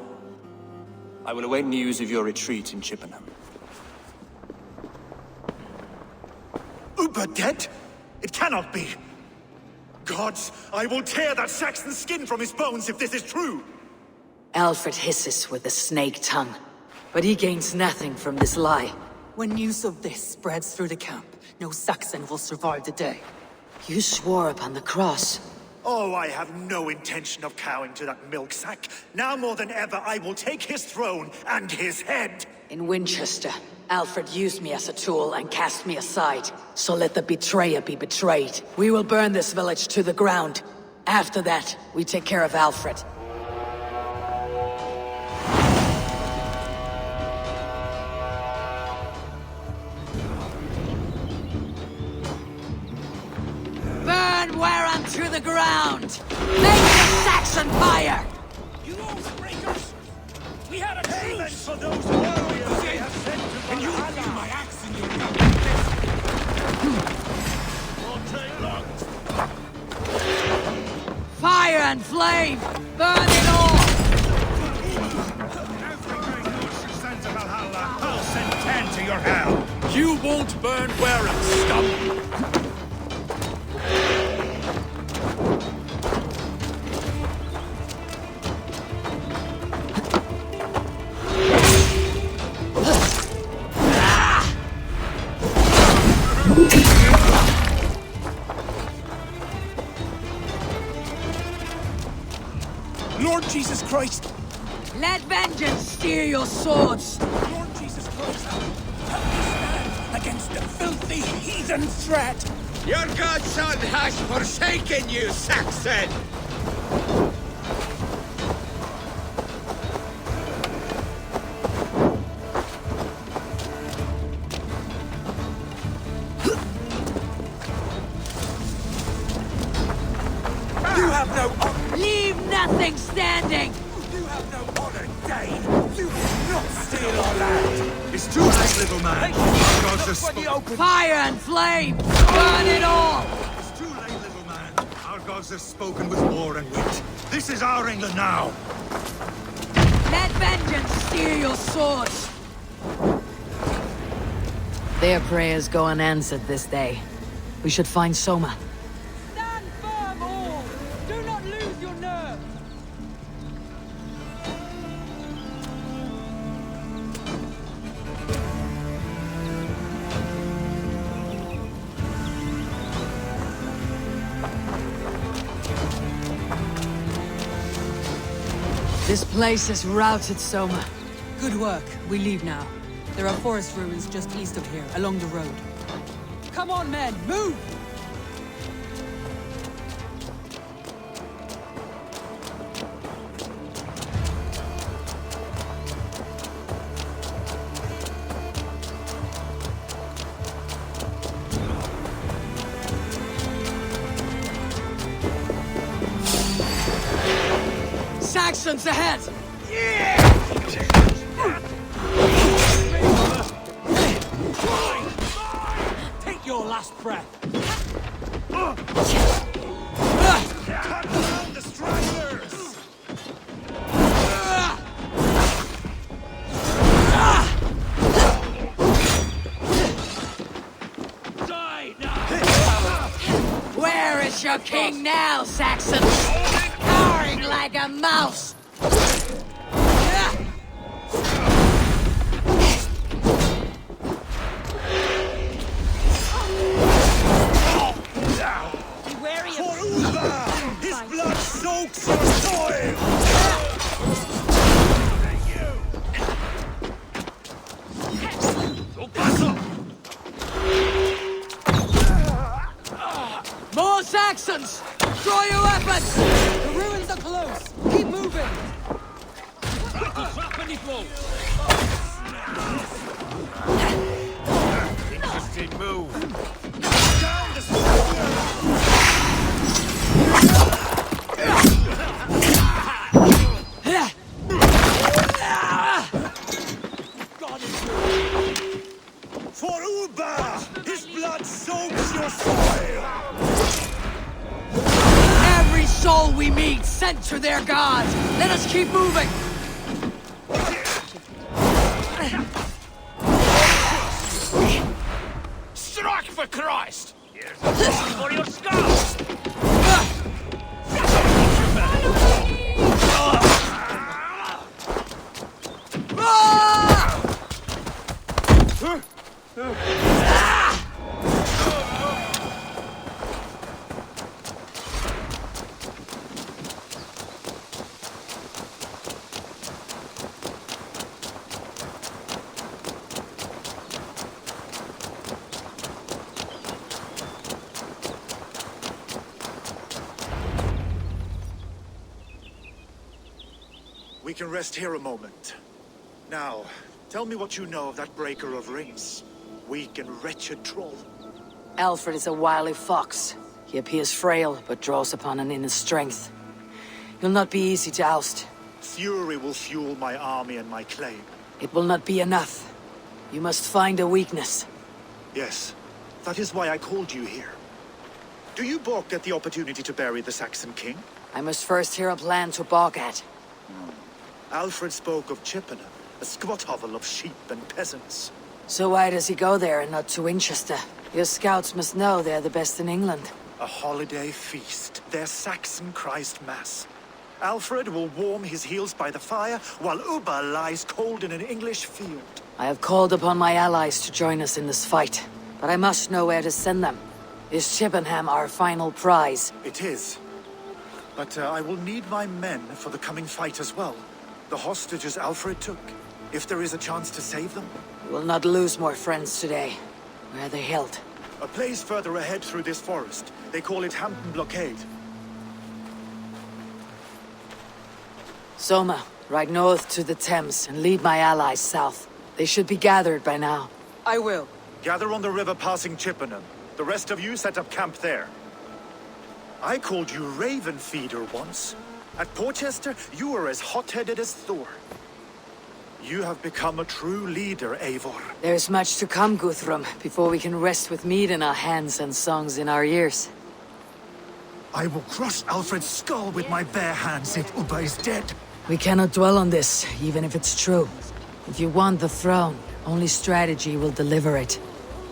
I will await news of your retreat in Chippenham. Uber dead? It cannot be. Gods, I will tear that Saxon's skin from his bones if this is true. Alfred hisses with a snake tongue, but he gains nothing from this lie. When news of this spreads through the camp, no Saxon will survive the day. You swore upon the cross. Oh, I have no intention of cowing to that milk sack. Now more than ever, I will take his throne and his head. In Winchester, Alfred used me as a tool and cast me aside. So let the betrayer be betrayed. We will burn this village to the ground. After that, we take care of Alfred. Burn Wareham to the ground! Make the Saxon fire! You oath-breakers! We had a truce! For those warriors they have sent to And you Valhalla. feel my axe in your gut! Won't take long. Fire and flame! Burn it all! Every great monster sent to Valhalla, I'll send 10 to your hell! You won't burn Wareham, scum! Lord Jesus Christ! Let vengeance steer your swords! Lord Jesus Christ! Help me stand against the filthy heathen threat! Your godson has forsaken you, Saxon! You have no honor! Leave nothing standing! You have no honor, Dane! You will not steal our land! It's too late, little man! Fire and flame! Burn it all! It's too late, little man. Our gods have spoken with war and wit. This is our England now! Let vengeance steer your swords! Their prayers go unanswered this day. We should find Soma. Stand firm, all! Do not lose your nerve! This place is routed, Soma. Good work. We leave now. There are forest ruins just east of here, along the road. Come on, men, move! Saxons ahead! Take your last breath. Cut down the stragglers! Die now! Where is your king now, Saxon? Cowering like a mouse! Be wary For of... Uber! His blood soaks your soil! More Saxons! Draw your weapons! ruins are close! Keep moving! Interesting move. For Uba! His blood soaks your soil! Every soul we meet sent to their gods. Let us keep moving. Strike for Christ! Here's a one for your skulls! We can rest here a moment. Now, tell me what you know of that breaker of rings. Weak and wretched troll. Alfred is a wily fox. He appears frail, but draws upon an inner strength. He'll not be easy to oust. Fury will fuel my army and my claim. It will not be enough. You must find a weakness. Yes, that is why I called you here. Do you balk at the opportunity to bury the Saxon king? I must first hear a plan to balk at. Alfred spoke of Chippenham, a squat hovel of sheep and peasants. So why does he go there and not to Winchester? Your scouts must know they're the best in England. A holiday feast, their Saxon Christ Mass. Alfred will warm his heels by the fire, while Uba lies cold in an English field. I have called upon my allies to join us in this fight, but I must know where to send them. Is Chippenham our final prize? It is. But I will need my men for the coming fight as well. The hostages Alfred took. If there is a chance to save them. We will not lose more friends today. Where are they held? A place further ahead through this forest. They call it Hampton Blockade. Soma, ride north to the Thames and lead my allies south. They should be gathered by now. I will. Gather on the river passing Chippenham. The rest of you set up camp there. I called you Raven Feeder once. At Porchester, you were as hot-headed as Thor. You have become a true leader, Eivor. There is much to come, Guthrum, before we can rest with meat in our hands and songs in our ears. I will crush Alfred's skull with my bare hands if Uba is dead. We cannot dwell on this, even if it's true. If you want the throne, only strategy will deliver it.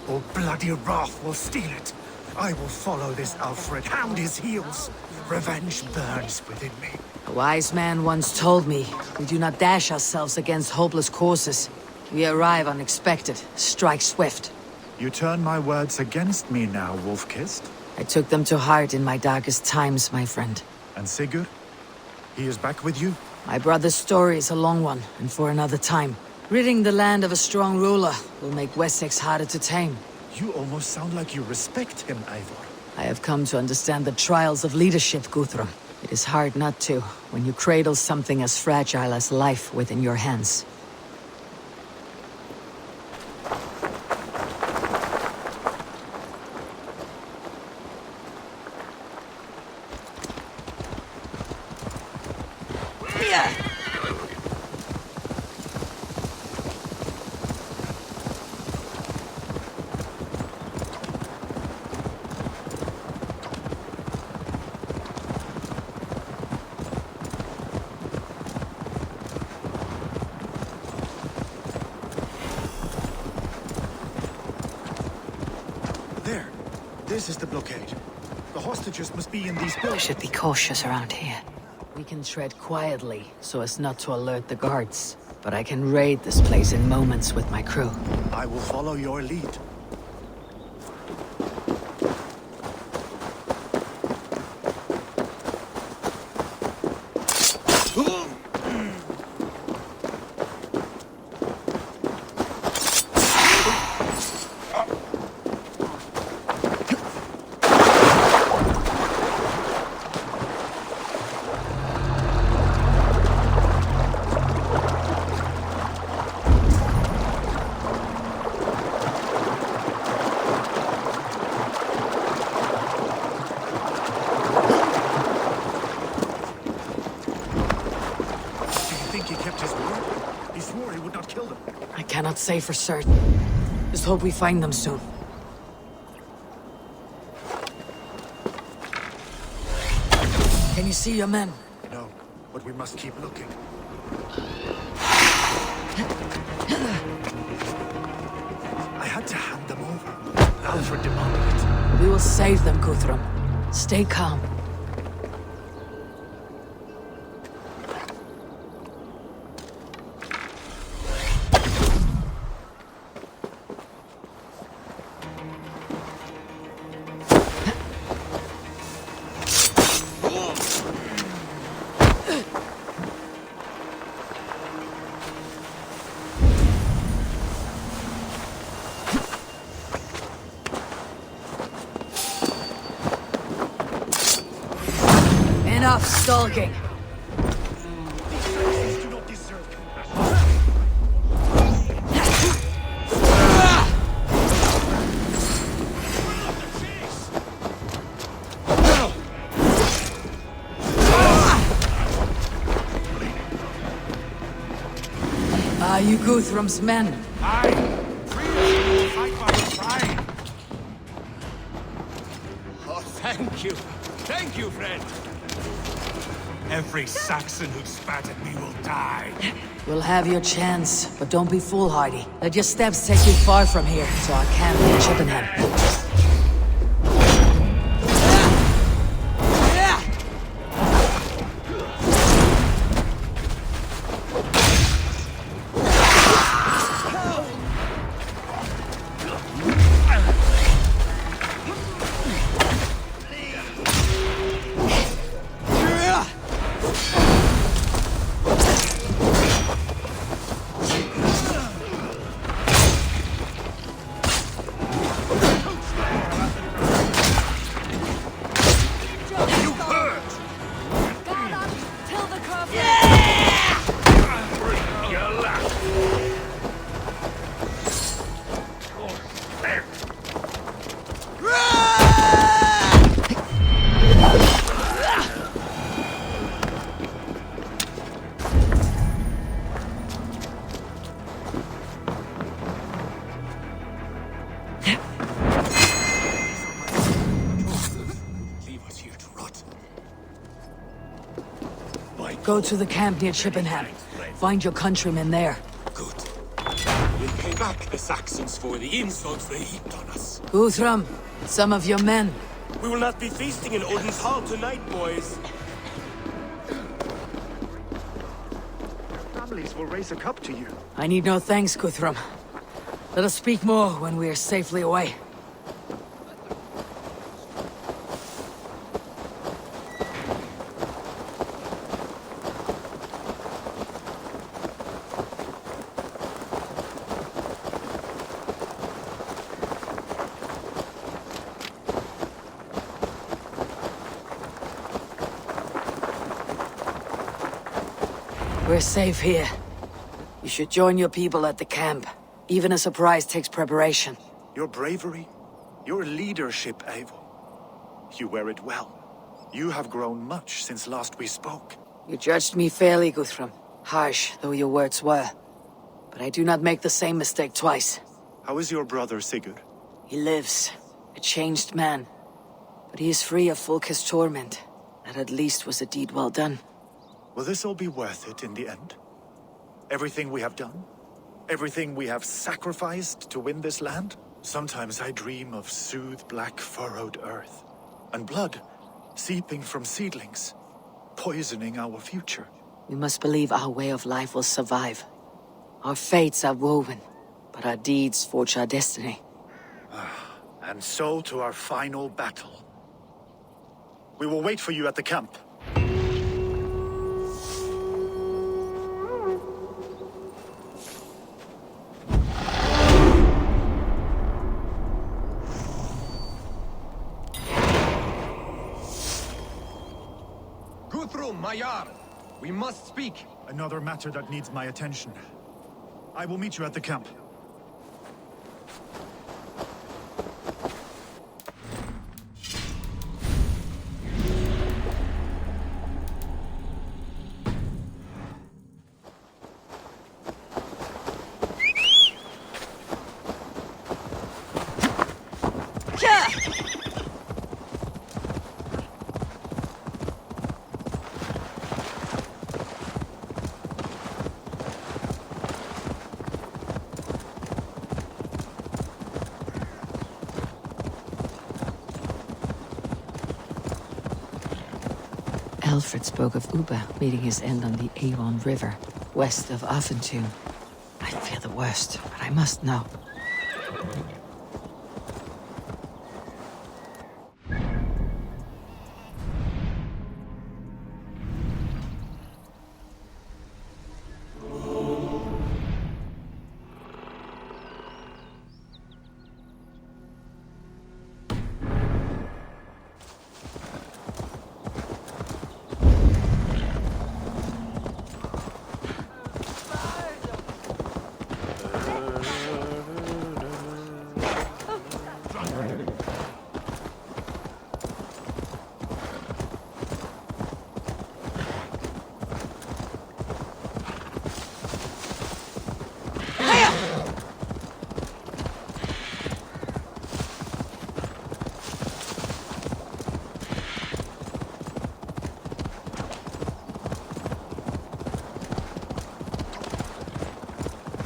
Or bloody wrath will steal it. I will follow this Alfred, hound his heels. Revenge burns within me. A wise man once told me, we do not dash ourselves against hopeless courses. We arrive unexpected, strike swift. You turn my words against me now, Wolf-Kissed. I took them to heart in my darkest times, my friend. And Sigurd? He is back with you? My brother's story is a long one, and for another time. Ridding the land of a strong ruler will make Wessex harder to tame. You almost sound like you respect him, Eivor. I have come to understand the trials of leadership, Guthrum. It is hard not to, when you cradle something as fragile as life within your hands. This is the blockade. The hostages must be in these We buildings. should be cautious around here. We can tread quietly, so as not to alert the guards. But I can raid this place in moments with my crew. I will follow your lead. Can't say for certain. Just hope we find them soon. Can you see your men? No, but we must keep looking. I had to hand them over. Alfred demanded it. We will save them, Guthrum. Stay calm. Enough stalking. Are you Guthrum's men? Aye. Freely fight by his side. Oh, thank you. Thank you, friend. Every Saxon who spat at me will die. We'll have your chance, but don't be foolhardy. Let your steps take you far from here, so I can't reach Chippenham. Go to the camp near Chippenham. Find your countrymen there. Good. We'll pay back the Saxons for the insults they heaped on us. Guthrum, some of your men. We will not be feasting in Odin's hall tonight, boys. Families will raise a cup to you. I need no thanks, Guthrum. Let us speak more when we are safely away. We're safe here. You should join your people at the camp. Even a surprise takes preparation. Your bravery, your leadership, Eivor. You wear it well. You have grown much since last we spoke. You judged me fairly, Guthrum. Harsh though your words were. But I do not make the same mistake twice. How is your brother, Sigurd? He lives. A changed man. But he is free of Fulke's torment. That at least was a deed well done. Will this all be worth it in the end? Everything we have done? Everything we have sacrificed to win this land? Sometimes I dream of soothed black furrowed earth. And blood seeping from seedlings, poisoning our future. We must believe our way of life will survive. Our fates are woven, but our deeds forge our destiny. And so to our final battle. We will wait for you at the camp. Guthrum, my Jarl! We must speak! Another matter that needs my attention. I will meet you at the camp. Alfred spoke of Uba meeting his end on the Avon River, west of Offentune. I fear the worst, but I must know.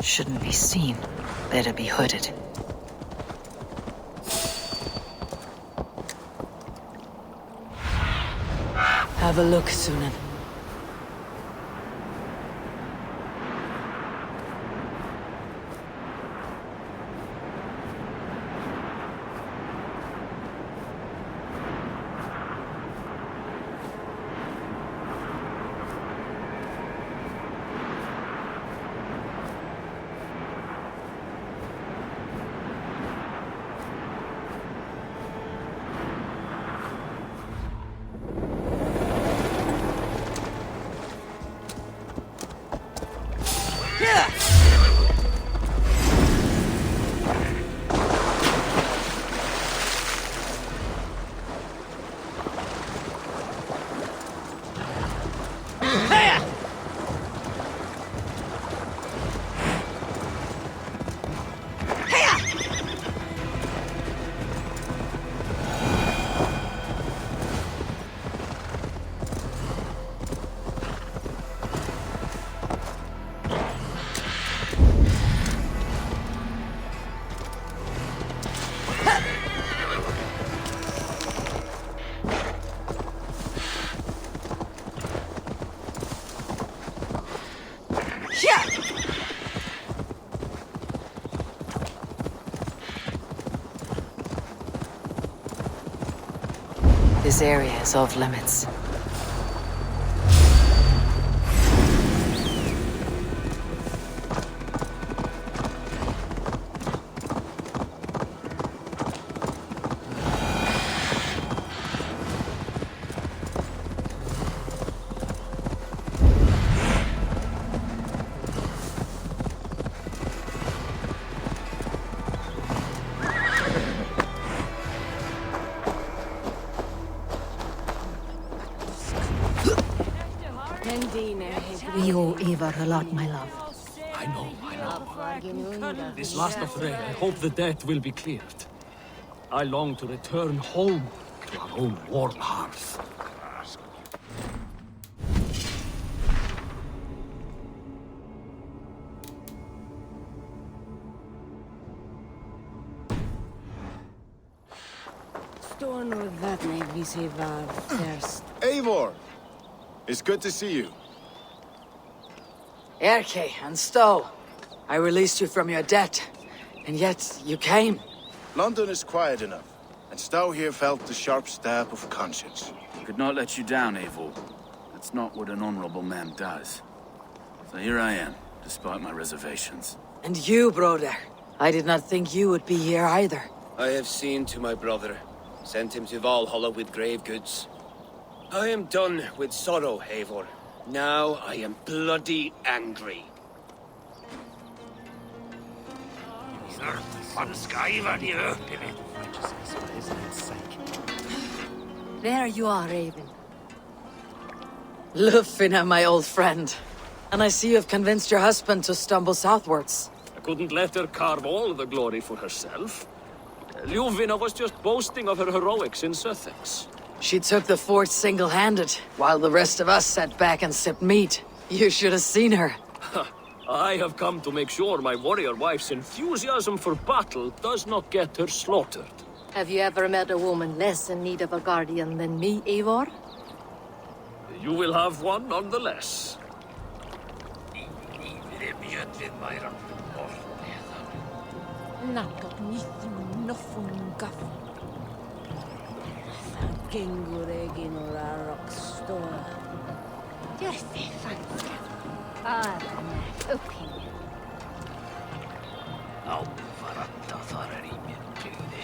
Shouldn't be seen. Better be hooded. Have a look, Sunan. This area is off limits. We owe Eivor a lot, my love. I know. This last affray, I hope the debt will be cleared. I long to return home to our own warm hearth. Eivor! It's good to see you. Erke and Stowe. I released you from your debt, and yet you came. London is quiet enough, and Stowe here felt the sharp stab of conscience. Could not let you down, Eivor. That's not what an honorable man does. So here I am, despite my reservations. And you, brother. I did not think you would be here either. I have seen to my brother. Sent him to Valhalla with grave goods. I am done with sorrow, Eivor. Now I am bloody angry. There you are, Raven. Lufina, my old friend. And I see you have convinced your husband to stumble southwards. I couldn't let her carve all the glory for herself. Ljuvina was just boasting of her heroics in Sussex. She took the fort single-handed, while the rest of us sat back and sipped meat. You should have seen her. I have come to make sure my warrior wife's enthusiasm for battle does not get her slaughtered. Have you ever met a woman less in need of a guardian than me, Eivor? You will have one nonetheless. Natot nithim nothing guff. Genguregin or a rock store. Just a fancy. My opinion. I'll farata farari mintude.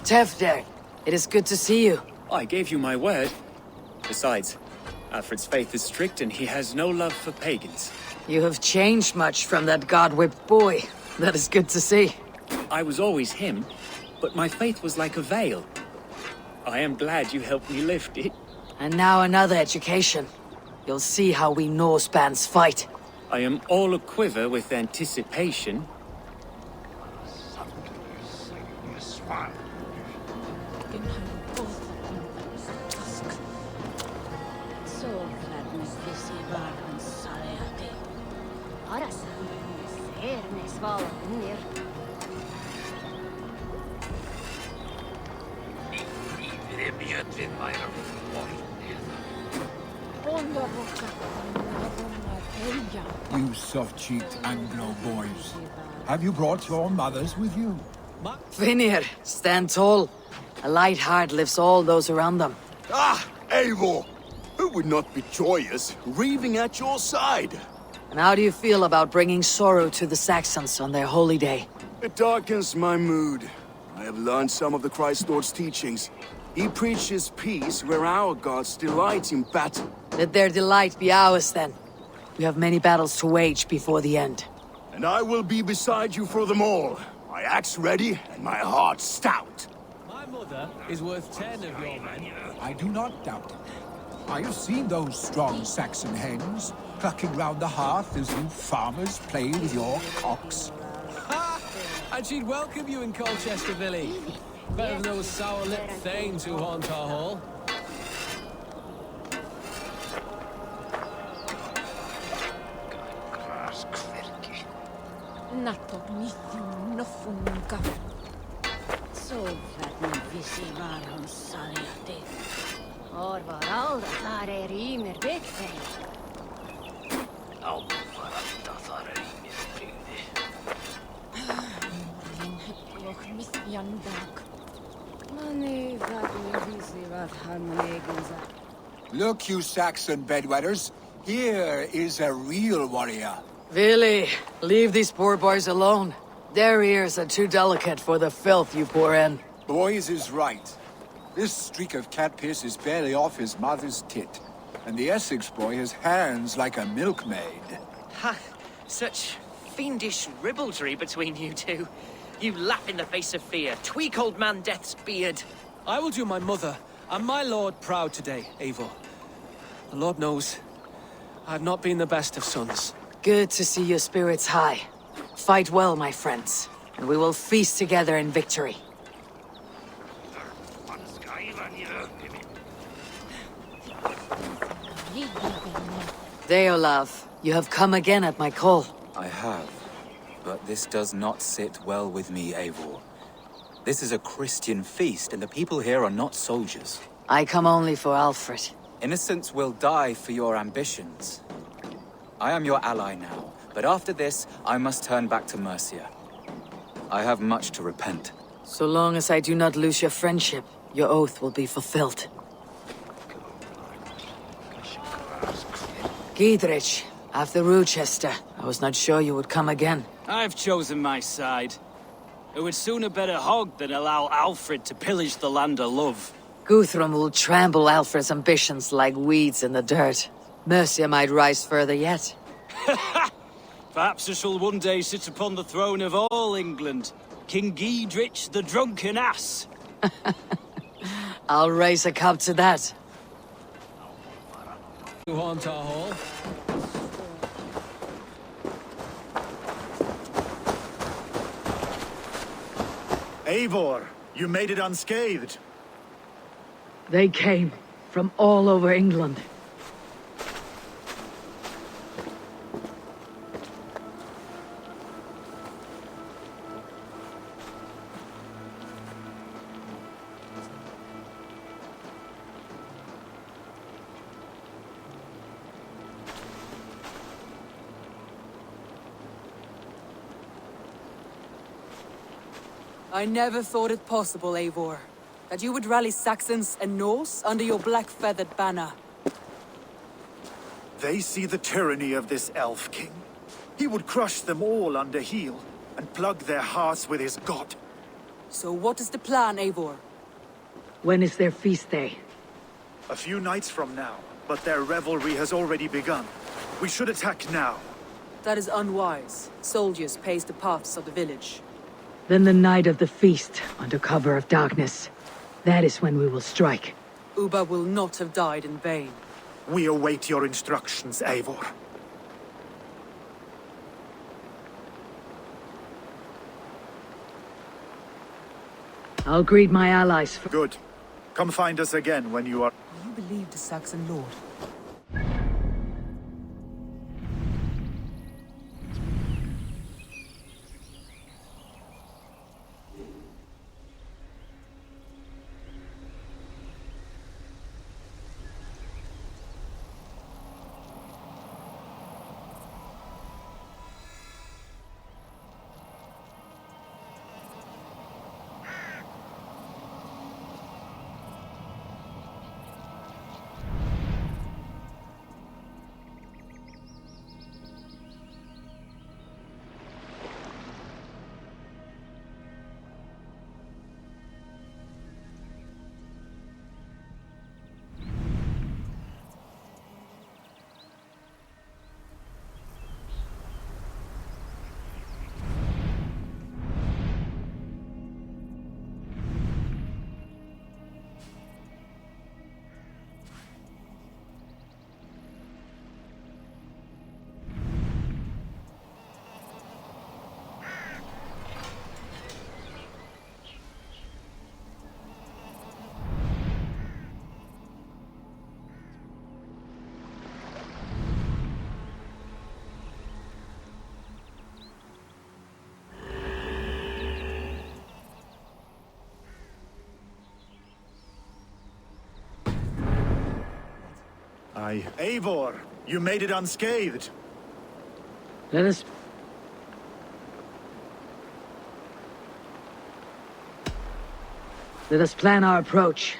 Tefder, it is good to see you. I gave you my word. Besides, Alfred's faith is strict and he has no love for pagans. You have changed much from that god-whipped boy. That is good to see. I was always him, but my faith was like a veil. I am glad you helped me lift it. And now another education. You'll see how we Norsebans fight. I am all aquiver with anticipation. You soft-cheeked Anglo boys. Have you brought your mothers with you? Vinir, stand tall. A light heart lifts all those around them. Ah, Eivor! Who would not be joyous, raving at your side? And how do you feel about bringing sorrow to the Saxons on their holy day? It darkens my mood. I have learned some of the Christ Lord's teachings. He preaches peace where our gods delight in battle. Let their delight be ours then. We have many battles to wage before the end. And I will be beside you for them all. My axe ready and my heart stout. My mother is worth 10 of your men. I do not doubt it. I have seen those strong Saxon hens clucking round the hearth as you farmers play with your cocks. Ha! And she'd welcome you in Colchester, Billy. Better than those sour-lipped thanes who haunt our hall. Natot nithim nothing guff. So that me visi var hon saliati. Or var all the thare rimer viktig. I'll farata farari mintude. Loch mithyan dag. Money that me visi var harmonegins. Look, you Saxon bedwetters. Here is a real warrior. Really, leave these poor boys alone. Their ears are too delicate for the filth you pour in. Boys is right. This streak of cat piss is barely off his mother's tit. And the Essex boy has hands like a milkmaid. Ha! Such fiendish ribaldry between you two. You laugh in the face of fear, tweak old man Death's beard. I will do my mother and my lord proud today, Eivor. The Lord knows, I've not been the best of sons. Good to see your spirits high. Fight well, my friends, and we will feast together in victory. Deolav, you have come again at my call. I have, but this does not sit well with me, Eivor. This is a Christian feast, and the people here are not soldiers. I come only for Alfred. Innocents will die for your ambitions. I am your ally now, but after this, I must turn back to Mercia. I have much to repent. So long as I do not lose your friendship, your oath will be fulfilled. Giedrich, after Rochester, I was not sure you would come again. I've chosen my side. It would sooner bet a hog than allow Alfred to pillage the land of love. Guthrum will trample Alfred's ambitions like weeds in the dirt. Mercia might rise further yet. Perhaps I shall one day sit upon the throne of all England. King Giedrich the drunken ass. I'll raise a cup to that. You haunt our hall? Eivor, you made it unscathed. They came from all over England. I never thought it possible, Eivor, that you would rally Saxons and Norse under your black-feathered banner. They see the tyranny of this elf king. He would crush them all under heel and plug their hearts with his god. So what is the plan, Eivor? When is their feast day? A few nights from now, but their revelry has already begun. We should attack now. That is unwise. Soldiers pace the paths of the village. Then the night of the feast, under cover of darkness. That is when we will strike. Ubba will not have died in vain. We await your instructions, Eivor. I'll greet my allies for— Good. Come find us again when you are— You believe the Saxon lord? Eivor, you made it unscathed. Let us plan our approach.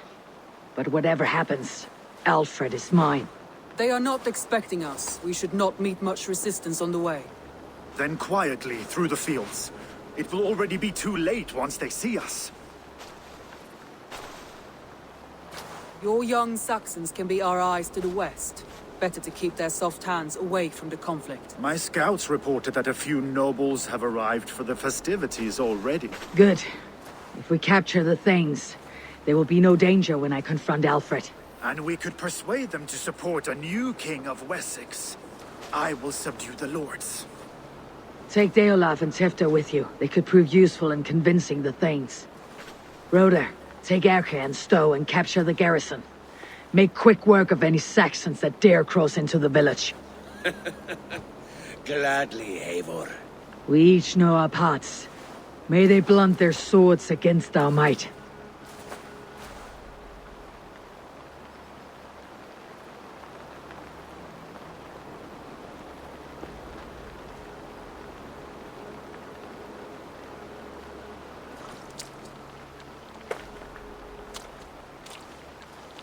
But whatever happens, Alfred is mine. They are not expecting us. We should not meet much resistance on the way. Then quietly through the fields. It will already be too late once they see us. Your young Saxons can be our eyes to the west. Better to keep their soft hands away from the conflict. My scouts reported that a few nobles have arrived for the festivities already. Good. If we capture the Thanes, there will be no danger when I confront Alfred. And we could persuade them to support a new king of Wessex. I will subdue the lords. Take Deolaf and Tifta with you. They could prove useful in convincing the Thanes. Rhoda, take Erke and Stowe and capture the garrison. Make quick work of any Saxons that dare cross into the village. Gladly, Eivor. We each know our parts. May they blunt their swords against our might.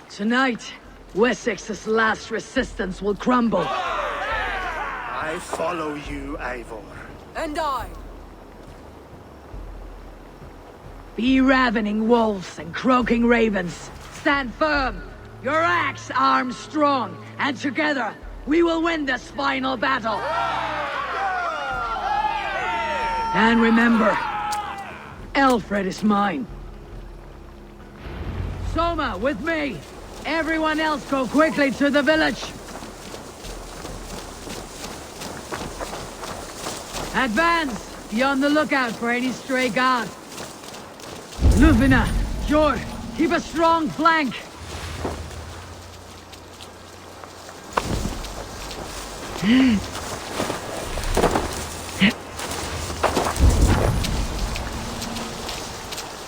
Tonight, Wessex's last resistance will crumble. I follow you, Eivor. And I. Be ravening wolves and croaking ravens. Stand firm. Your axe arms strong. And together, we will win this final battle. And remember, Alfred is mine. Soma, with me. Everyone else go quickly to the village. Advance! Be on the lookout for any stray guards. Lufina, Jord, keep a strong flank.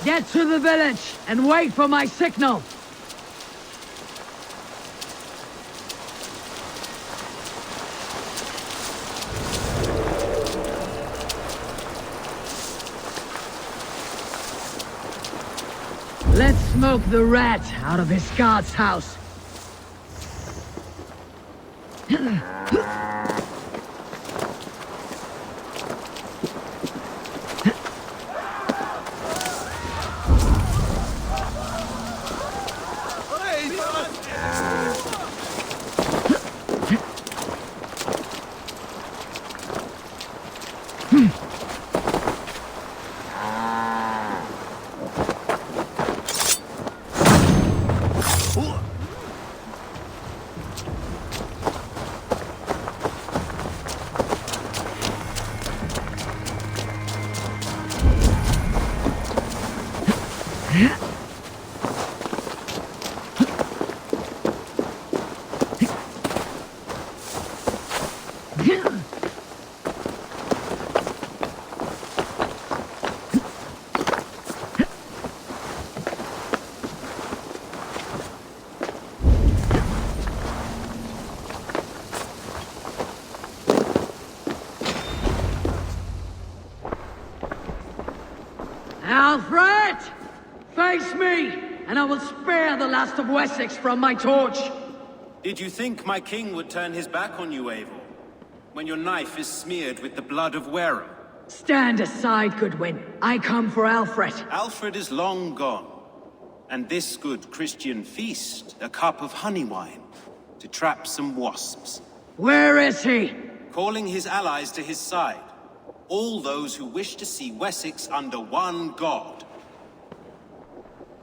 Get to the village and wait for my signal. Smoke the rat out of his god's house. Alfred! Face me, and I will spare the last of Wessex from my torch. Did you think my king would turn his back on you, Eivor? When your knife is smeared with the blood of Wareham? Stand aside, Goodwin. I come for Alfred. Alfred is long gone. And this good Christian feast, a cup of honey wine, to trap some wasps. Where is he? Calling his allies to his side. All those who wish to see Wessex under one god.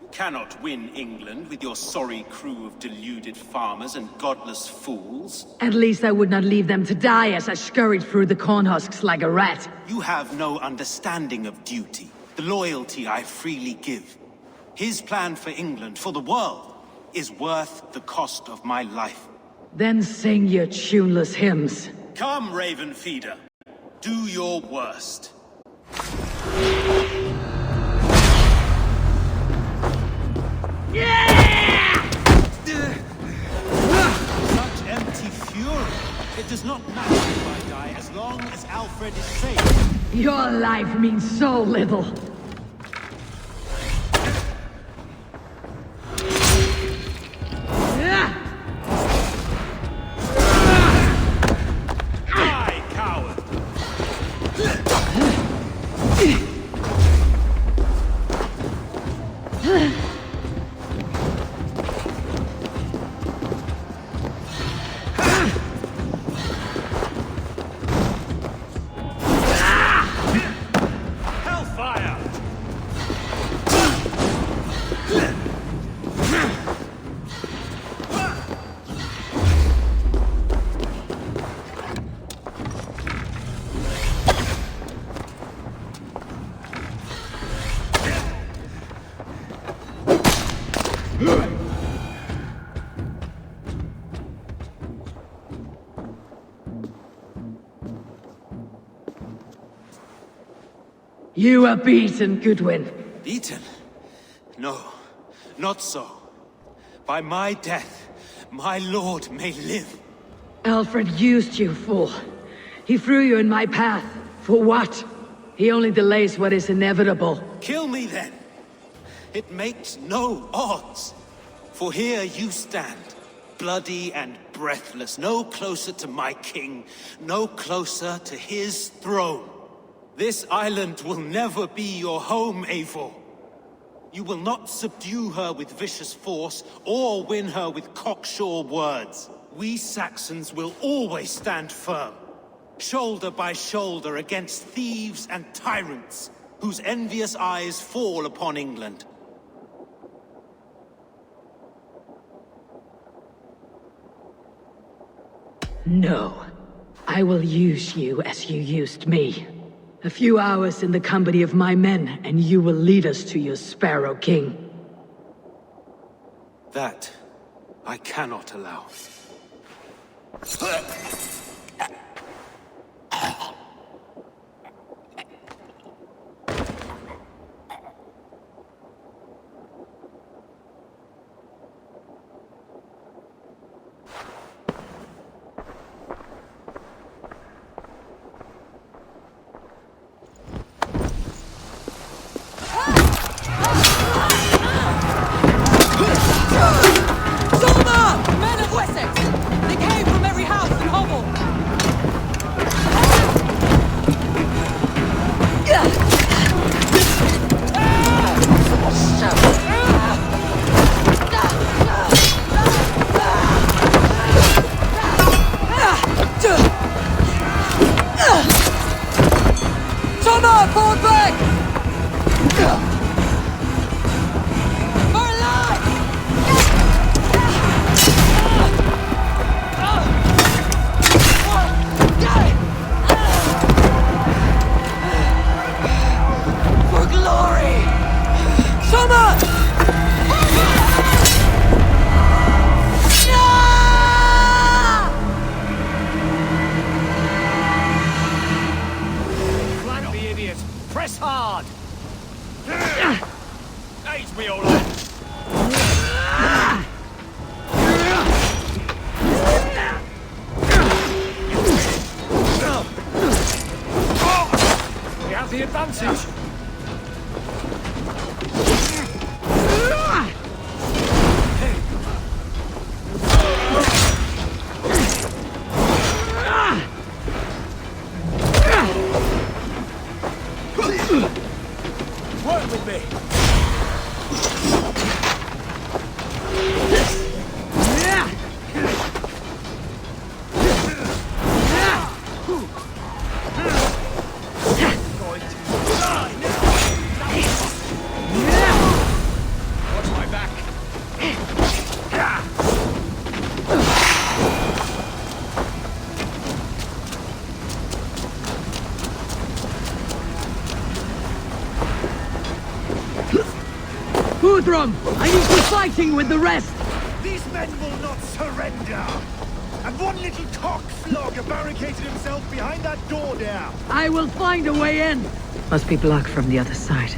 You cannot win England with your sorry crew of deluded farmers and godless fools. At least I would not leave them to die as I scurried through the corn husks like a rat. You have no understanding of duty, the loyalty I freely give. His plan for England, for the world, is worth the cost of my life. Then sing your tuneless hymns. Come, Raven Feeder. Do your worst. Yeah! Such empty fury. It does not matter if I die as long as Alfred is safe. Your life means so little. You are beaten, Goodwin. Beaten? No, not so. By my death, my lord may live. Alfred used you, fool. He threw you in my path. For what? He only delays what is inevitable. Kill me then. It makes no odds. For here you stand, bloody and breathless, no closer to my king, no closer to his throne. This island will never be your home, Eivor. You will not subdue her with vicious force, or win her with cocksure words. We Saxons will always stand firm, shoulder by shoulder against thieves and tyrants, whose envious eyes fall upon England. No. I will use you as you used me. A few hours in the company of my men, and you will lead us to your Sparrow King. That I cannot allow. Thomas, fall back! For glory! Thomas! Flank the idiot! Press hard! Aid me, all right! We have the advantage! Work with me! Going to die now! Watch my back! Guthrum, I need you fighting with the rest! These men will not surrender! And one little cockflogger barricaded himself behind that door there! I will find a way in! Must be blocked from the other side.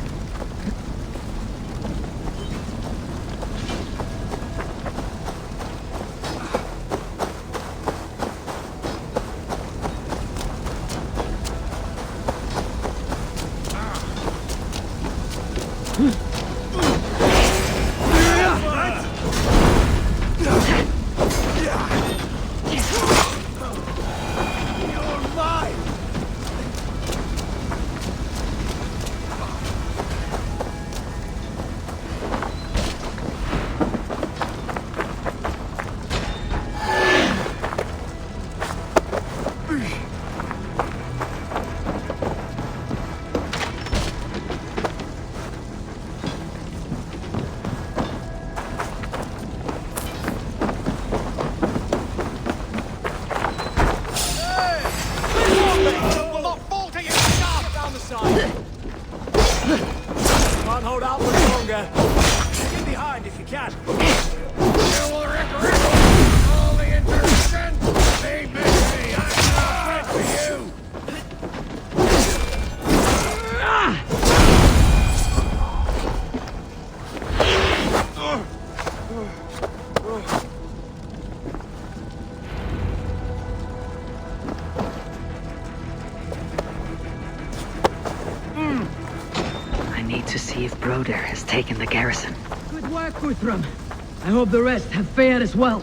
Can't hold out much longer. Get behind if you can. You will regret all the interruption. Leave me. I'm not ready for you. I need to see if Broder has taken the garrison. Good work, Guthrum. I hope the rest have fared as well.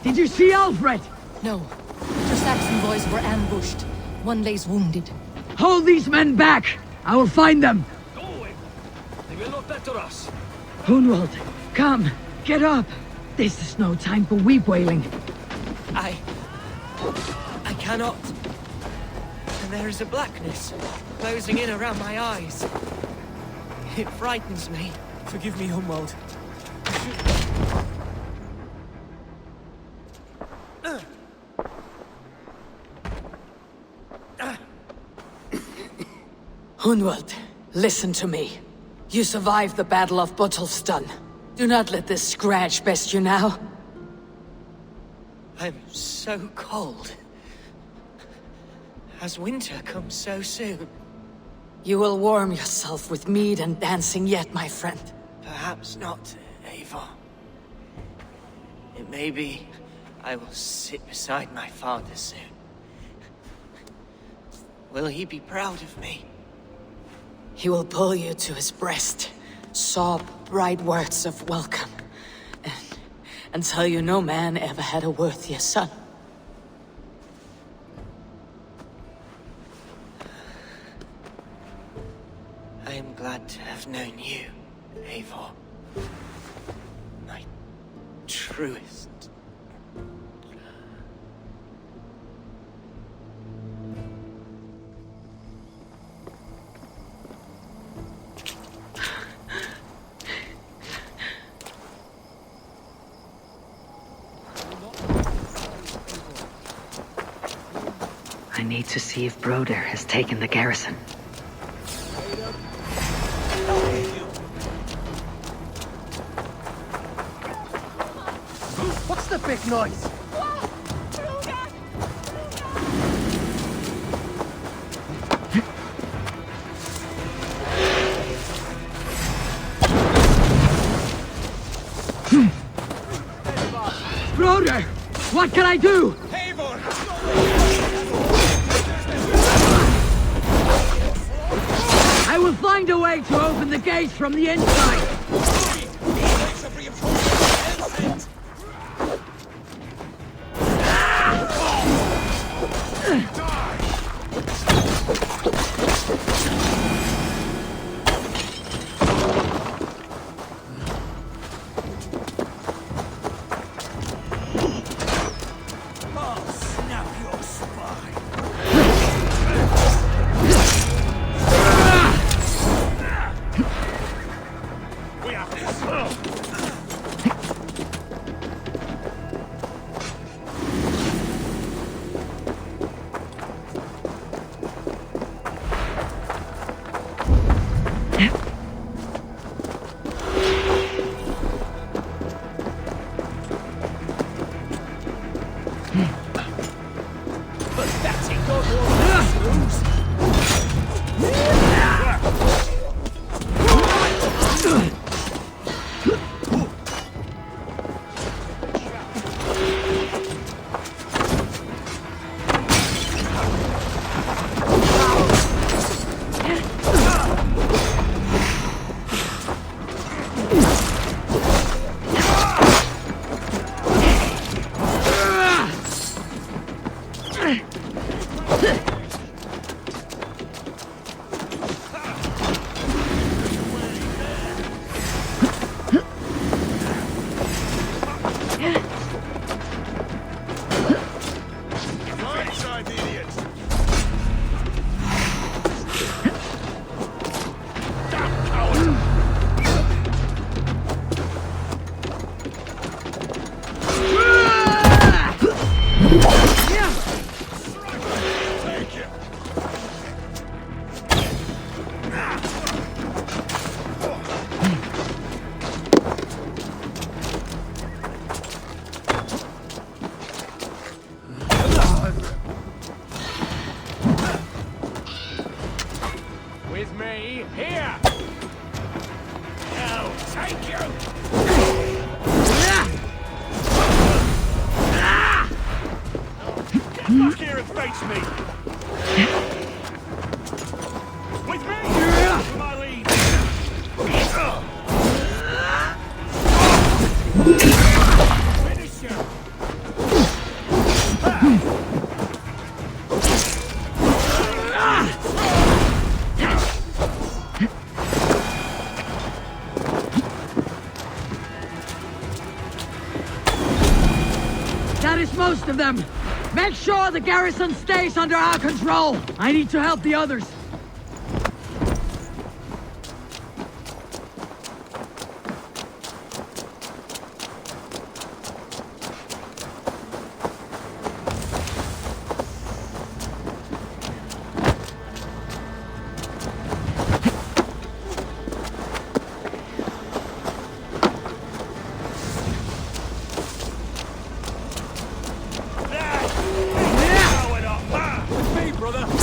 Did you see Alfred? No. The Saxon boys were ambushed. One lays wounded. Hold these men back! I will find them! Going! They will not better us. Hunwald, come, get up! This is no time for weep wailing. I cannot. And there is a blackness closing in around my eyes. It frightens me. Forgive me, Hunwald. Hunwald, listen to me. You survived the Battle of Botolfstan. Do not let this scratch best you now. I'm so cold. Has winter come so soon? You will warm yourself with mead and dancing yet, my friend. Perhaps not, Eivor. It may be I will sit beside my father soon. Will he be proud of me? He will pull you to his breast, sob bright words of welcome, and tell you no man ever had a worthier son. I am glad to have known you, Eivor. My truest. I need to see if Broder has taken the garrison. What's the big noise? Broder! What can I do? I will find a way to open the gates from the inside. With me, here! Now, take you! Get back here and face me! With me! To my lead! Finish you! That is most of them. Make sure the garrison stays under our control. I need to help the others. With me, brother!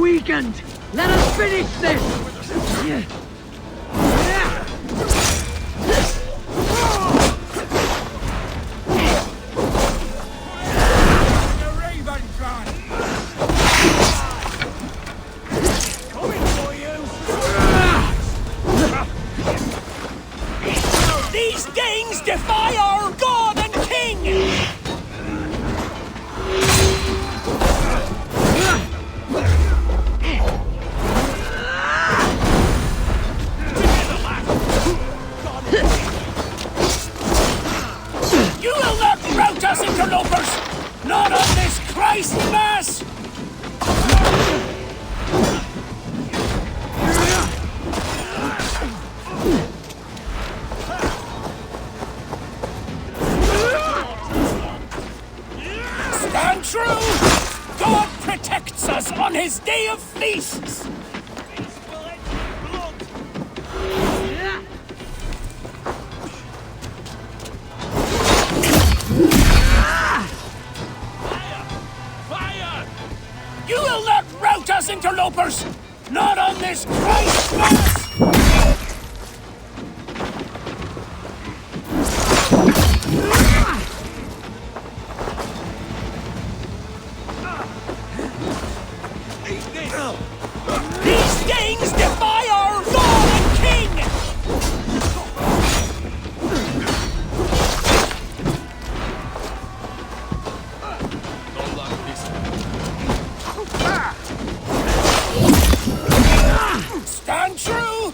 weakened! Let us finish this! These Danes defy our god and king! You will not rout us, interlopers! Not on this Christ Mass! Stand true! God protects us on his day of feasts! You will not rout us, interlopers! Not on this Christ Mass! These Danes defy our god and king! Stand true!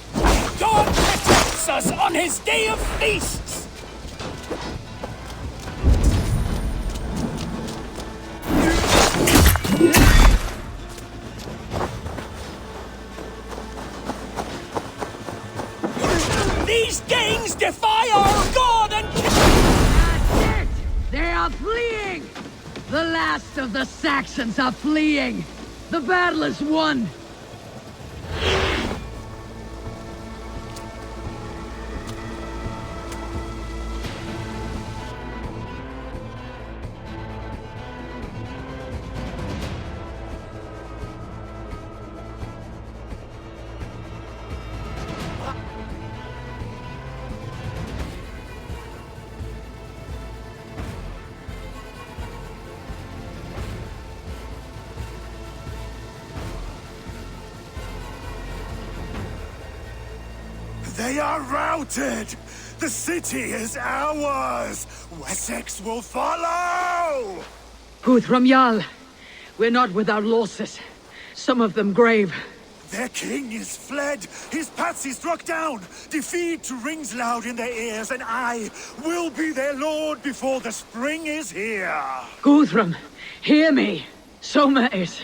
God protects us on his day of feasts! These Danes defy our god and king! That's it! They are fleeing! The last of the Saxons are fleeing! The battle is won! They are routed! The city is ours! Wessex will follow! Guthrum Jarl, we're not without losses. Some of them grave. Their king is fled! His patsy struck down! Defeat rings loud in their ears, and I will be their lord before the spring is here! Guthrum, hear me! Soma is...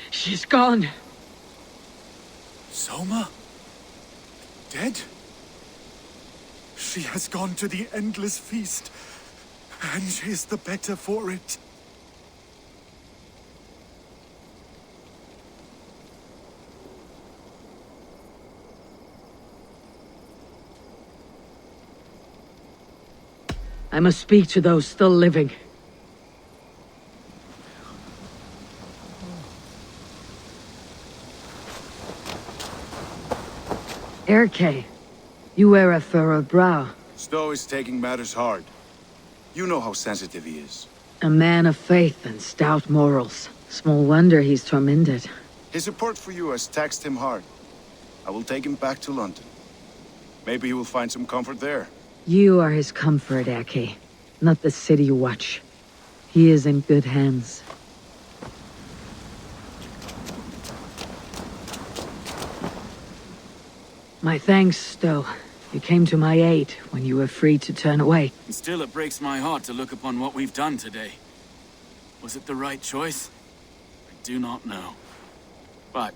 She's gone. Soma? Dead? She has gone to the endless feast, and is the better for it. I must speak to those still living. Erke, you wear a furrowed brow. Stowe is taking matters hard. You know how sensitive he is. A man of faith and stout morals. Small wonder he's tormented. His support for you has taxed him hard. I will take him back to London. Maybe he will find some comfort there. You are his comfort, Erke. Not the city watch. He is in good hands. My thanks, Stowe. You came to my aid when you were free to turn away. Still, it breaks my heart to look upon what we've done today. Was it the right choice? I do not know. But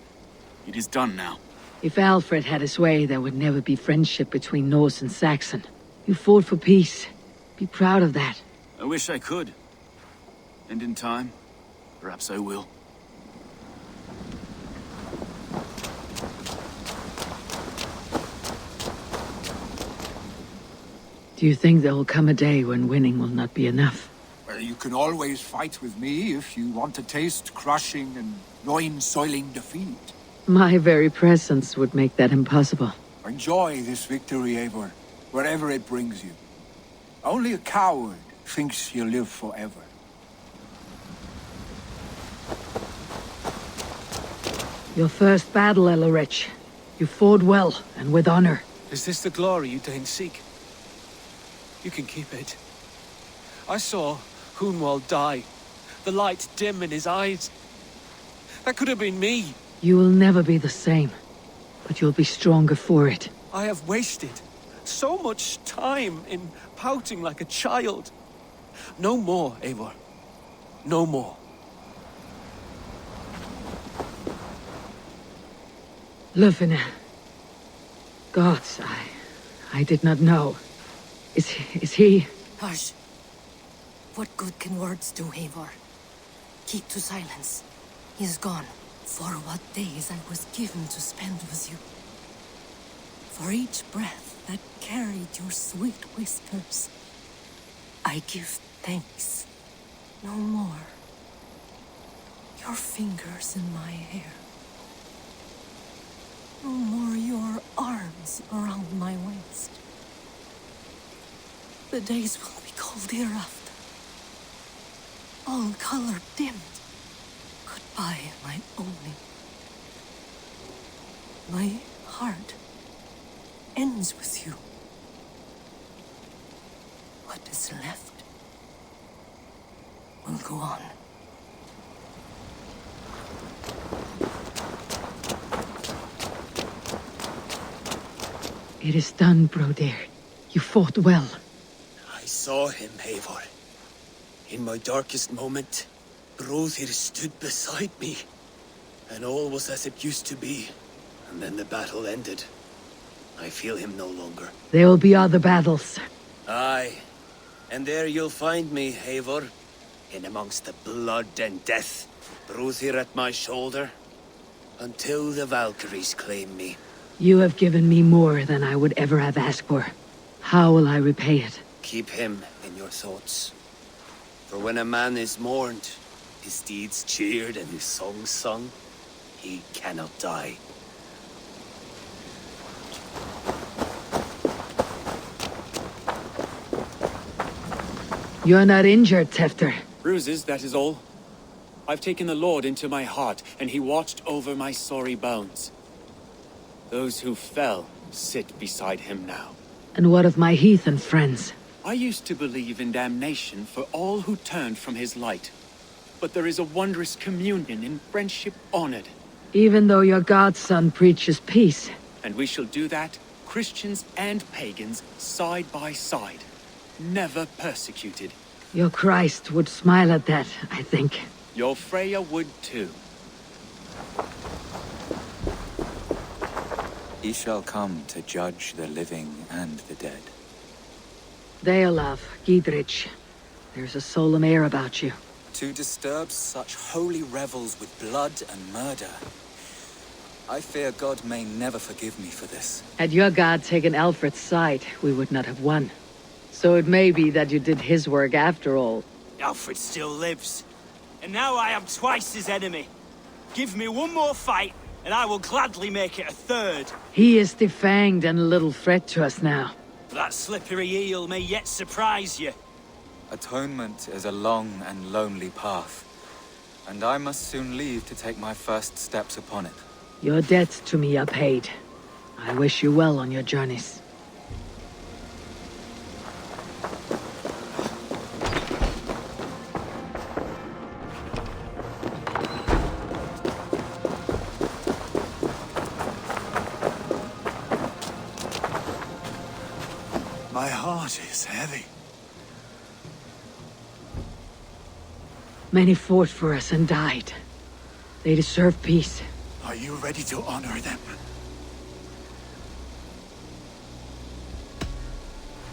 it is done now. If Alfred had his way, there would never be friendship between Norse and Saxon. You fought for peace. Be proud of that. I wish I could. And in time, perhaps I will. Do you think there will come a day when winning will not be enough? You can always fight with me if you want to taste crushing and loin-soiling defeat. My very presence would make that impossible. Enjoy this victory, Eivor, wherever it brings you. Only a coward thinks he'll live forever. Your first battle, Elorich. You fought well, and with honor. Is this the glory you deign seek? You can keep it. I saw Hunwald die, the light dim in his eyes. That could have been me. You will never be the same, but you'll be stronger for it. I have wasted so much time in pouting like a child. No more, Eivor. No more. Lufina. Gods, I did not know. Is he... Hush. What good can words do, Eivor? Keep to silence. He is gone. For what days I was given to spend with you. For each breath that carried your sweet whispers. I give thanks. No more. Your fingers in my hair. No more your arms around my waist. The days will be cold hereafter. All color dimmed. Goodbye, my only. My heart ends with you. What is left will go on. It is done, Broder. You fought well. I saw him, Eivor. In my darkest moment, Brothir stood beside me. And all was as it used to be. And then the battle ended. I feel him no longer. There will be other battles. Aye. And there you'll find me, Eivor. In amongst the blood and death. Brothir at my shoulder. Until the Valkyries claim me. You have given me more than I would ever have asked for. How will I repay it? Keep him in your thoughts. For when a man is mourned, his deeds cheered and his songs sung, he cannot die. You're not injured, Tefter. Bruises, that is all. I've taken the Lord into my heart, and he watched over my sorry bones. Those who fell sit beside him now. And what of my heathen friends? I used to believe in damnation for all who turned from his light. But there is a wondrous communion in friendship honored. Even though your godson preaches peace. And we shall do that, Christians and pagans, side by side. Never persecuted. Your Christ would smile at that, I think. Your Freya would too. He shall come to judge the living and the dead. Deolav, Gidrich, there's a solemn air about you. To disturb such holy revels with blood and murder. I fear God may never forgive me for this. Had your god taken Alfred's side, we would not have won. So it may be that you did his work after all. Alfred still lives. And now I am twice his enemy. Give me one more fight, and I will gladly make it a third. He is defanged and a little threat to us now. That slippery eel may yet surprise you. Atonement is a long and lonely path, and I must soon leave to take my first steps upon it. Your debts to me are paid. I wish you well on your journeys. My heart is heavy. Many fought for us and died. They deserve peace. Are you ready to honor them?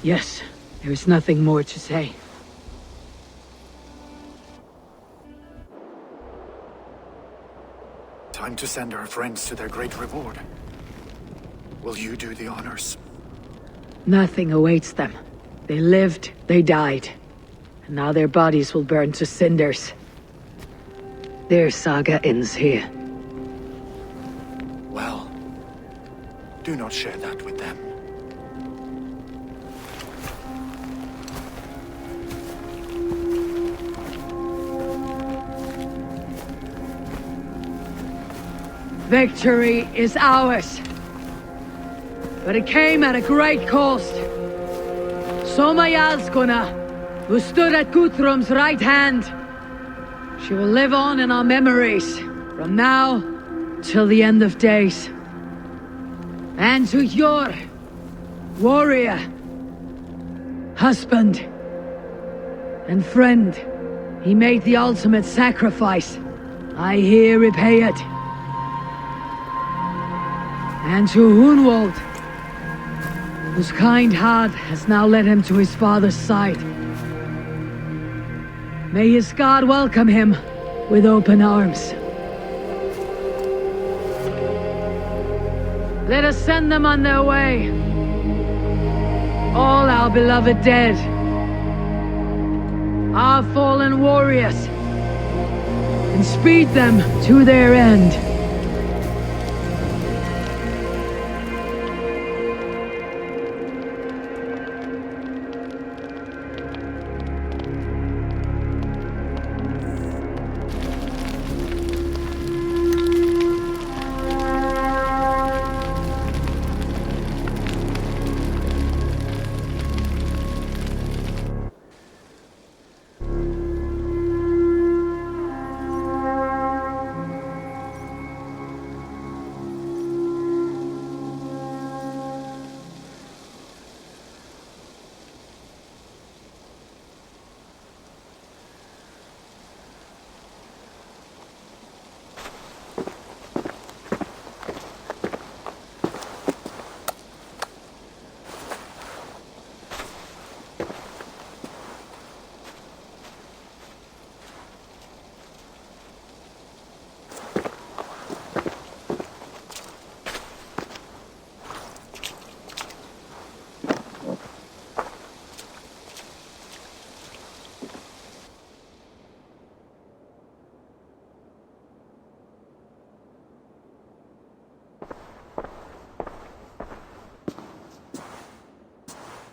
Yes, there is nothing more to say. Time to send our friends to their great reward. Will you do the honors? Nothing awaits them. They lived, they died. Now their bodies will burn to cinders. Their saga ends here. Well, do not share that with them. Victory is ours. But it came at a great cost. Soma Jarlskona, who stood at Guthrum's right hand. She will live on in our memories, from now till the end of days. And to your warrior, husband, and friend, he made the ultimate sacrifice. I here repay it. And to Hunwald, whose kind heart has now led him to his father's side. May his God welcome him with open arms. Let us send them on their way. All our beloved dead. Our fallen warriors. And speed them to their end.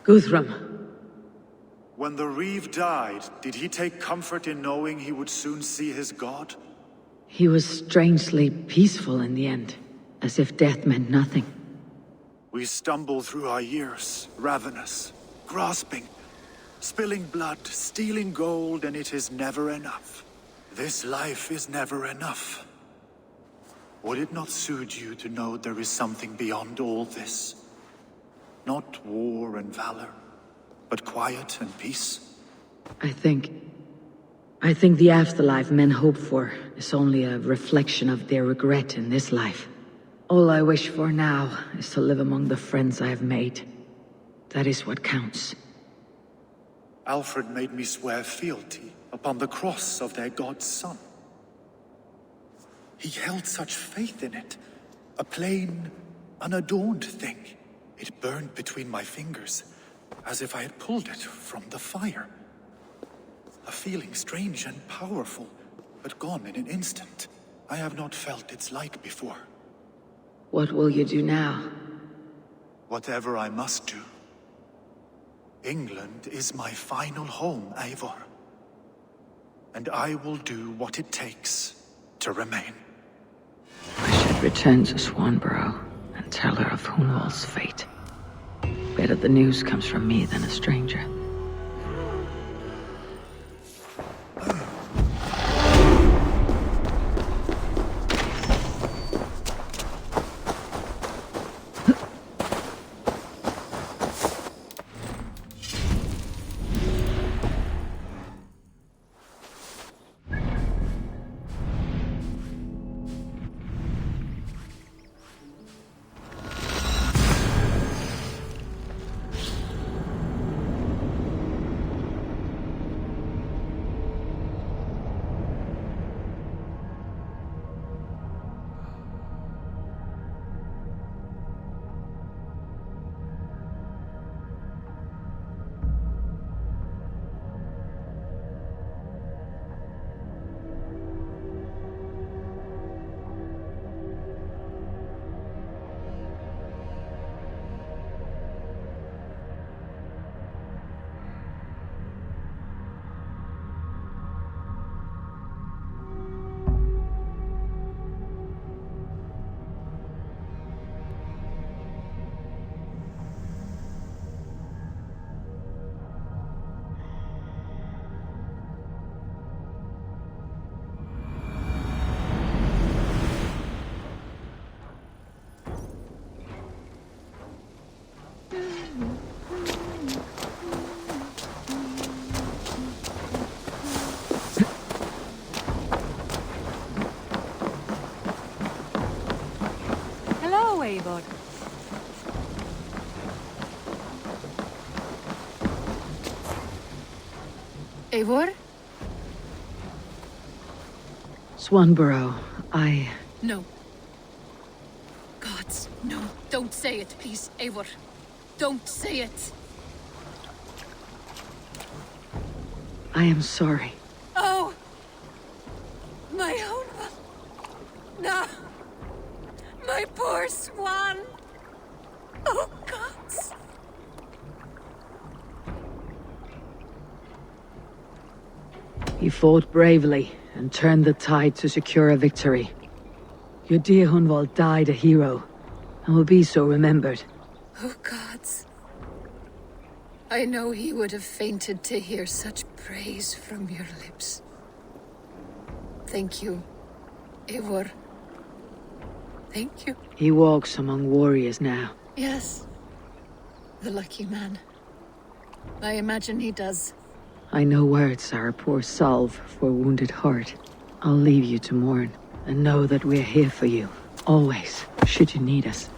Guthrum. When the Reeve died, did he take comfort in knowing he would soon see his god? He was strangely peaceful in the end, as if death meant nothing. We stumble through our years, ravenous, grasping, spilling blood, stealing gold, and it is never enough. This life is never enough. Would it not soothe you to know there is something beyond all this? Not war and valor, but quiet and peace? I think the afterlife men hope for is only a reflection of their regret in this life. All I wish for now is to live among the friends I have made. That is what counts. Alfred made me swear fealty upon the cross of their god's son. He held such faith in it, a plain, unadorned thing. It burned between my fingers, as if I had pulled it from the fire. A feeling strange and powerful, but gone in an instant. I have not felt its like before. What will you do now? Whatever I must do. England is my final home, Eivor. And I will do what it takes to remain. I should return to Swanborough and tell her of Hunwald's fate. Better the news comes from me than a stranger. Eivor? Swanborough, No. Gods, no. Don't say it, please, Eivor. Don't say it. I am sorry. Oh! My own one. No! My poor swan! Oh, gods! He fought bravely and turned the tide to secure a victory. Your dear Hunwald died a hero, and will be so remembered. Oh, gods. I know he would have fainted to hear such praise from your lips. Thank you, Eivor. Thank you. He walks among warriors now. Yes. The lucky man. I imagine he does. I know words are a poor salve for a wounded heart. I'll leave you to mourn, and know that we're here for you, always, should you need us.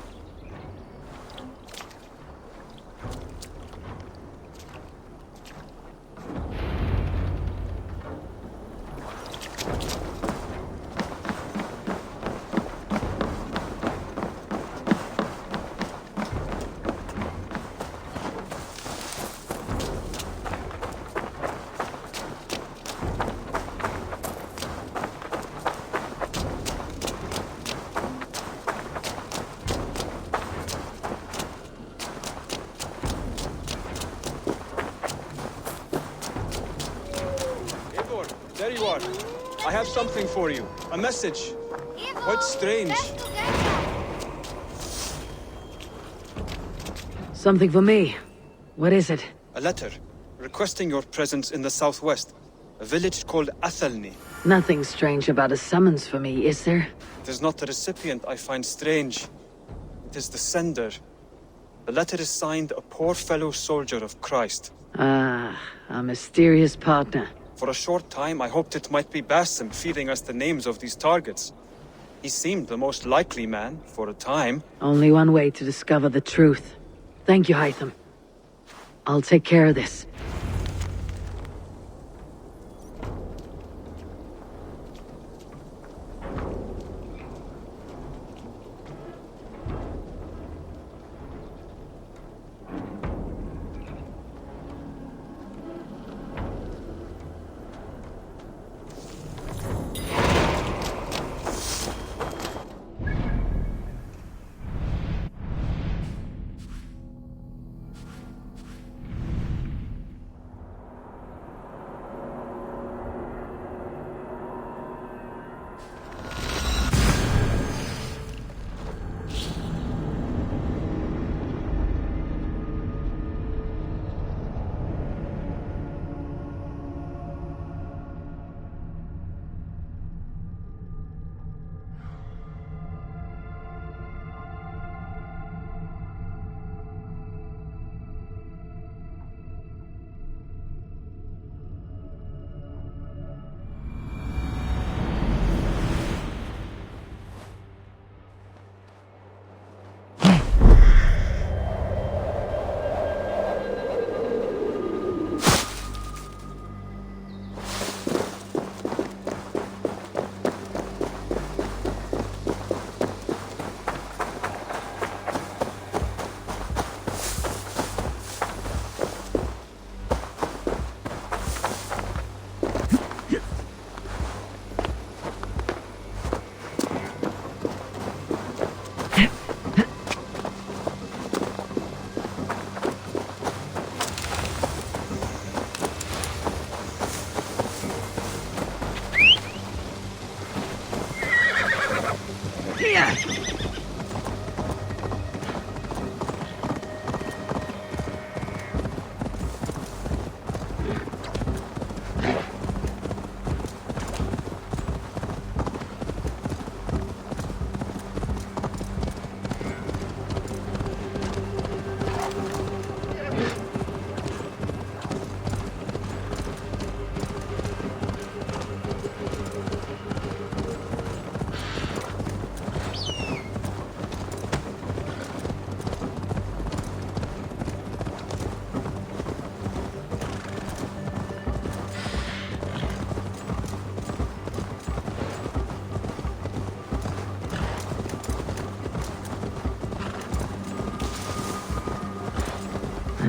There you are. I have something for you. A message. Quite strange. Something for me. What is it? A letter requesting your presence in the southwest. A village called Athelney. Nothing strange about a summons for me, is there? It is not the recipient I find strange. It is the sender. The letter is signed a poor fellow soldier of Christ. Ah, a mysterious partner. For a short time, I hoped it might be Basim feeding us the names of these targets. He seemed the most likely man, for a time. Only one way to discover the truth. Thank you, Hytham. I'll take care of this.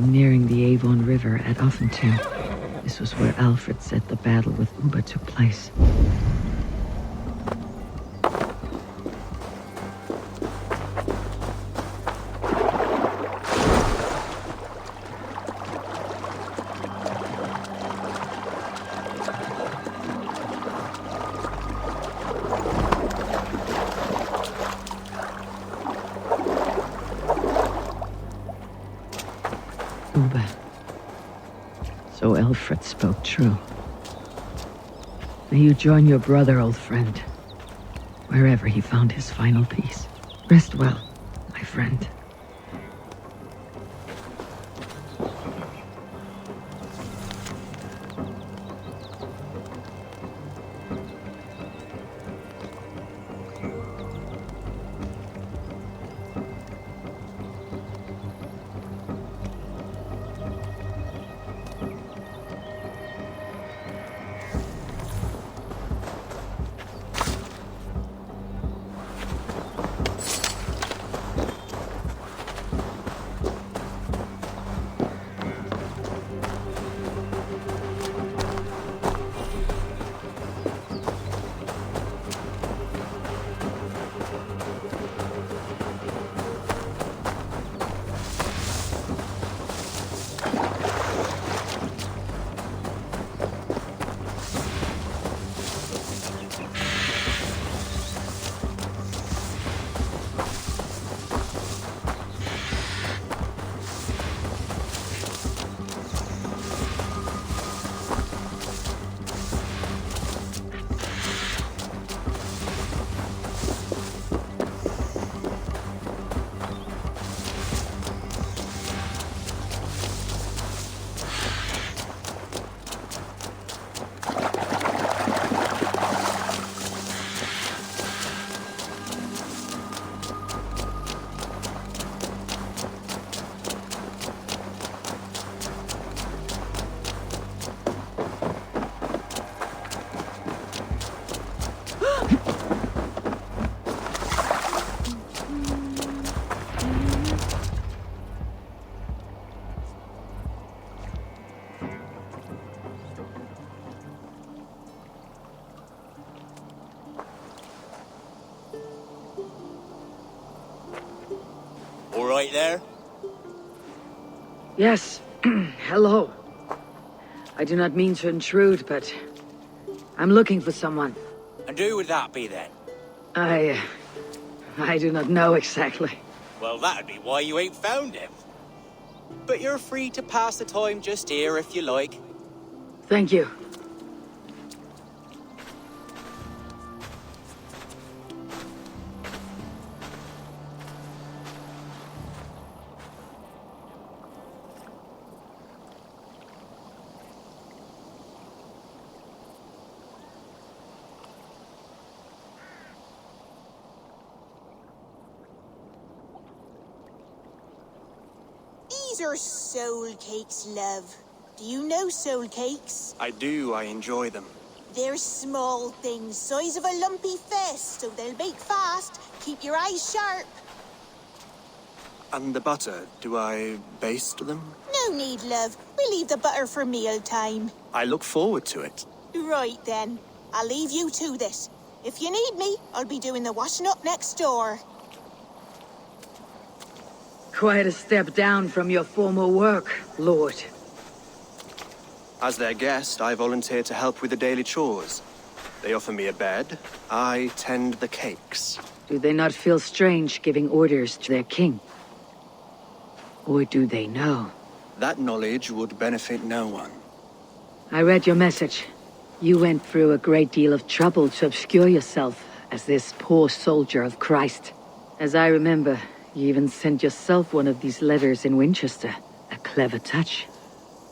I'm nearing the Avon River at Offenton. This was where Alfred said the battle with Uba took place. Uba. So Alfred spoke true. May you join your brother, old friend, wherever he found his final peace. Rest well, my friend. All right there? Yes. Hello. I do not mean to intrude, but I'm looking for someone. And who would that be then? I do not know exactly. Well, that'd be why you ain't found him. But you're free to pass the time just here if you like. Thank you. These are soul cakes, love. Do you know soul cakes? I do, I enjoy them. They're small things, size of a lumpy fist, so they'll bake fast. Keep your eyes sharp. And the butter, do I baste them? No need, love. We'll leave the butter for meal time. I look forward to it. Right then. I'll leave you to this. If you need me, I'll be doing the washing up next door. Quite a step down from your former work, Lord. As their guest, I volunteer to help with the daily chores. They offer me a bed. I tend the cakes. Do they not feel strange giving orders to their king? Or do they know? That knowledge would benefit no one. I read your message. You went through a great deal of trouble to obscure yourself as this poor soldier of Christ. As I remember, you even sent yourself one of these letters in Winchester. A clever touch.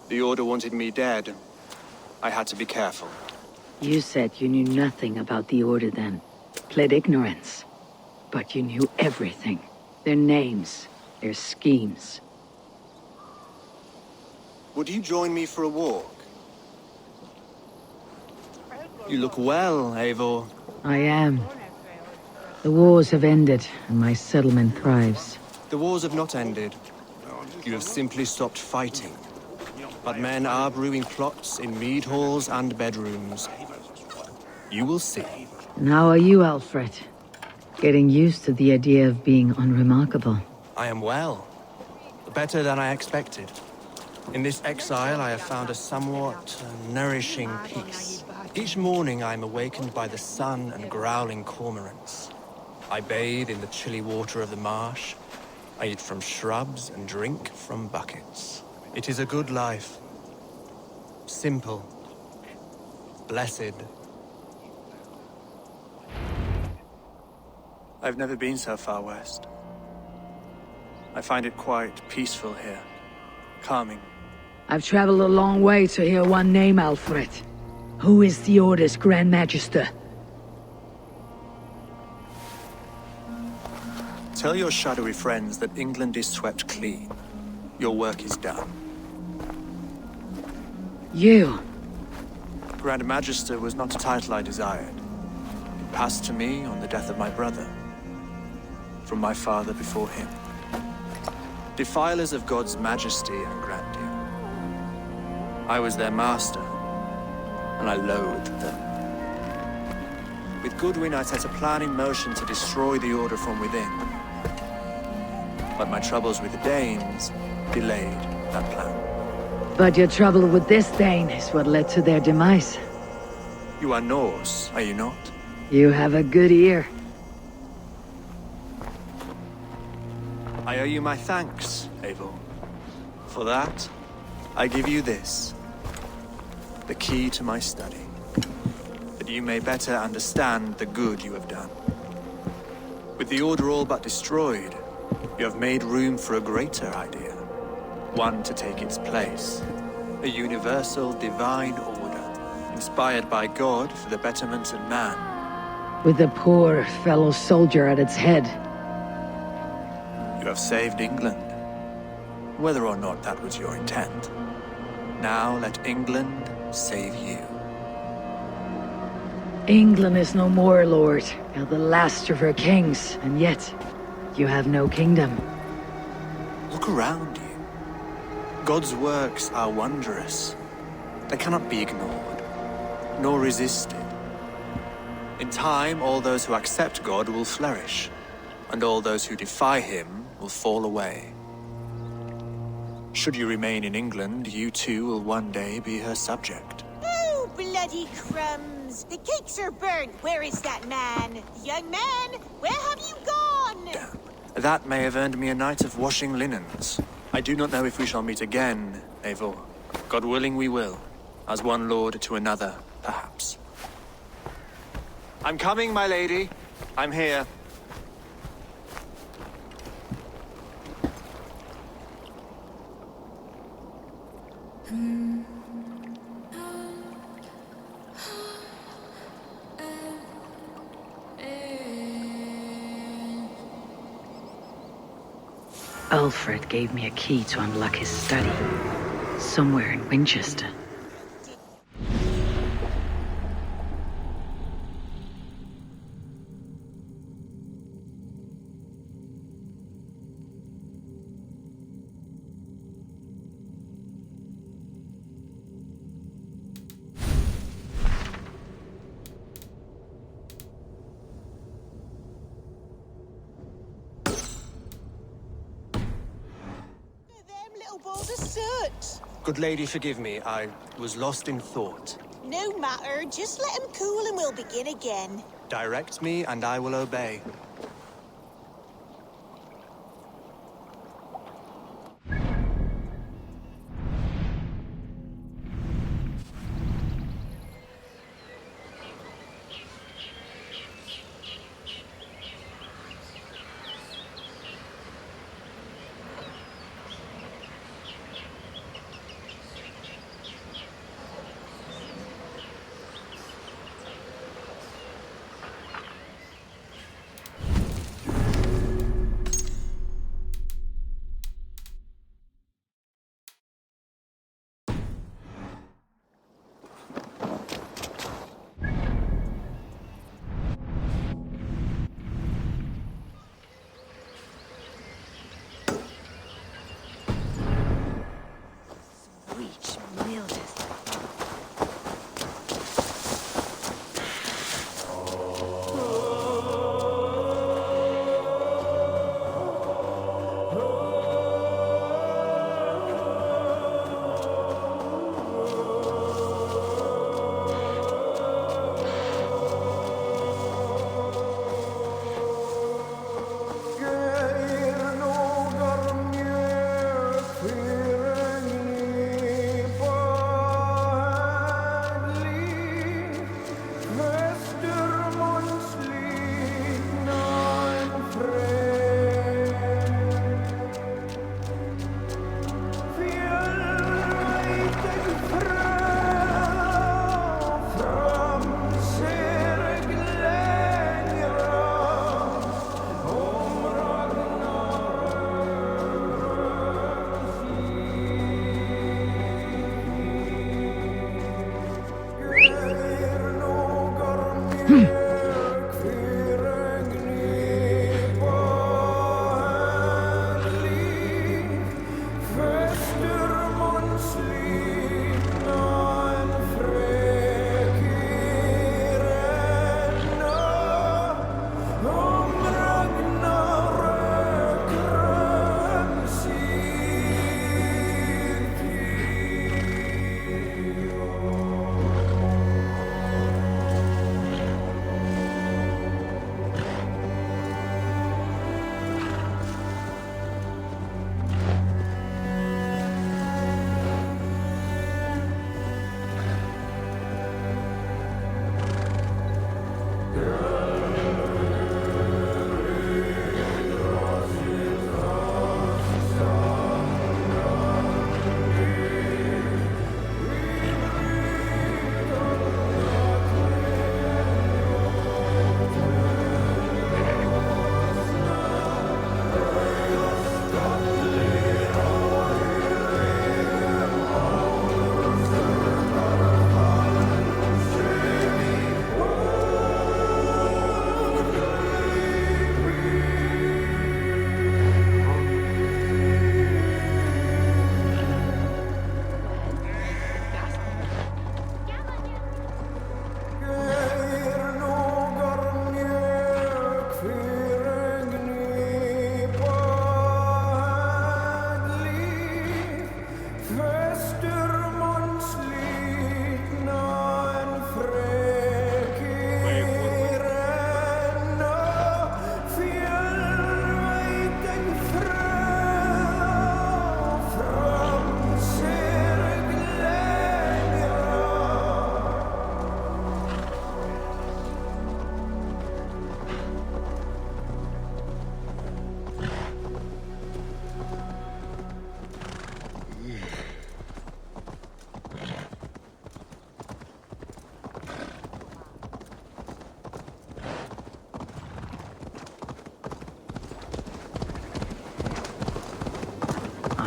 The Order wanted me dead. I had to be careful. You said you knew nothing about the Order then. Pled ignorance. But you knew everything. Their names, their schemes. Would you join me for a walk? You look well, Eivor. I am. The wars have ended, and my settlement thrives. The wars have not ended. You have simply stopped fighting. But men are brewing plots in mead halls and bedrooms. You will see. And how are you, Alfred? Getting used to the idea of being unremarkable. I am well. Better than I expected. In this exile, I have found a somewhat nourishing peace. Each morning, I am awakened by the sun and growling cormorants. I bathe in the chilly water of the marsh. I eat from shrubs and drink from buckets. It is a good life. Simple. Blessed. I've never been so far west. I find it quite peaceful here. Calming. I've traveled a long way to hear one name, Alfred. Who is the Order's Grand Magister? Tell your shadowy friends that England is swept clean. Your work is done. You? Grand Magister was not a title I desired. It passed to me on the death of my brother. From my father before him. Defilers of God's majesty and grandeur. I was their master, and I loathed them. With Goodwin, I set a plan in motion to destroy the Order from within. But my troubles with the Danes delayed that plan. But your trouble with this Dane is what led to their demise. You are Norse, are you not? You have a good ear. I owe you my thanks, Eivor. For that, I give you this. The key to my study. That you may better understand the good you have done. With the Order all but destroyed, you have made room for a greater idea. One to take its place. A universal divine order, inspired by God for the betterment of man. With a poor fellow soldier at its head. You have saved England. Whether or not that was your intent. Now let England save you. England is no more, Lord. You're the last of her kings, and yet you have no kingdom. Look around you. God's works are wondrous. They cannot be ignored, nor resisted. In time, all those who accept God will flourish, and all those who defy him will fall away. Should you remain in England, you too will one day be her subject. Oh, bloody crumbs! The cakes are burnt. Where is that man? Young man, where have you gone? Damn. That may have earned me a night of washing linens. I do not know if we shall meet again, Eivor. God willing we will. As one lord to another, perhaps. I'm coming, my lady. I'm here. Alfred gave me a key to unlock his study. Somewhere in Winchester. Good lady, forgive me. I was lost in thought. No matter, just let him cool and we'll begin again. Direct me and I will obey.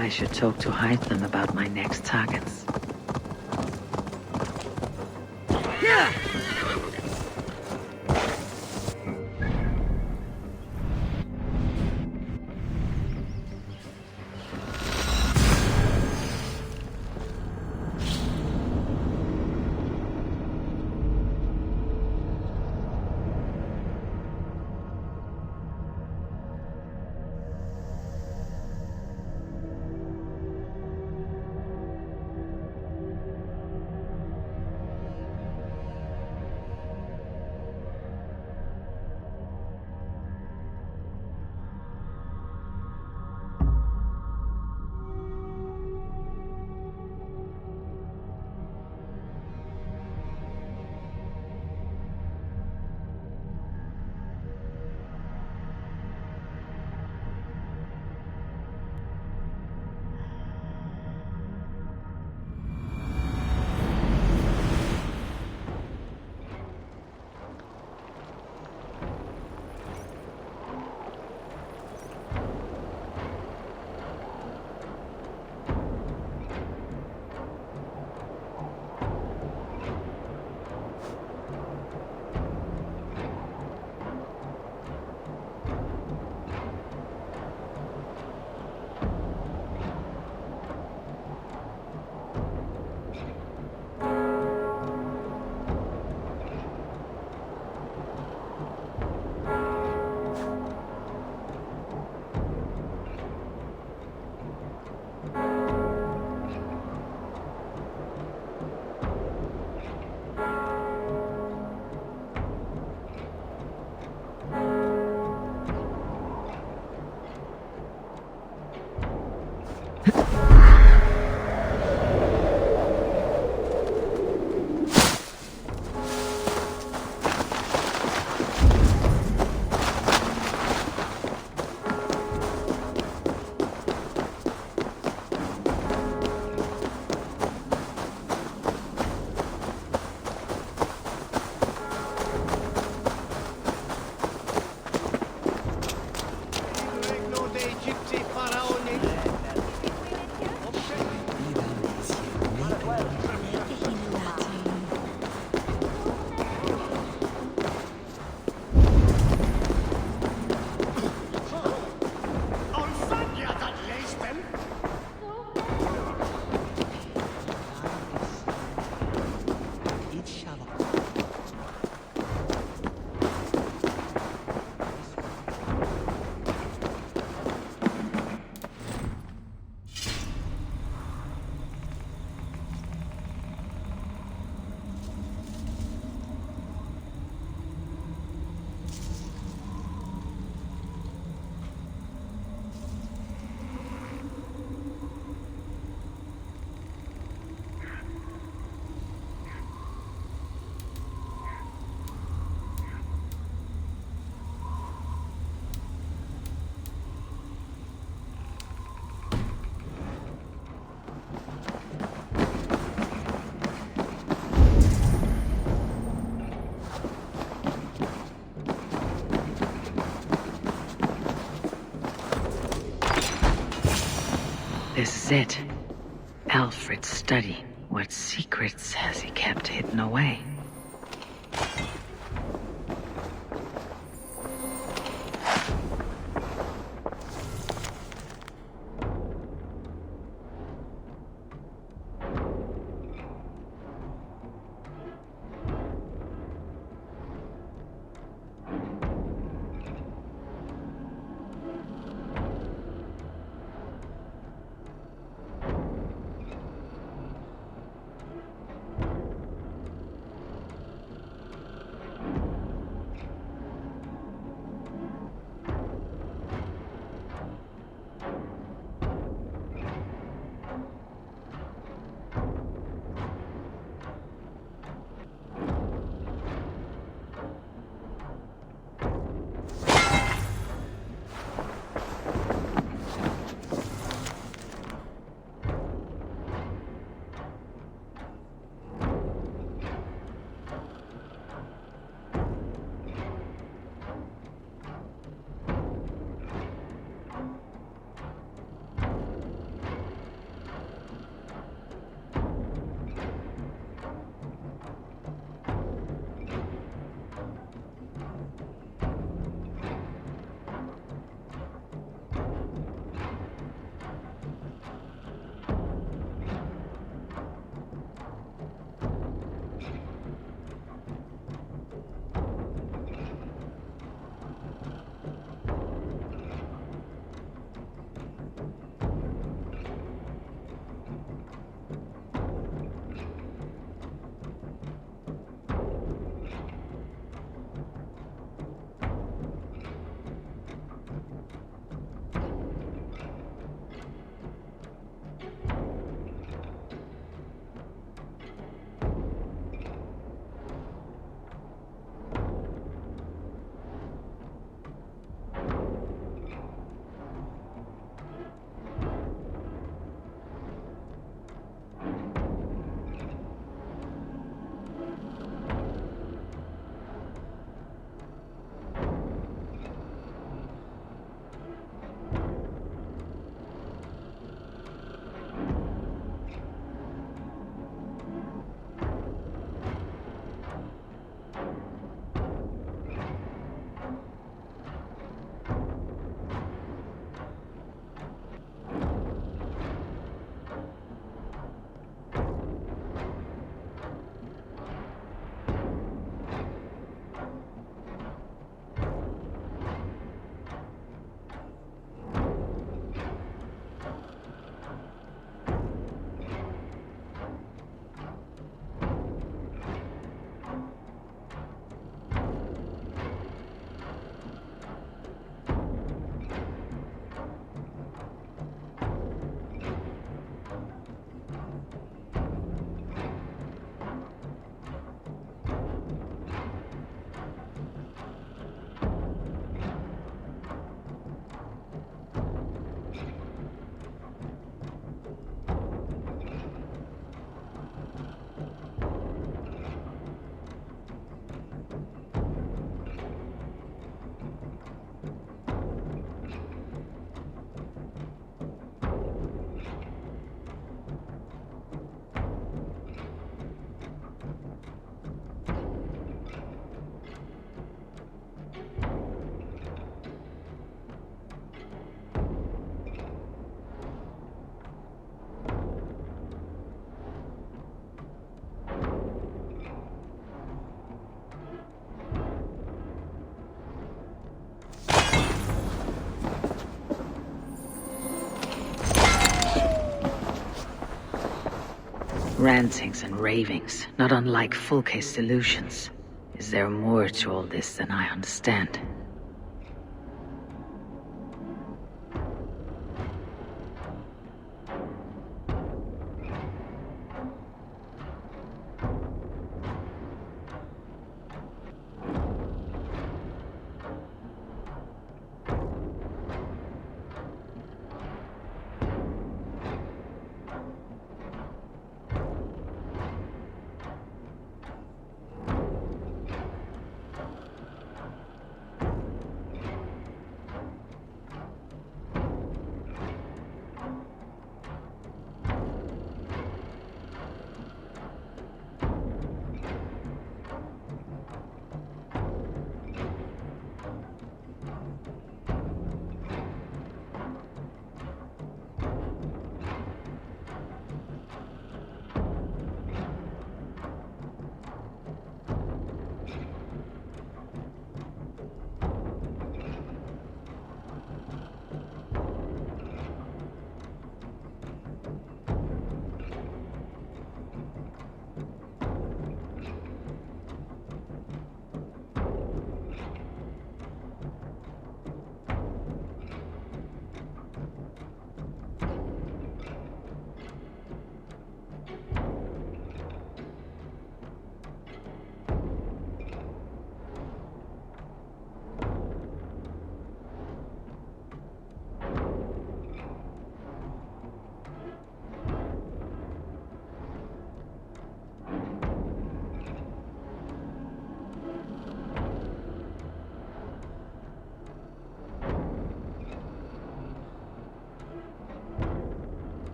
I should talk to Hytham about my next targets. This is it. Alfred's study. What secrets has he kept hidden away? Rantings and ravings, not unlike full-case delusions. Is there more to all this than I understand?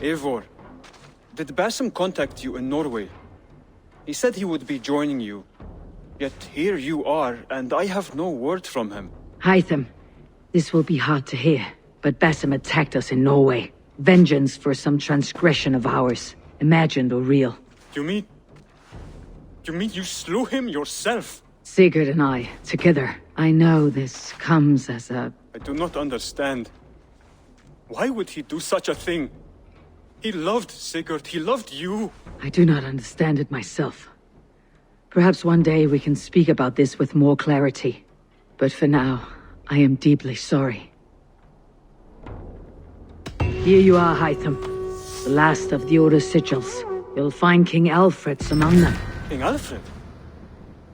Eivor, did Basim contact you in Norway? He said he would be joining you. Yet here you are, and I have no word from him. Hytham, this will be hard to hear, but Basim attacked us in Norway. Vengeance for some transgression of ours, imagined or real. You mean you slew him yourself? Sigurd and I, together. I know this comes as a... I do not understand. Why would he do such a thing? He loved Sigurd, he loved you. I do not understand it myself. Perhaps one day we can speak about this with more clarity. But for now, I am deeply sorry. Here you are, Hytham. The last of the Order sigils. You'll find King Alfred's among them. King Alfred?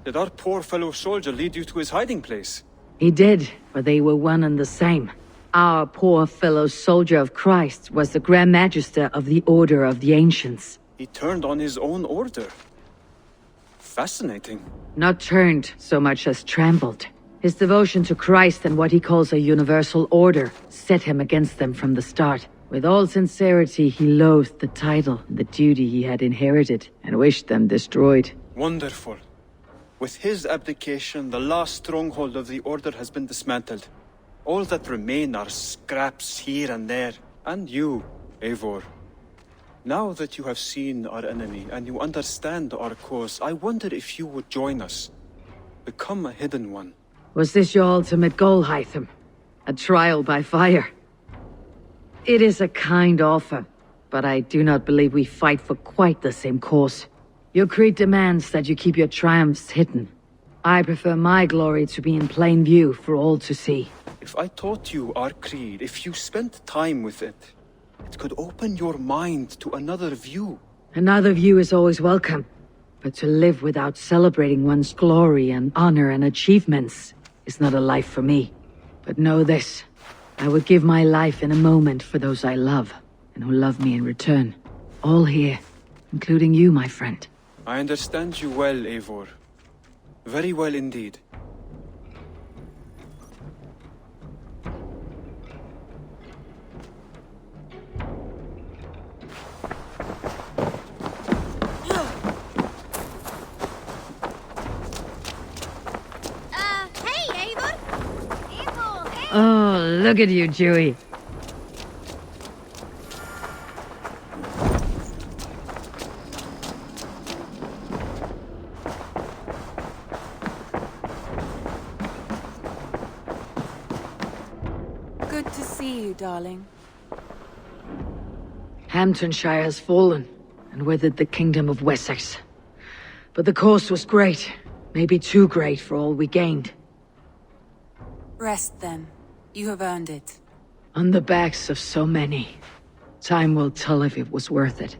Did our poor fellow soldier lead you to his hiding place? He did, but they were one and the same. Our poor fellow soldier of Christ was the Grand Magister of the Order of the Ancients. He turned on his own order. Fascinating. Not turned so much as trampled. His devotion to Christ and what he calls a universal order set him against them from the start. With all sincerity, he loathed the title and the duty he had inherited, and wished them destroyed. Wonderful. With his abdication, the last stronghold of the Order has been dismantled. All that remain are scraps here and there. And you, Eivor. Now that you have seen our enemy and you understand our cause, I wonder if you would join us. Become a hidden one. Was this your ultimate goal, Hytham? A trial by fire? It is a kind offer, but I do not believe we fight for quite the same cause. Your creed demands that you keep your triumphs hidden. I prefer my glory to be in plain view for all to see. If I taught you our creed, if you spent time with it, it could open your mind to another view. Another view is always welcome, but to live without celebrating one's glory and honor and achievements is not a life for me. But know this, I would give my life in a moment for those I love, and who love me in return. All here, including you, my friend. I understand you well, Eivor. Very well indeed. Oh, look at you, Dewey. Good to see you, darling. Hamptonshire has fallen, and with it the Kingdom of Wessex. But the cost was great, maybe too great for all we gained. Rest then. You have earned it. On the backs of so many. Time will tell if it was worth it.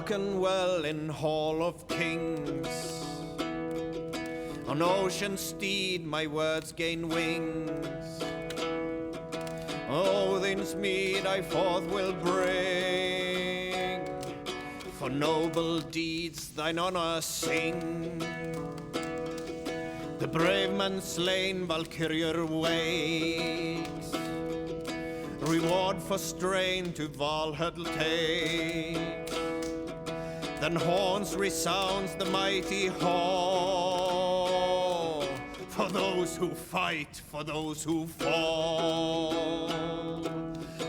Hearken well in Hall of Kings. On ocean steed my words gain wings. Odin's mead I forth will bring. For noble deeds thine honor sing. The brave man slain Valkyrier wakes. Reward for strain to Valhalla takes. Then horns resounds the mighty hall. For those who fight, for those who fall.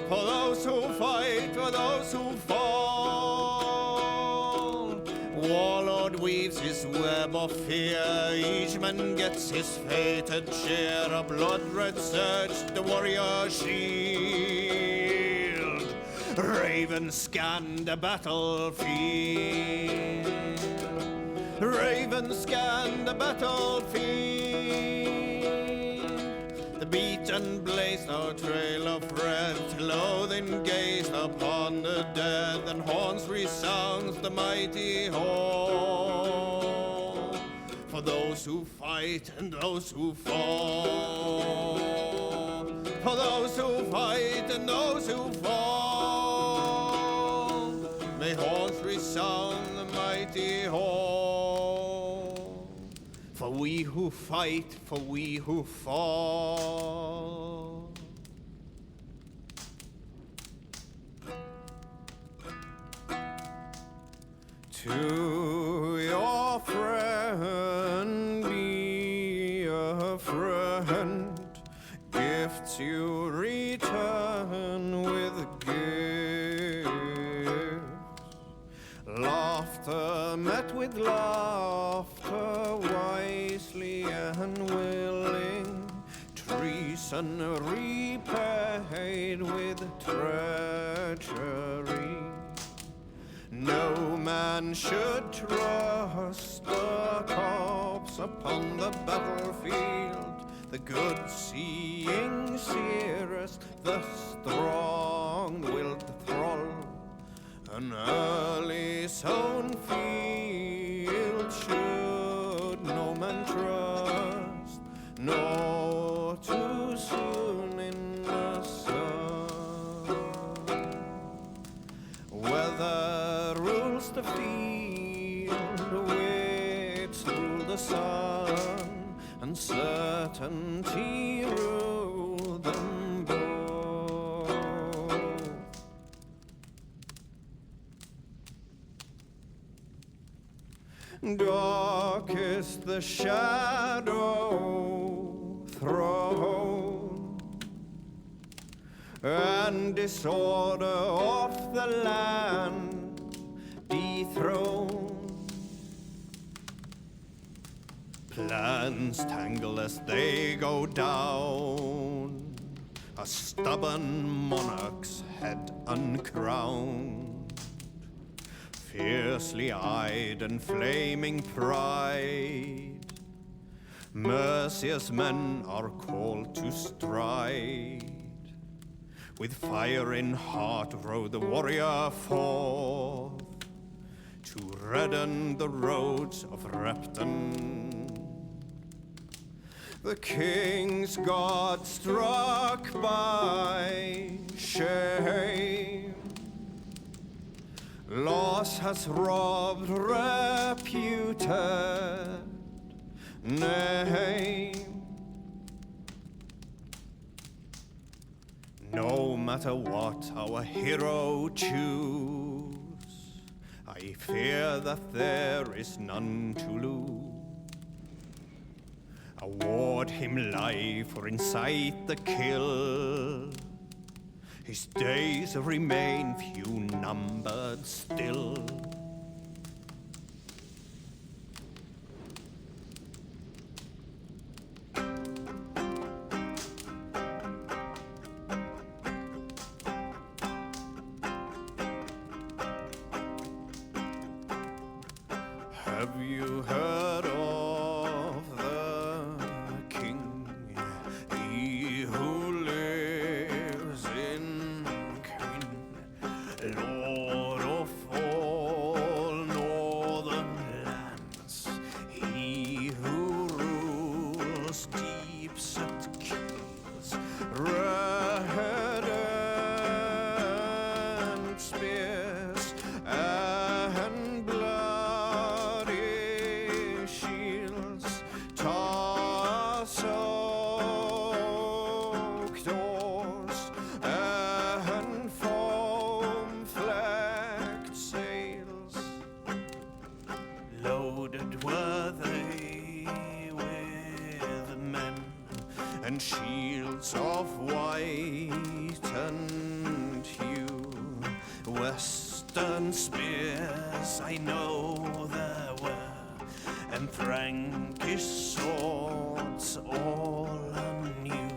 For those who fight, for those who fall. Warlord weaves his web of fear. Each man gets his fated share. A blood-red surge, the warrior shield. Raven scan the battlefield. Raven scan the battlefield. The beaten blazed our trail of red, till Odin gazed upon the dead, and horns resounds the mighty hall. For those who fight and those who fall. For those who fight and those who fall. May horns resound the mighty hall. For we who fight, for we who fall. To your friend be a friend. Gifts you return with gifts. Laughter met with laughter, wisely and willing. Treason repaid with treachery. No man should trust the corpse upon the battlefield. The good seeing seeress, the strong-willed thrall. An early sown field should no man trust, nor too soon in the sun. Weather rules the field, winds rule the sun, and certainty rule them both. Dark is the shadow thrown, and disorder of the land dethroned. Plans tangle as they go down, a stubborn monarch's head uncrowned. Fiercely eyed and flaming pride, Mercia's men are called to stride. With fire in heart rode the warrior forth to redden the roads of Repton. The king's god struck by shame, loss has robbed reputed name. No matter what our hero choose, I fear that there is none to lose. Award him life or incite the kill. His days remain few numbered still. Have you heard of the king, he who lives in Queen, Lord of all western spears I know there were, and Frankish swords all anew.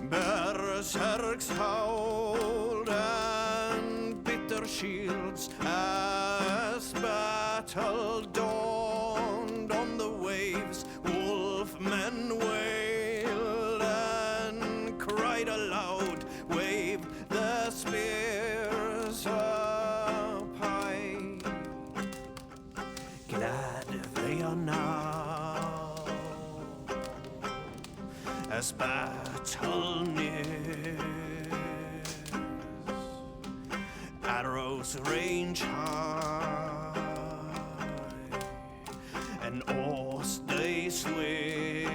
Berserks howled and bitter shields as battle dawned on the waves. Wolfmen wailed and cried aloud, waved their spears up high. Glad they are now as battle nears. Arrows range high and oars they swing.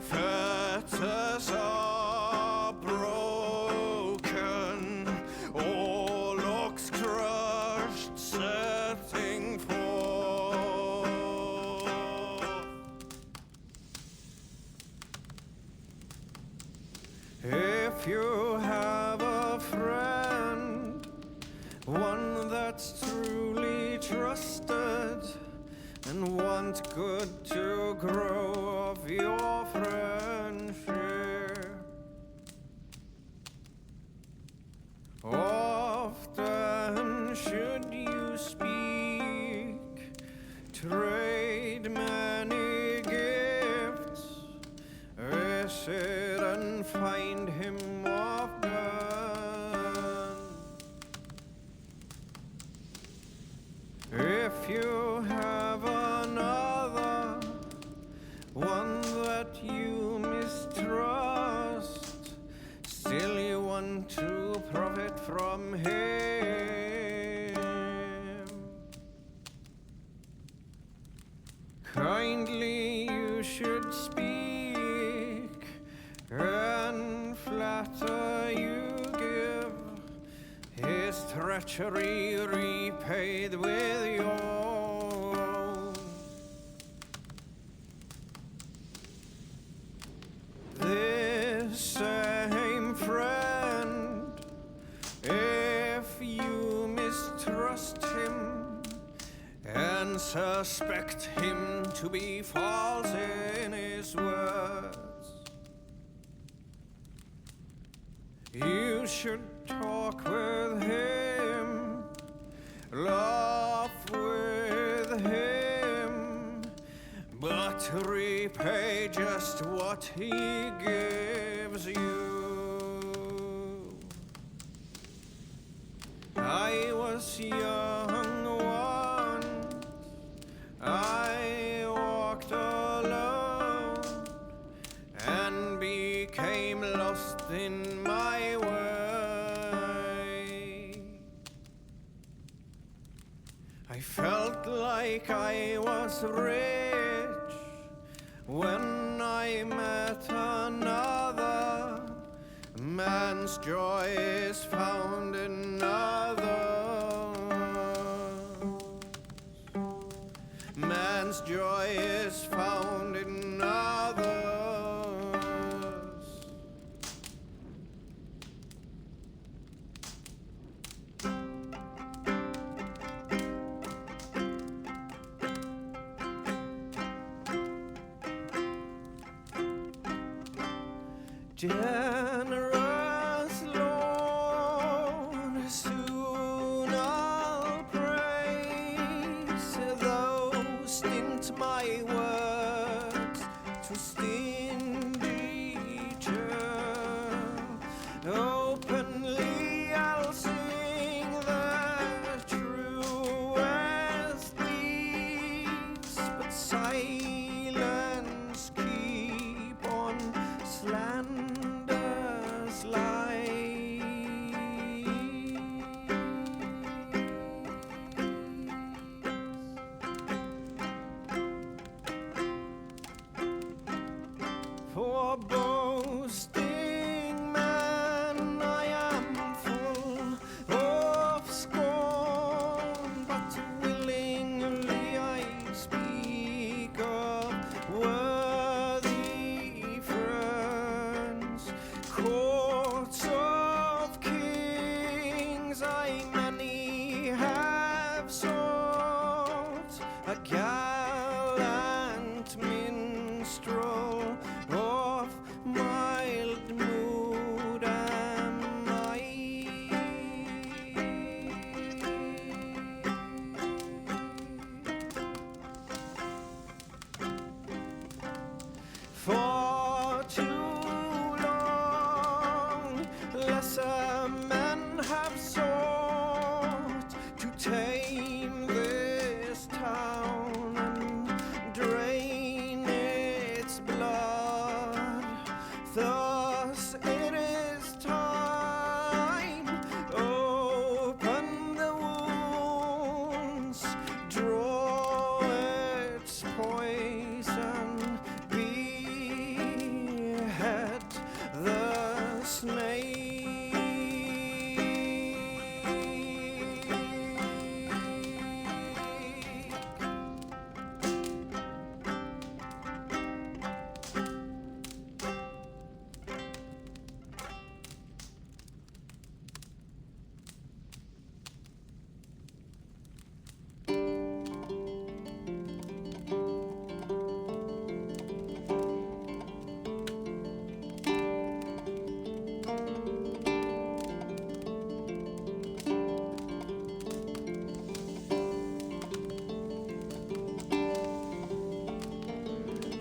Fetters are broken, all ox crushed, setting forth. If you have a friend, one that's truly trusted, and want good to grow of your friendship, often should you speak, trade many gifts, visit and find him often. If you have another, one that you mistrust, still you want to profit from him, kindly you should speak, and flatter you give, his treachery repaid with your own. This same friend, if you mistrust him and suspect him to be false in his words, you should talk with him, laugh with him, but repay just what he gives you. I was young once, I walked alone and became lost in my way. I felt like I was rich when I met another. Man's joy is found in others. Man's joy is found in others. Generous Lord, soon I'll praise those stint my words to stingy churl. Openly I'll sing the truest deeds, but silence keep on slander's lies. For boasting man I lesser men have sought to tame this town and drain its blood. Thus it is time, open the wounds, draw its poison, behead the snake.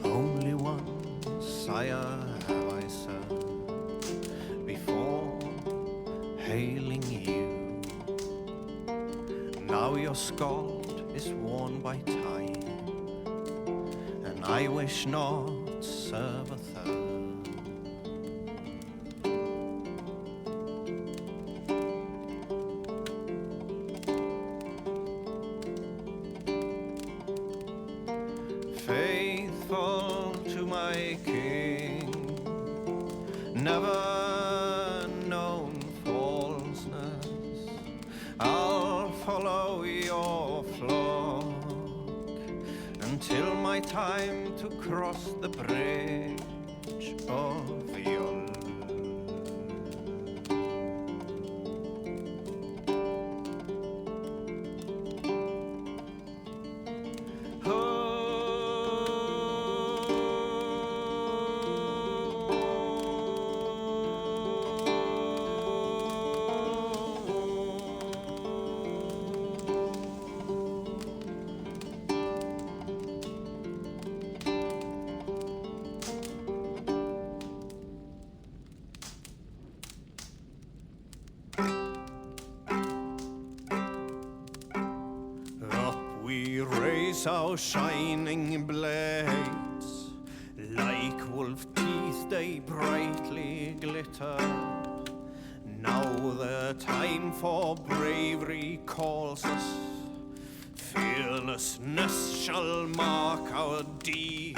Only one sire have I served before hailing you. Now your scald is worn by time, and I wish not serve a third. Faithful to my king, never known falseness, I'll follow your flock until my time to cross the bridge of your we raise our shining blades, like wolf teeth they brightly glitter. Now the time for bravery calls us, fearlessness shall mark our deed.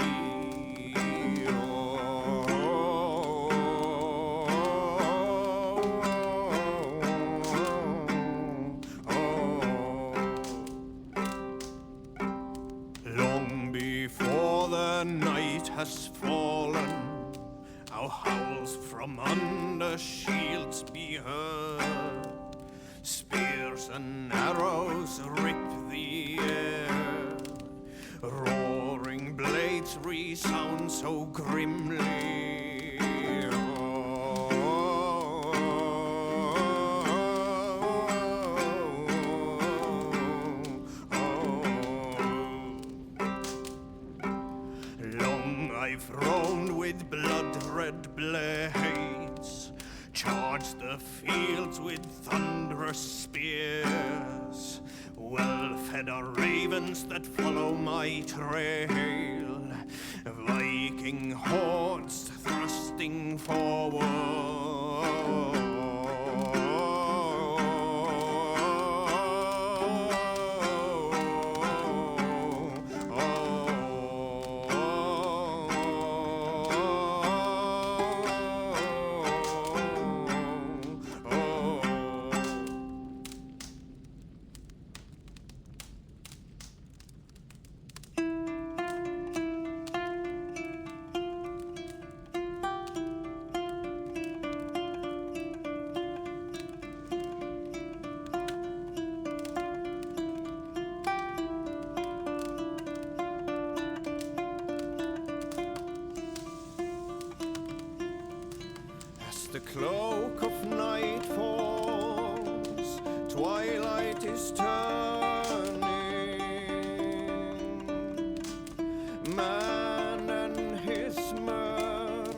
Before the night has fallen, our howls from under shields be heard. Spears and arrows rip the air, roaring blades resound so grimly. I've roamed with blood-red blades, charged the fields with thunderous spears. Well-fed are ravens that follow my trail, Viking hordes thrusting forward. The cloak of night falls, twilight is turning. Man and his murk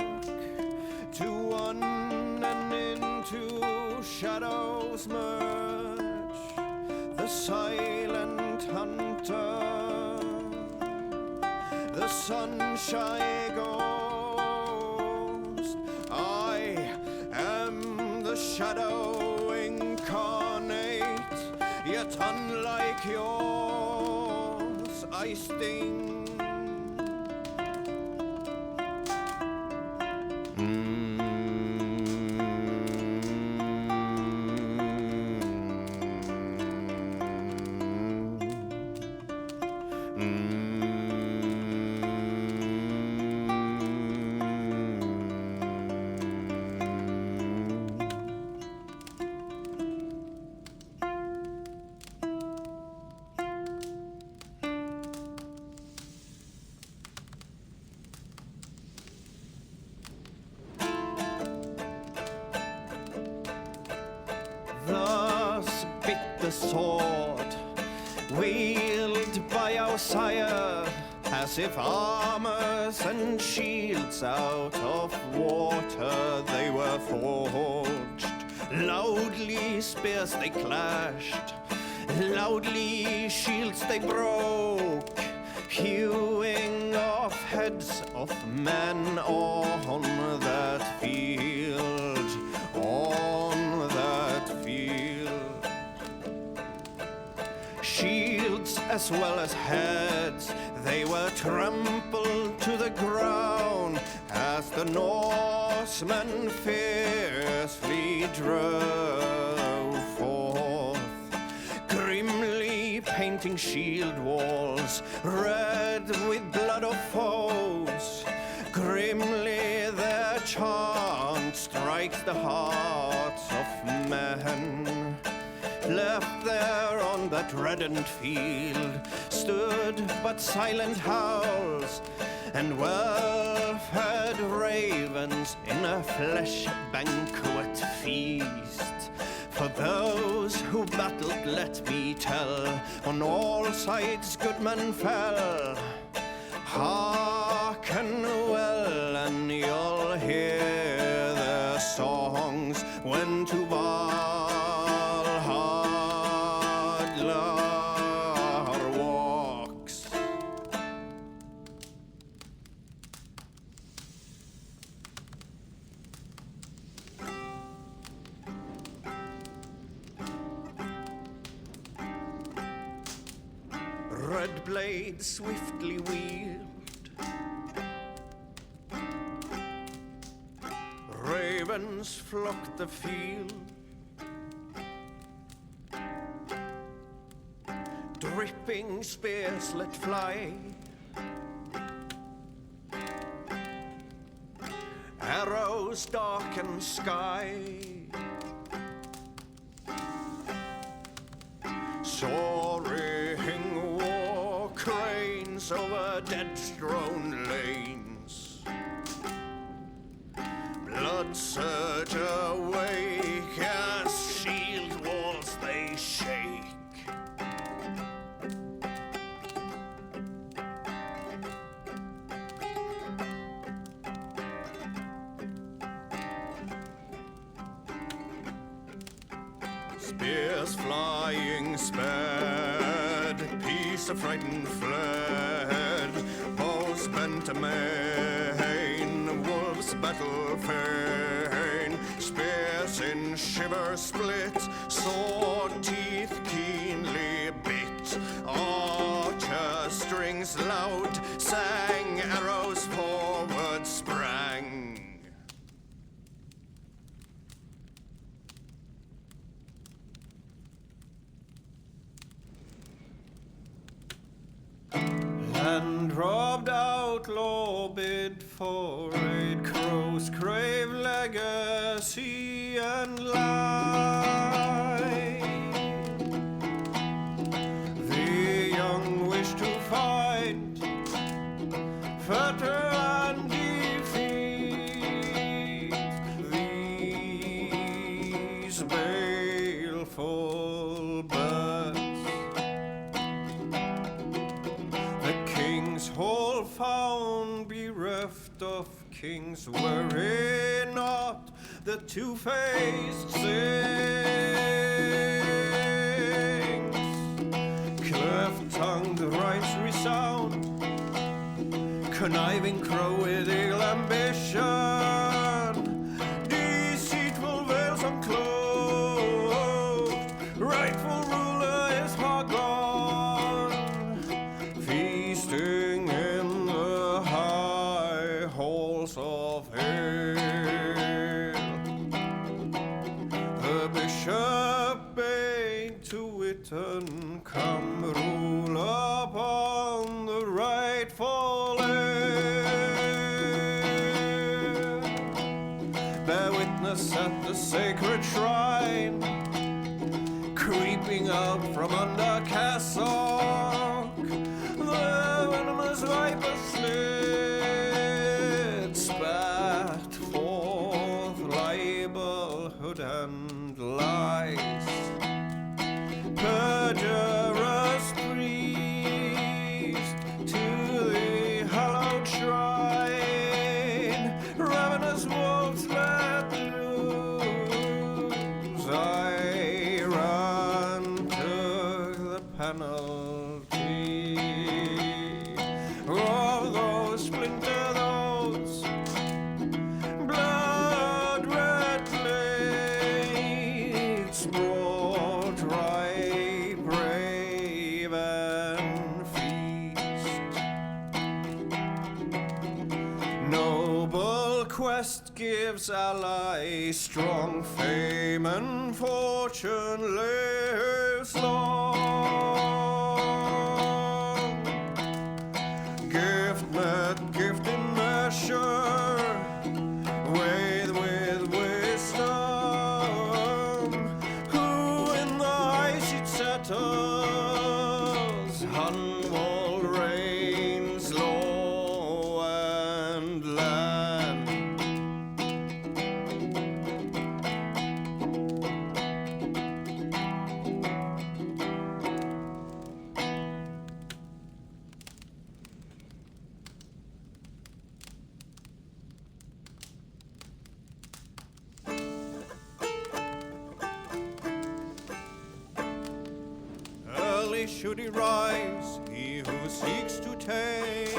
to one and into shadows merge, the silent hunter, the sunshine ghost. I am the shadow incarnate, yet unlike yours, I sting. Thus bit the sword, wielded by our sire, as if armors and shields out of water they were forged. Loudly spears they clashed, loudly shields they broke, hewing off heads of men on that field, on that field. Shields as well as heads, they were trampled to the ground as the Norsemen fiercely drove forth, grimly painting shield walls red with blood of foes. Grimly their chant strikes the hearts of men. Left there on that reddened field stood but silent howls and well-fed ravens in a flesh banquet feast. For those who battled, let me tell, on all sides good men fell. Hearken well and you'll hear their songs when to Valhalla walks. Red blades swiftly wield, ravens flock the field, dripping spears let fly, arrows darken sky, soaring war cranes over dead-strewn lanes. Blood surge awake as shield walls they shake. Spears flying sped, peace affrighted fled, bows bent amain, wolves battle fain, spears in shiver split, sword teeth keenly bit, archer strings loud sang, arrows forward sprang. And robbed outlaw bid for raid, crows crave legacy and lie. The young wish to find fetter and defeat these baleful birds. Whole found bereft of kings, were it not the two-faced sin. conniving crow with ill ambition, deceitful veils uncloaked, rightful ruler is far gone, feasting in the high halls of hell. The bishop bade to Witten, come rule upon the rightful heir. Bear witness at the sacred shrine, creeping out from under cassock, the venomous viper slit, spat forth libelhood and lies. Perjurous priest to the hallowed shrine, ravenous wolves let loose, I ran to the penalty of those splinter throats, blood red blades brought right brave and feast. Noble quest gives ally strong fame, and fortune lives long. Gift met gift in measure, with wisdom, who in the high seat settles, unwalled reigns law and land. Early should he rise, he who seeks to take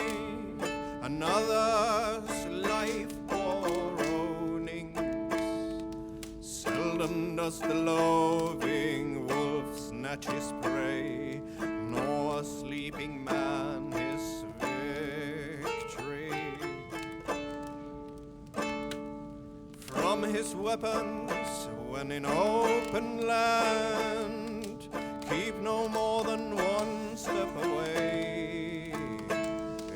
another's life for owning. Seldom does the loving wolf snatch his prey, nor a sleeping man his victory. From his weapons, when in open land, keep no more than one step away.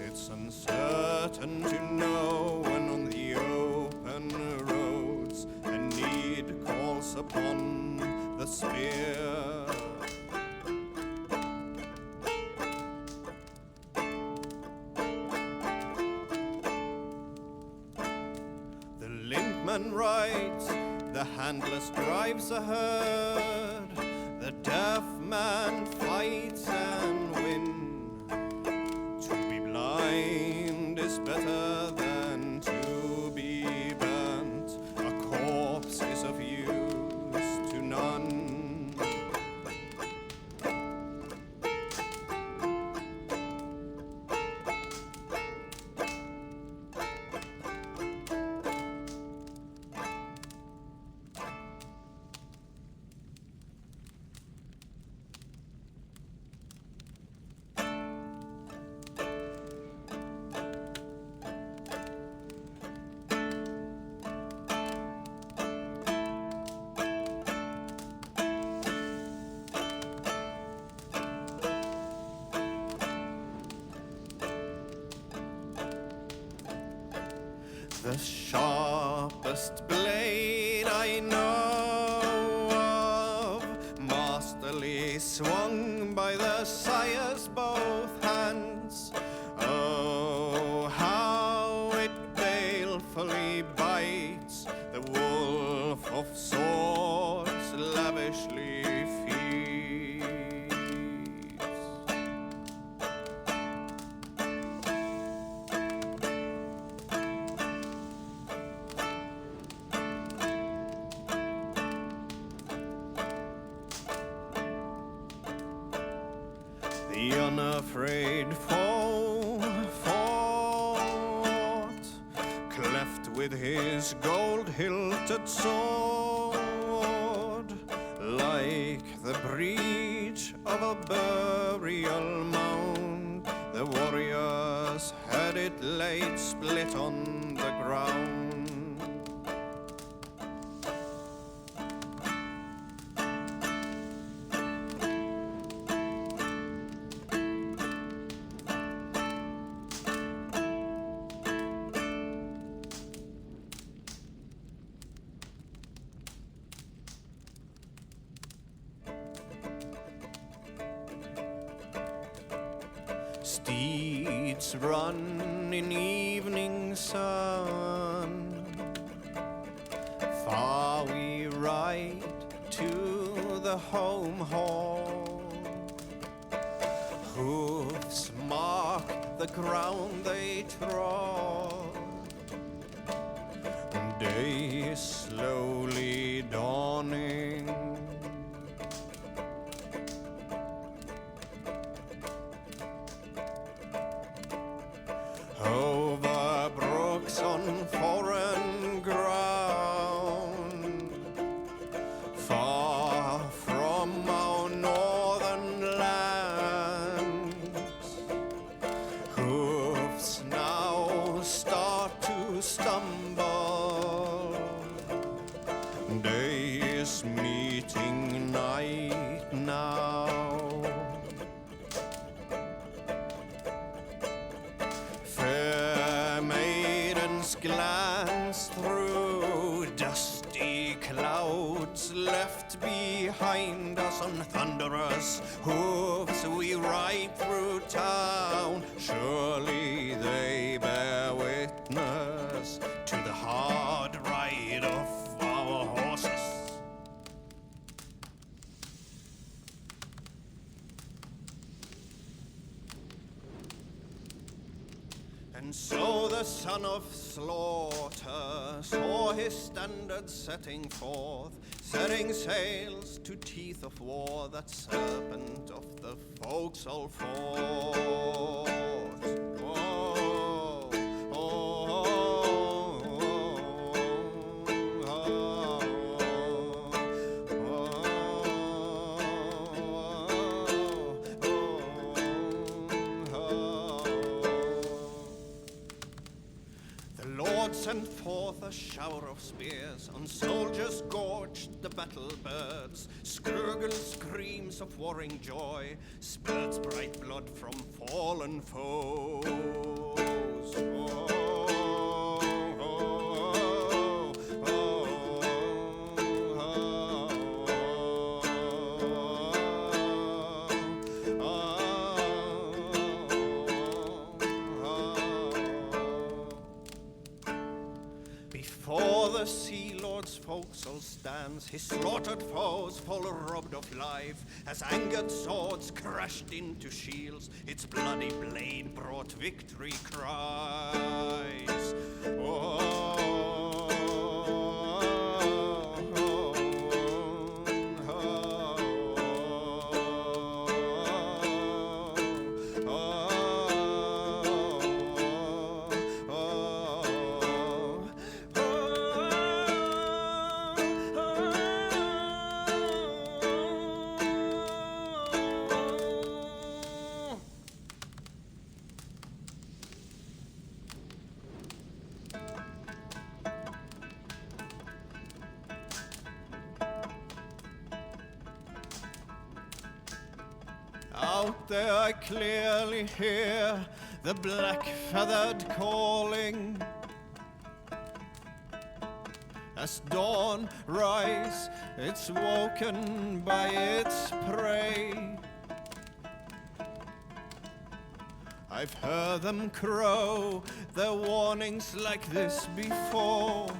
It's uncertain to know when on the open roads a need calls upon the spear. The limpman rides, the handless drives a herd, the deaf man fights and wins. To be blind is better than to be burnt. A corpse is of use to none. The sharpest blade I know of, masterly swung by the sire's both hands. Oh, how it balefully bites, the wolf of swords lavishly feeds. The unafraid foe falls with his gold-hilted sword, like the breach of a burial mound. The warriors had it laid split on the ground. Steeds run in evening sun. Far we ride to the home hall. Hoofs mark the ground they trod. Day is slowly dawning. Over brooks on foreign ground, far from our northern lands, hoofs now start to stumble. Day is meeting night now. Glance through dusty clouds left behind us. On thunderous hooves we ride through town. Surely they bear witness to the hard ride of our horses. And so the son of slaughter saw his standard setting forth, setting sails to teeth of war, that serpent of the forecastle fort. Sent forth a shower of spears, on soldiers gorged the battle birds. Skruggle screams of warring joy, spurts bright blood from fallen foes. Before the Sea Lord's forecastle stands, his slaughtered foes fall robbed of life, as angered swords crashed into shields. Its bloody blade brought victory cries. Out there I clearly hear the black-feathered calling. As dawn rise, it's woken by its prey. I've heard them crow their warnings like this before.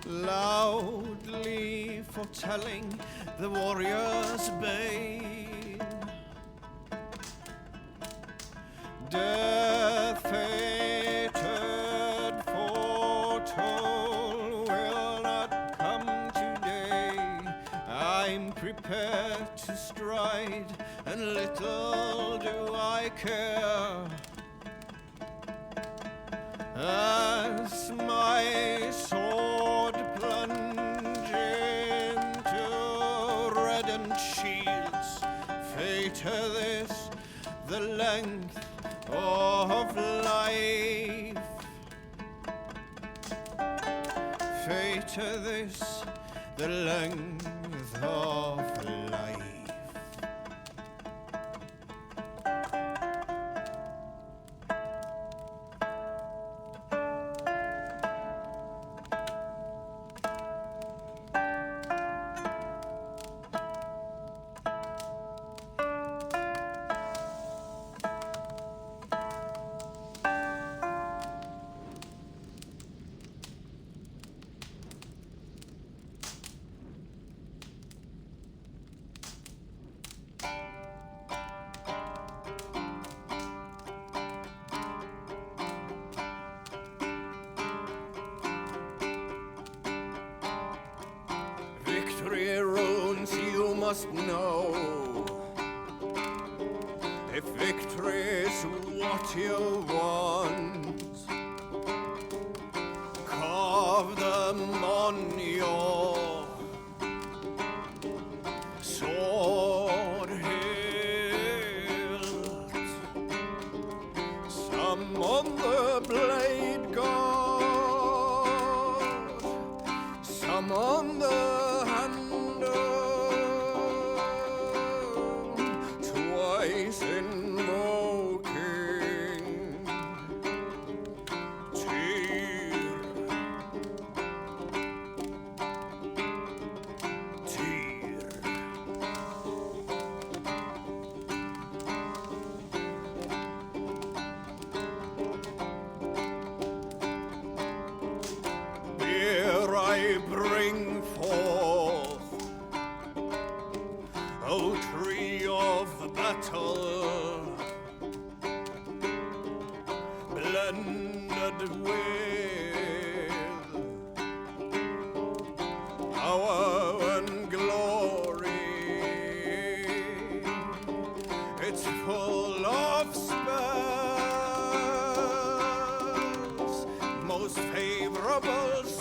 Loudly foretelling the warrior's bane. Death fated, foretold, will not come today. I'm prepared to stride, and little do I care. as my sword plunge into reddened shields. Fate this, the length of life. Fate this, the length of life. Victory runes you must know. If victory's what you want, carve them on your sword hilt. Some on the blade guard, some on the twice invoking tear, tear. Here I bring forth, O tree of battle, blended with power and glory. It's full of spells, most favorable states,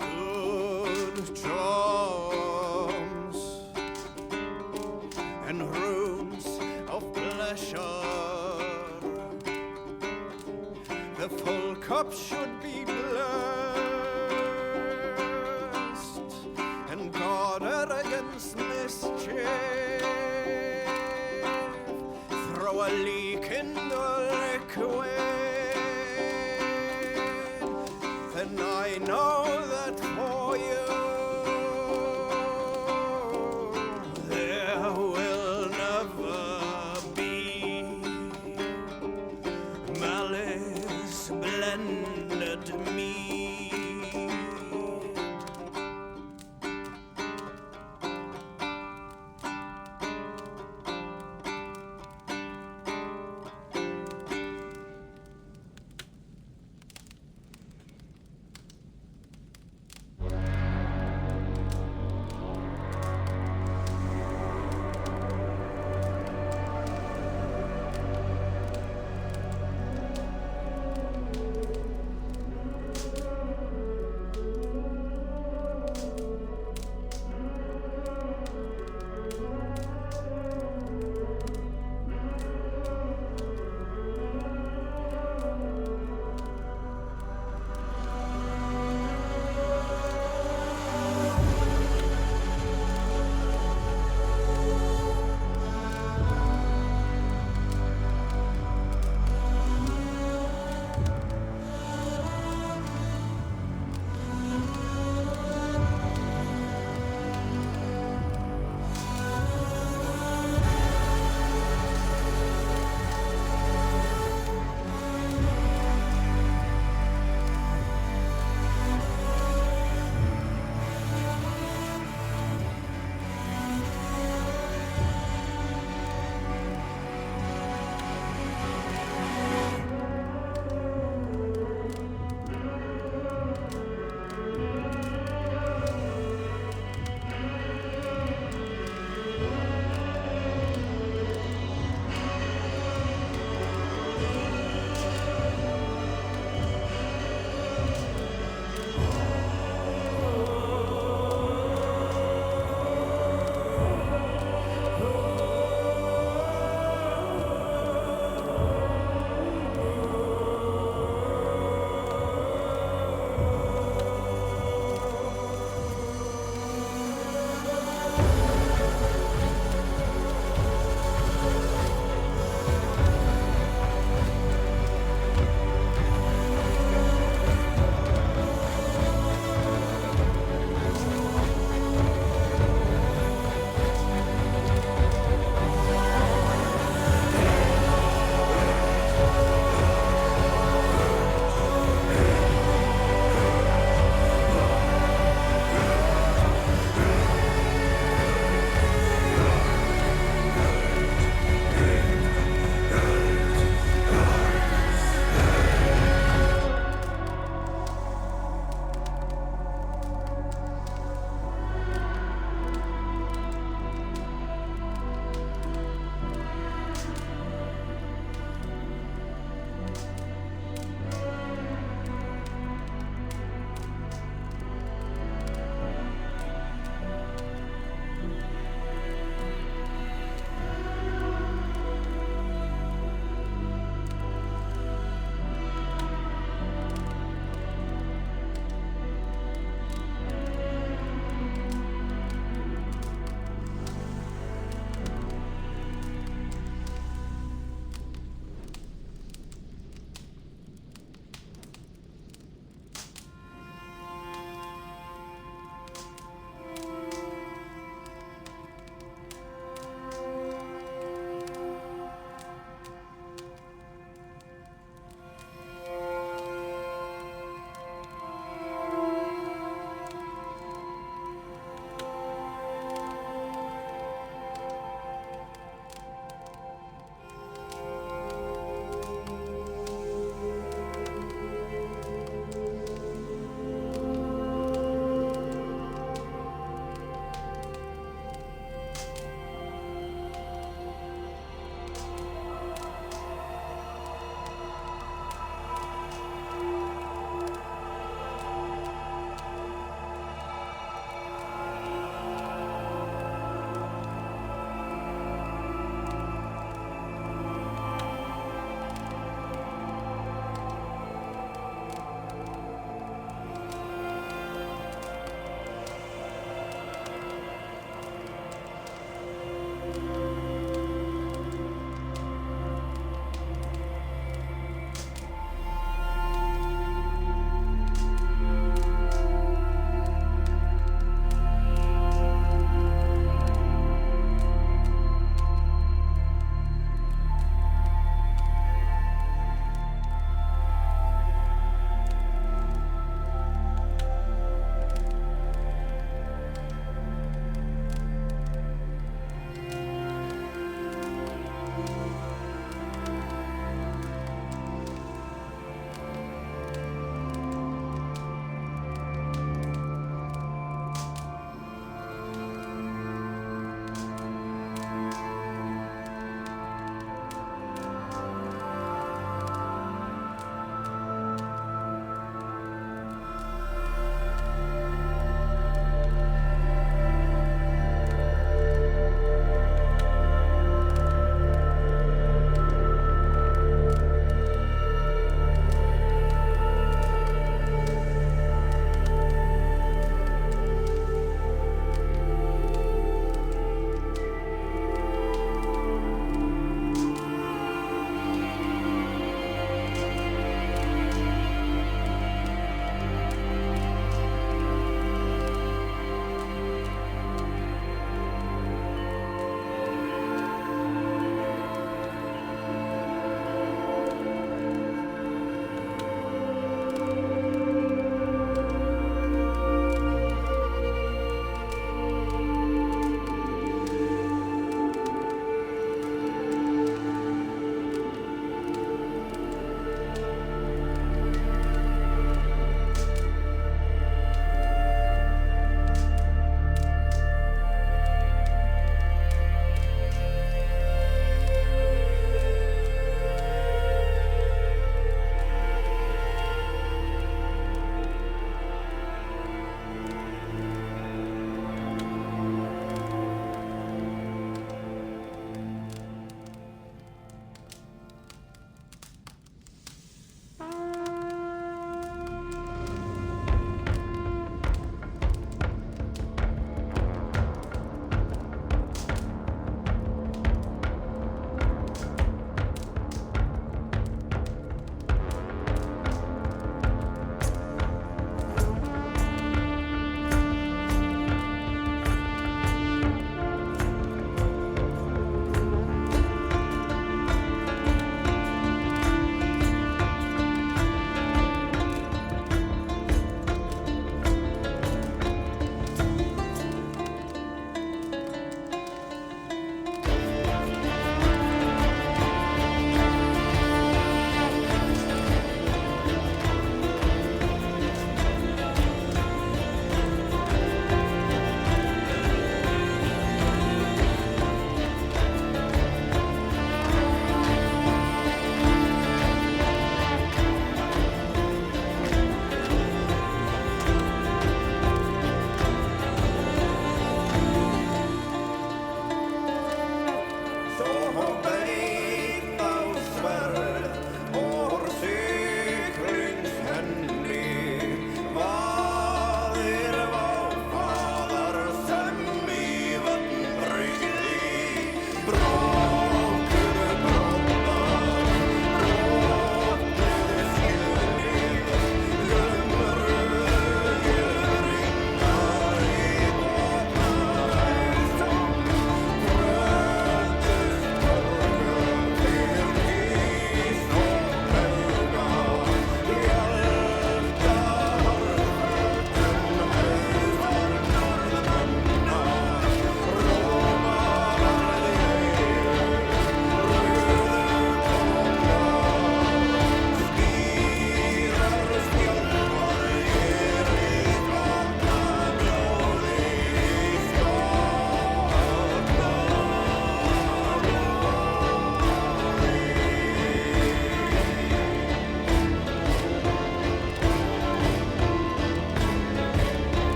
good charms, and runes of pleasure. The full cup should be blessed and guarded against mischief. Throw a leak in the liquid, then I know that for you there will never be malice blended mead.